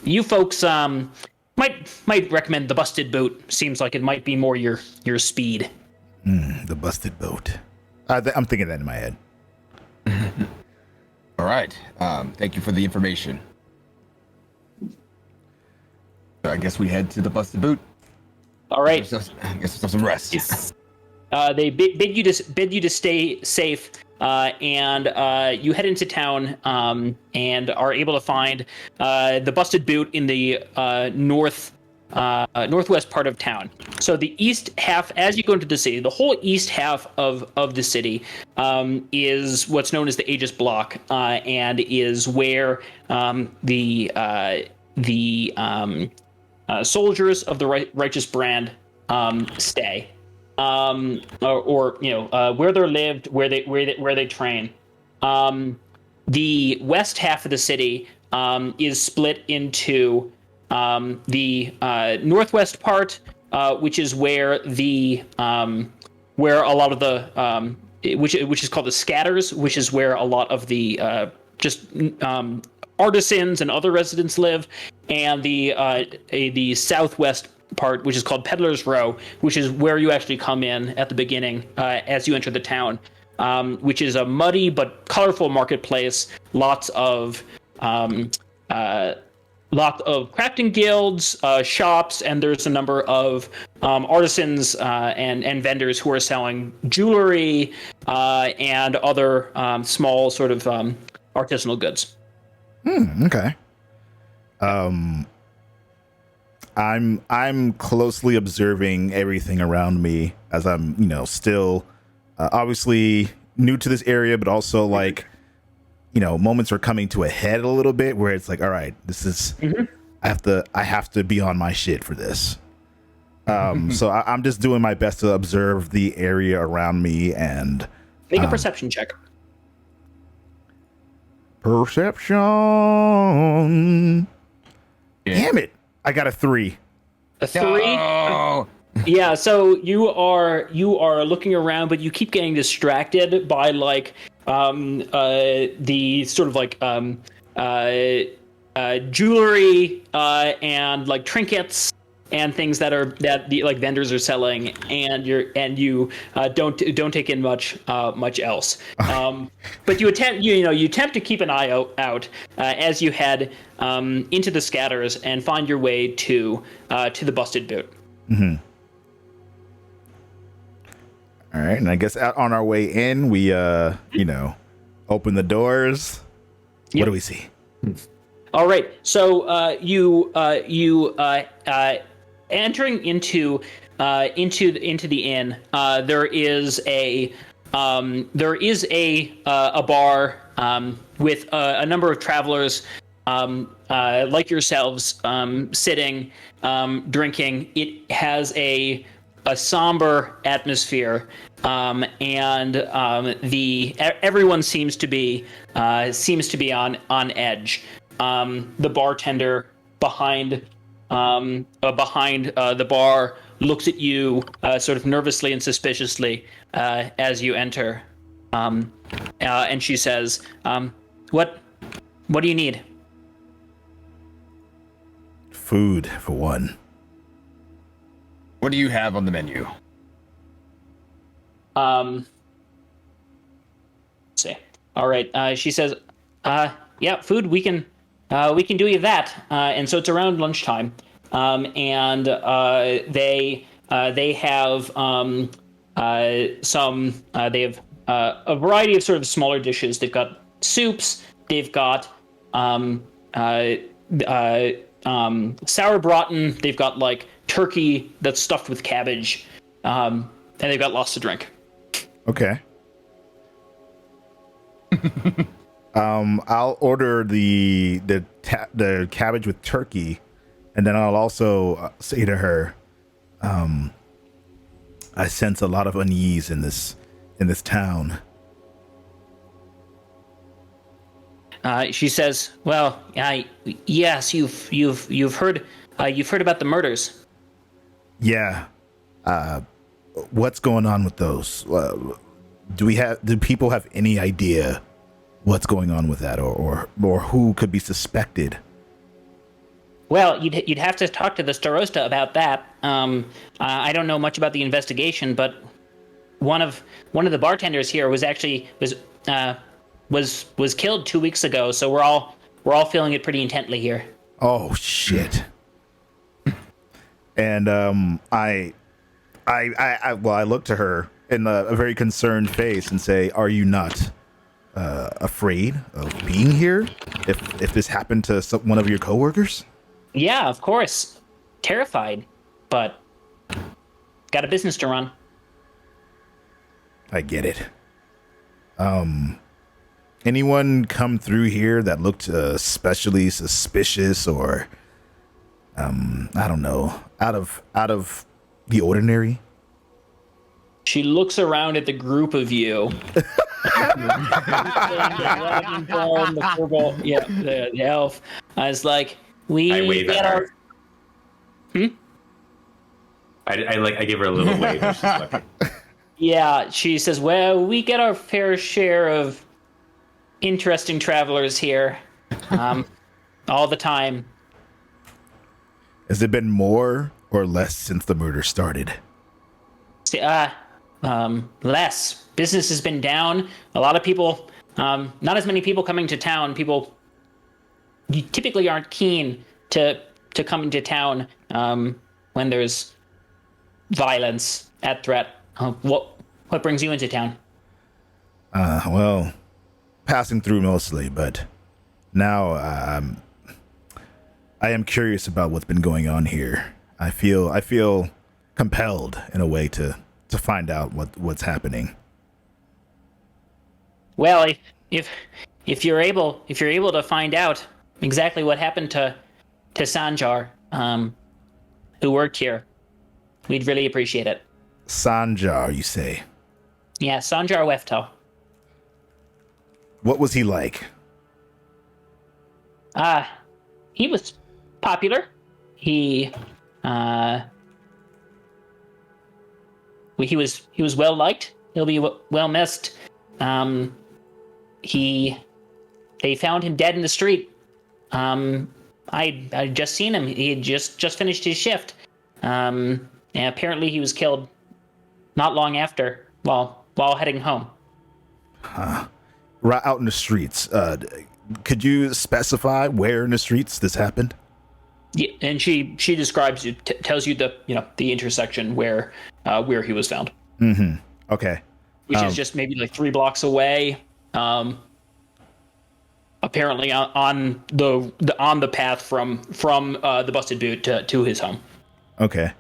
you folks might recommend the Busted Boat. Seems like it might be more your speed. The Busted Boat. I'm thinking that in my head. All All right. Thank you for the information. So I guess we head to the busted boot. All right. I guess we'll have some rest. They bid you to stay safe, and you head into town and are able to find the busted boot in the northwest part of town. So the east half, as you go into the city, the whole east half of the city is what's known as the Aegis Block, and is where the soldiers of the righteous brand stay. Or where they're lived, where they train. The west half of the city is split into the northwest part, which is where where a lot of the which is called the scatters, which is where a lot of the artisans and other residents live, and the southwest part, which is called Peddler's Row, which is where you actually come in at the beginning as you enter the town, which is a muddy but colorful marketplace. Lots of crafting guilds, shops, and there's a number of artisans and vendors who are selling jewelry and other small sort of artisanal goods. Okay. I'm closely observing everything around me as I'm, still obviously new to this area, but also like, moments are coming to a head a little bit where it's like, all right, this is, I have to be on my shit for this. So I'm just doing my best to observe the area around me and make a perception check. Perception. Yeah. Damn it. I got a 3. A 3? Oh! Yeah, so you are looking around, but you keep getting distracted by like the sort of like jewelry and like trinkets and things that the like vendors are selling, and you don't take in much else. But you attempt to keep an eye out as you head into the scatters and find your way to the busted boot. Mm-hmm. All right, and I guess on our way in, we open the doors. Yep. What do we see? All right, so you entering into the inn. There is a bar with a number of travelers like yourselves sitting drinking. It has a somber atmosphere, and everyone seems to be on edge. The bartender behind the bar looks at you sort of nervously and suspiciously as you enter, and she says, "What do you need?" Food, for one. What do you have on the menu? Let's see. All right. She says, "Yeah, food. We can do you that." And so it's around lunchtime, and they have they have a variety of sort of smaller dishes. They've got soups. They've got sauerbraten. They've got like turkey that's stuffed with cabbage, and they've got lots to drink. Okay. I'll order the cabbage with turkey, and then I'll also say to her, I sense a lot of unease in this town. She says, "Well, yes, you've heard about the murders." Yeah. What's going on with those? Do people have any idea what's going on with that, or who could be suspected? Well, you'd have to talk to the Starosta about that. I don't know much about the investigation, but one of the bartenders here was was killed 2 weeks ago, so we're all feeling it pretty intently here. Oh shit. And I look to her in a very concerned face and say, "Are you not afraid of being here? If this happened to one of your coworkers?" Yeah, of course. Terrified, but got a business to run. I get it. Anyone come through here that looked especially suspicious or I don't know, out of the ordinary? She looks around at the group of you. The elf. I was like, I wave get at our. her. I give her a little wave as she's looking. Yeah, she says, well, we get our fair share of interesting travelers here, all the time. Has it been more or less since the murder started? Less. Business has been down. A lot of people, not as many people coming to town. People you typically aren't keen to come into town when there's violence at threat. What brings you into town? Well, passing through mostly, but now I am curious about what's been going on here. I feel compelled in a way to find out what's happening. Well, if you're able to find out exactly what happened to Sanjar, who worked here, we'd really appreciate it. Sanjar, you say? Yeah, Sanjar Wefto. What was he like? He was popular. He was well liked. He'll be well missed. They found him dead in the street. I just seen him. He had just finished his shift. And apparently he was killed not long after, while heading home. Right out in the streets. Could you specify where in the streets this happened? Yeah, and she describes it, tells you the intersection where he was found. Mm-hmm. Okay. Which is just maybe like 3 blocks away. Apparently on the path from the busted boot to his home. Okay.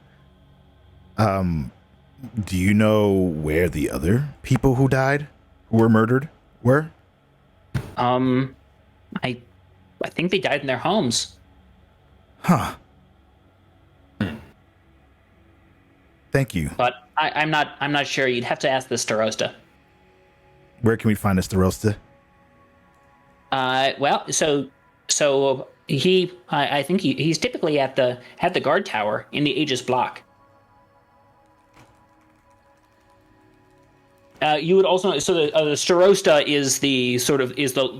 Do you know where the other people who died, who were murdered, were? I think they died in their homes. Huh. Thank you. But I'm not sure. You'd have to ask the Starosta. Where can we find the Starosta? Well, so I think he's typically at the guard tower in the Aegis block. You would also the Starosta is the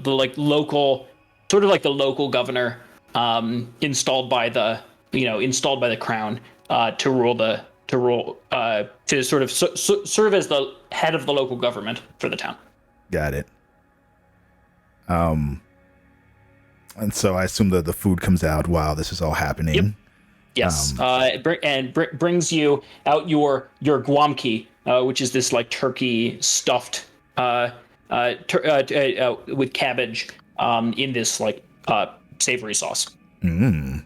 like local, sort of like the local governor, installed by the crown to sort of serve as the head of the local government for the town. Got it. And so I assume that the food comes out while this is all happening. Yep. Yes. Brings you out your guamki, which is this like turkey stuffed with cabbage in this like savory sauce. And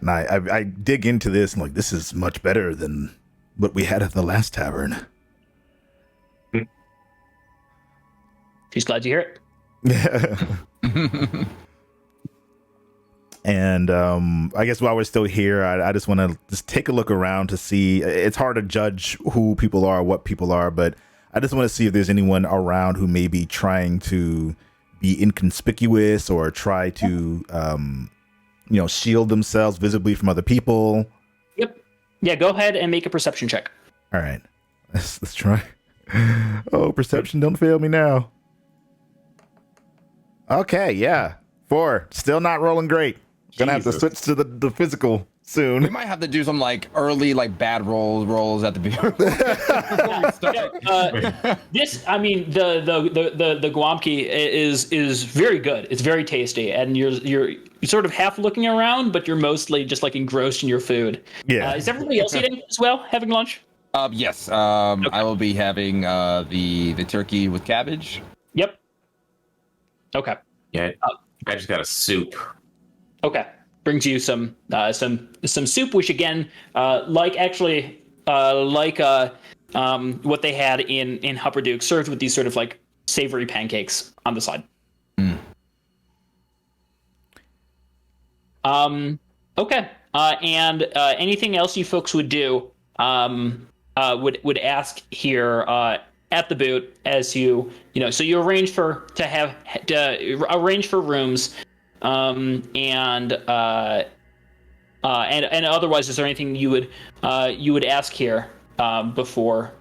I dig into this and like, this is much better than what we had at the last tavern. She's glad to hear it. Yeah. And I guess while we're still here, I just want to just take a look around to see. It's hard to judge who people are, what people are, but I just want to see if there's anyone around who may be trying to be inconspicuous or try to, shield themselves visibly from other people. Yep. Yeah, go ahead and make a perception check. All right. Let's try. Oh, perception, don't fail me now. Okay, yeah. 4. Still not rolling great. Gonna have to switch to the physical soon. We might have to do some like early like bad rolls at the beginning. Before we start. This, I mean, the guamki is very good. It's very tasty, and you're sort of half looking around, but you're mostly just like engrossed in your food. Yeah. Is everybody else eating as well, having lunch? Yes. I will be having the turkey with cabbage. Yep. Okay. Yeah, I just got a soup. Okay. Brings you some soup, which again, like what they had in Hupperduke, served with these sort of like savory pancakes on the side. Okay. And anything else you folks would do? Would ask here at the boot as you know. So you arrange for rooms, and otherwise, is there anything you would ask here before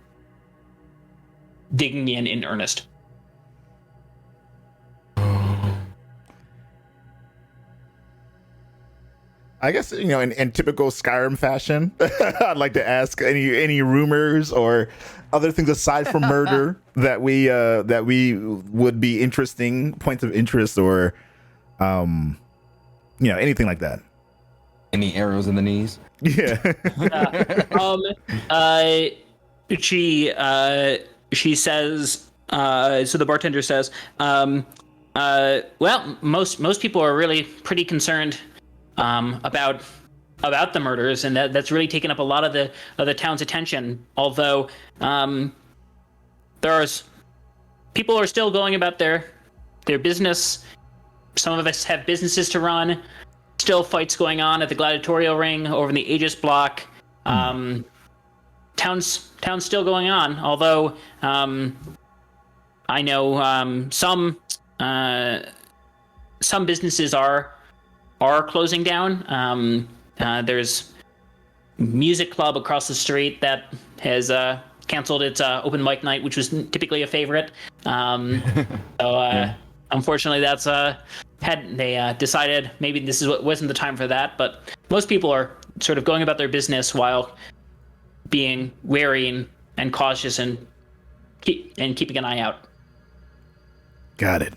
digging in earnest? I guess, you know, in typical Skyrim fashion, I'd like to ask any rumors or other things aside from murder that we would be interesting points of interest, or you know, anything like that. Any arrows in the knees? Yeah. She says. So the bartender says, well, most people are really pretty concerned about the murders, and that's really taken up a lot of the town's attention. Although people are still going about their business. Some of us have businesses to run. Still fights going on at the gladiatorial ring over in the Aegis block. Town's still going on. Although I know some businesses are closing down. There's music club across the street that has canceled its open mic night, which was typically a favorite. Unfortunately, that's they decided maybe this wasn't the time for that. But most people are sort of going about their business while being wary and cautious and keeping an eye out. Got it.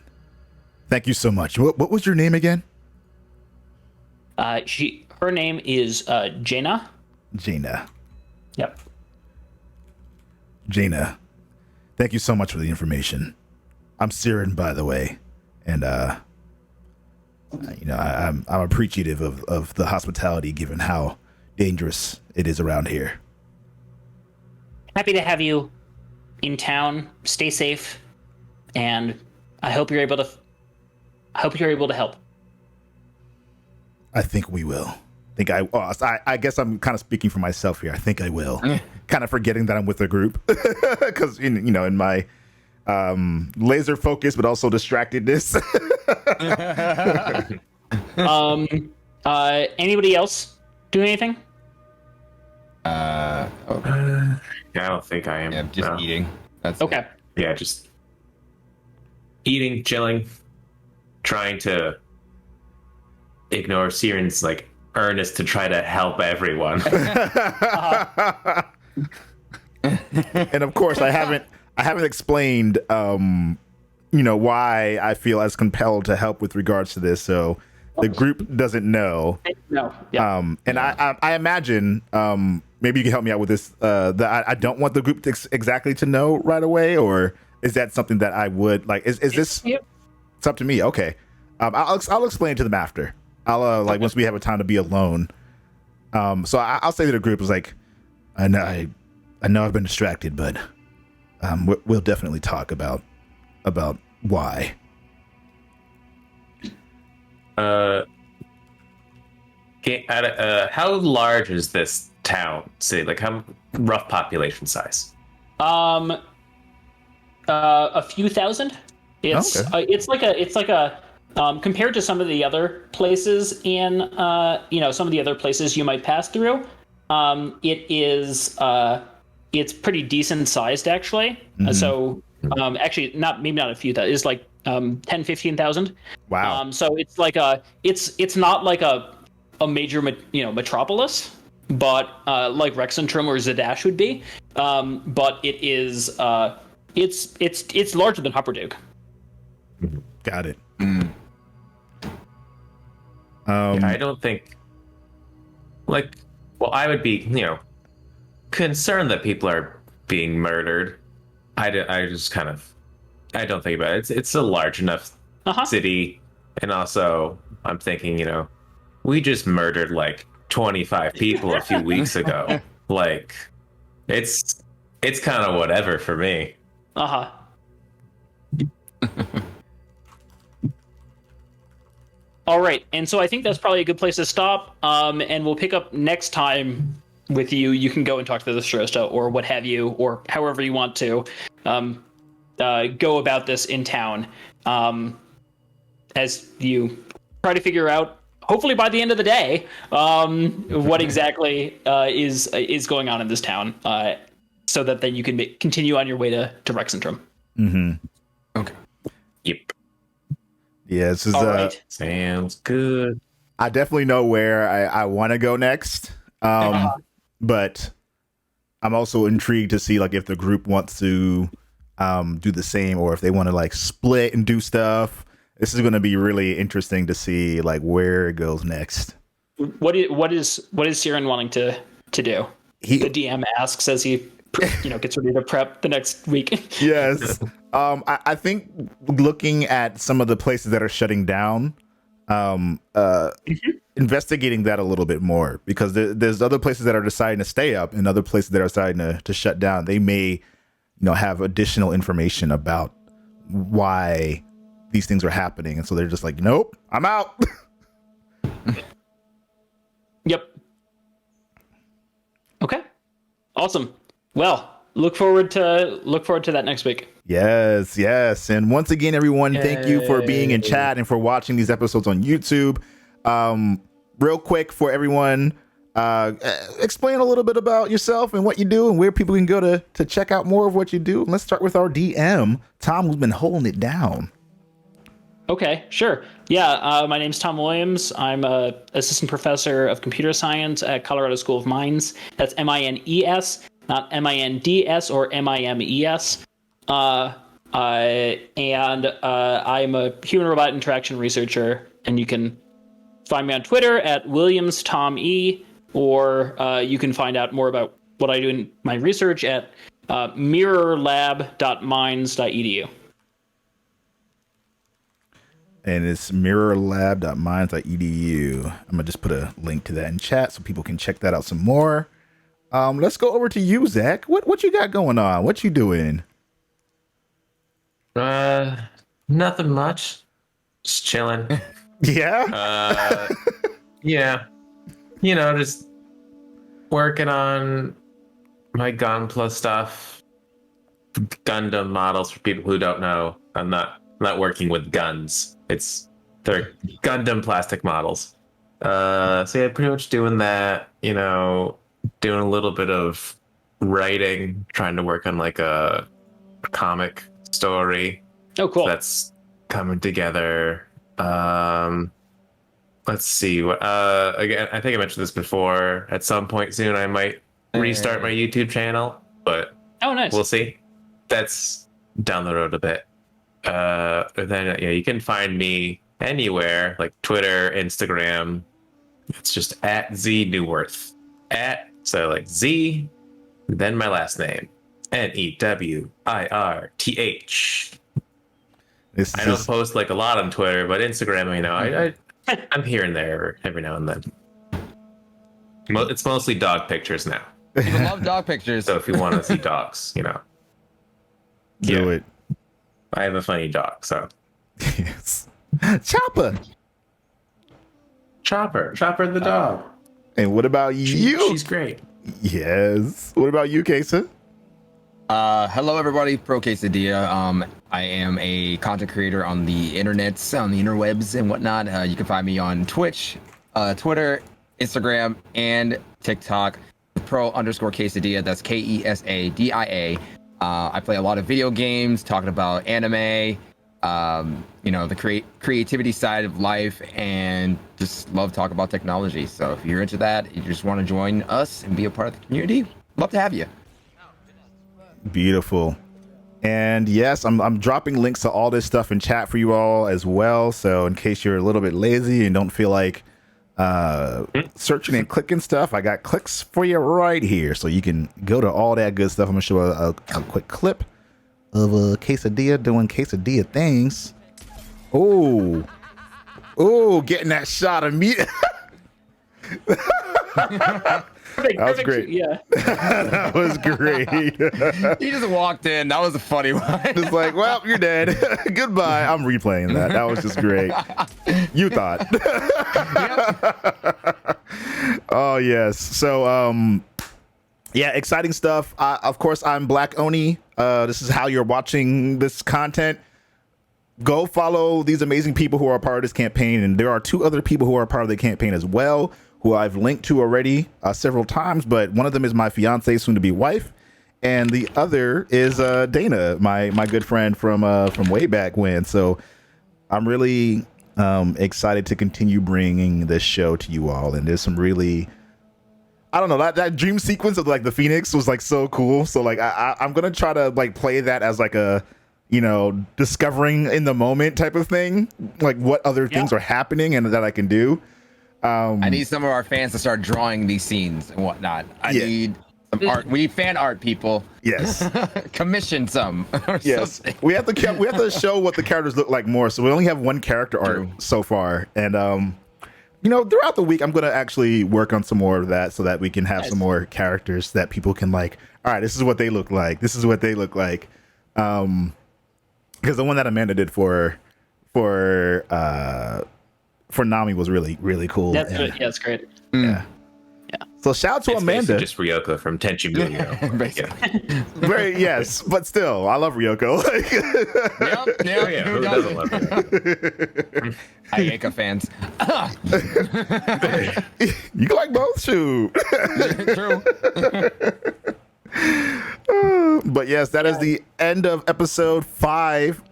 Thank you so much. What was your name again? Her name is Jaina. Jaina. Yep. Jaina, thank you so much for the information. I'm Siren, by the way, and you know, I'm appreciative of the hospitality, given how dangerous it is around here. Happy to have you in town. Stay safe, and I hope you're able to help. I think we will. I guess I'm kind of speaking for myself here. I think I will. Kind of forgetting that I'm with a group, because you know, in my laser focus, but also distractedness. Anybody else do anything? Yeah, I don't think I am. Yeah, just eating. That's Okay. it. Yeah, just eating, chilling, trying to ignore Siren's like earnest to try to help everyone. And of course, I haven't explained, you know, why I feel as compelled to help with regards to this. So the group doesn't know. No. Yeah. And I imagine, maybe you can help me out with this. That I don't want the group to exactly to know right away, or is that something that I would like? Is this? Yep. It's up to me. Okay. I'll explain it to them after. I'll like once we have a time to be alone. So I'll say to the group is like, I know I've been distracted, but we'll definitely talk about why. How large is this town? City, like how rough population size? A few thousand. It's Okay. It's like a compared to some of the other places in some of the other places you might pass through. It's pretty decent sized actually. So actually maybe not a few thousand. It's like 10,000-15,000. Wow. So it's like it's not like a a major metropolis, but like Rexentrum or Zadash would be. But it is it's larger than Hupperdook. Got it. I don't think, like, well, I would be, concerned that people are being murdered. I just kind of, I don't think about it. It's a large enough city, and also I'm thinking, we just murdered like 25 people a few weeks ago. Like, it's kind of whatever for me. All right, and so I think that's probably a good place to stop. And we'll pick up next time with you. You can go and talk to the Strosta or what have you, or however you want to go about this in town. As you try to figure out, hopefully by the end of the day, what exactly is going on in this town, so that then you can continue on your way to Rexentrum. Mm-hmm. Okay. Yep. Yeah, this is right. Sounds good. I definitely know where I want to go next. But I'm also intrigued to see like if the group wants to do the same, or if they want to like split and do stuff. This is going to be really interesting to see like where it goes next. What is Siren wanting to do? The DM asks as he gets ready to prep the next week. Yes. I think looking at some of the places that are shutting down, investigating that a little bit more, because there's other places that are deciding to stay up and other places that are deciding to shut down. They may, have additional information about why these things are happening. And so they're just like, nope, I'm out. Yep. Okay. Awesome. Well, look forward to that next week. Yes. And once again, everyone, thank you for being in chat and for watching these episodes on YouTube. Real quick for everyone, explain a little bit about yourself and what you do and where people can go to check out more of what you do. Let's start with our DM, Tom, who's been holding it down. Okay, sure. Yeah, my name's Tom Williams. I'm a assistant professor of computer science at Colorado School of Mines. That's MINES, not MINDS or MIMES. And I'm a human-robot interaction researcher, and you can find me on Twitter at WilliamsTomE, or you can find out more about what I do in my research at mirrorlab.mines.edu. And it's mirrorlab.mines.edu. I'm going to just put a link to that in chat so people can check that out some more. Let's go over to you, Zach. What you got going on? What you doing? Nothing much. Just chilling. Yeah? Yeah. Just working on my Gunpla stuff. Gundam models, for people who don't know. I'm not working with guns. They're Gundam plastic models. So yeah, pretty much doing that, doing a little bit of writing, trying to work on like a comic story. Oh, cool. That's coming together. Let's see what again, I think I mentioned this before. At some point soon I might restart my YouTube channel, but nice. We'll see. That's down the road a bit. Then you can find me anywhere, like Twitter, Instagram. It's just at Z Newworth. So like Z, then my last name, NEWIRTH. I don't post like a lot on Twitter, but Instagram, I'm here and there every now and then. It's mostly dog pictures now. People love dog pictures. So if you want to see dogs, Do it. I have a funny dog, so. Yes. Chopper the dog. And what about you? She's great. Yes. What about you, Kesa? Hello, everybody. Pro Quesadilla. I am a content creator on the internet, on the interwebs and whatnot. You can find me on Twitch, Twitter, Instagram, and TikTok. Pro_Quesadilla. That's KESADIA. I play a lot of video games, talking about anime, the creativity side of life, and just love talk about technology. So if you're into that, you just want to join us and be a part of the community, love to have you. Beautiful. And yes, I'm dropping links to all this stuff in chat for you all as well. So in case you're a little bit lazy and don't feel like searching and clicking stuff, I got clicks for you right here. So you can go to all that good stuff. I'm gonna show a quick clip of a quesadilla doing quesadilla things. Oh, getting that shot of meat. Perfect, That was great. Yeah. That was great. He just walked in. That was a funny one. It's like, well, you're dead. Goodbye. I'm replaying that. That was just great. You thought. Oh, yes. So, yeah, exciting stuff. Of course, I'm Black Oni. This is how you're watching this content. Go follow these amazing people who are a part of this campaign. And there are 2 other people who are a part of the campaign as well, who I've linked to already several times. But one of them is my fiance, soon to be wife. And the other is Dana, my good friend from way back when. So I'm really excited to continue bringing this show to you all. And there's some really, I don't know, that dream sequence of like the Phoenix was like so cool. So like I'm gonna try to like play that as like a, discovering in the moment type of thing, like what other things are happening and that I can do. I need some of our fans to start drawing these scenes and whatnot. I need some art. We need fan art, people. Yes. Commission some. Yes. Something. We have to show what the characters look like more. So we only have 1 character art so far. And throughout the week I'm gonna actually work on some more of that so that we can have some more characters that people can like, all right, this is what they look like. This is what they look like. Because the one that Amanda did for Nami was really, really cool. That's good. Yeah, that's great. Yeah. So shout out to It's Amanda. just Ryoko from Tenchi Muyo. Basically. Very, yes, but still, I love Ryoko. Yep. Who doesn't love her? Ayaka fans. You can like both, shoot. True. But yes, that is the end of episode 5.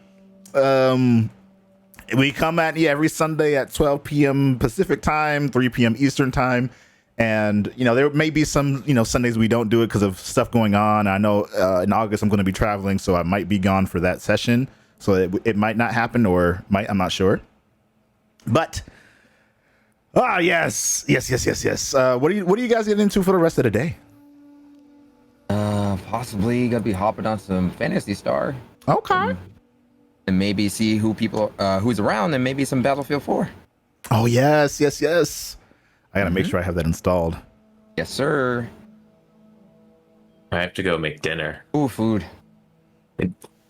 We come at you every Sunday at 12 p.m. Pacific time, 3 p.m. Eastern time. And, there may be some, Sundays we don't do it because of stuff going on. I know in August I'm going to be traveling, so I might be gone for that session. So it might not happen or I'm not sure. But, yes. What are you guys getting into for the rest of the day? Possibly gonna be hopping on some Phantasy Star. Okay. And maybe see who's around, and maybe some Battlefield 4. Oh, yes. I gotta make sure I have that installed. Yes, sir. I have to go make dinner. Ooh, food.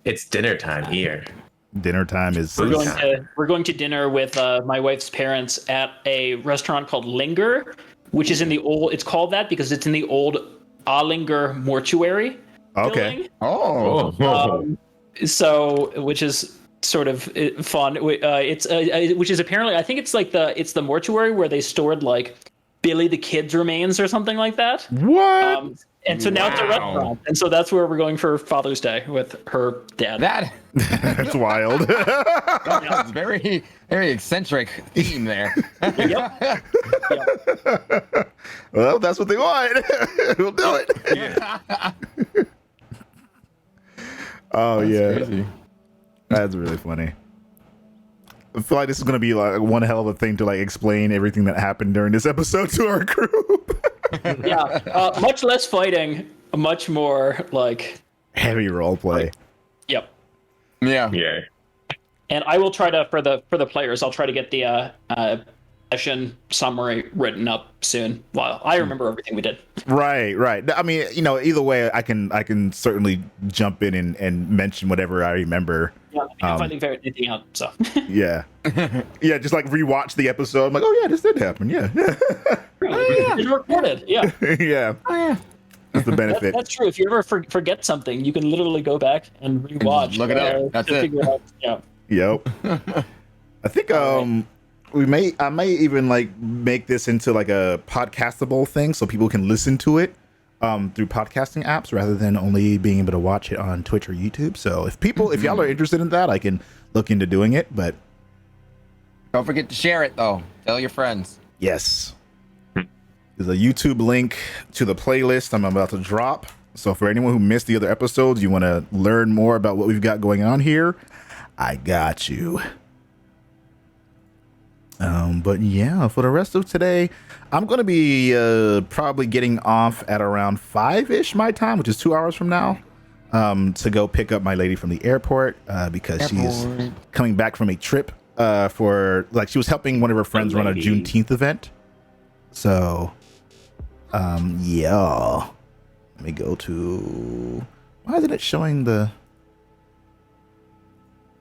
It's dinner time here. Dinner time is... We're going to dinner with my wife's parents at a restaurant called Linger, which is in the old... It's called that because it's in the old Alinger mortuary. Okay. Building. Oh. So, which is sort of fun. It's which is apparently, I think it's like it's the mortuary where they stored like Billy the Kid's remains or something like that. What? And so now it's a restaurant, and so that's where we're going for Father's Day with her dad. That's wild. That's very, very eccentric theme there. Yep. Well, that's what they want. We'll do it. Yeah. Oh, yeah. Crazy. That's really funny. I feel like this is going to be like one hell of a thing to like explain everything that happened during this episode to our group. Yeah. Much less fighting, much more like Heavy role play. Yep. Yeah. And I will try to for the players. I'll try to get the session summary written up soon. While I remember everything we did. Right. I mean, either way, I can certainly jump in and mention whatever I remember. Yeah, I'm finding anything out. So. Yeah. Yeah, just like rewatch the episode. I'm like, oh yeah, this did happen. Yeah. It's recorded. Yeah. Yeah. Oh, yeah. That's the benefit. That's true. If you ever forget something, you can literally go back and rewatch. Look it up. That's to it. Figure it out. Yeah. Yep. I think I may even like make this into like a podcastable thing so people can listen to it through podcasting apps rather than only being able to watch it on Twitch or YouTube. So if y'all are interested in that, I can look into doing it. But Don't forget to share it, though. Tell your friends. yes, there's a YouTube link to the playlist I'm about to drop. So for anyone who missed the other episodes, you want to learn more about what we've got going on here, I got you. But yeah, for the rest of today, I'm going to be probably getting off at around 5-ish my time, which is 2 hours from now, to go pick up my lady from the airport because she's coming back from a trip for, like, she was helping one of her friends run a Juneteenth event. So, yeah. Let me go to... Why isn't it showing the...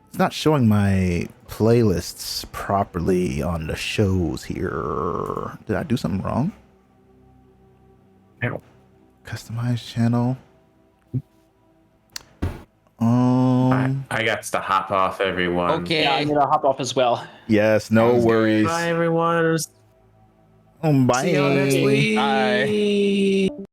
It's not showing my playlists properly on the shows here. Did I do something wrong? No. Customize channel. I got to hop off, everyone. Okay. Yeah, I'm gonna hop off as well. Yes, no Sounds good. worries. Bye, everyone. Bye. See you next week. Bye.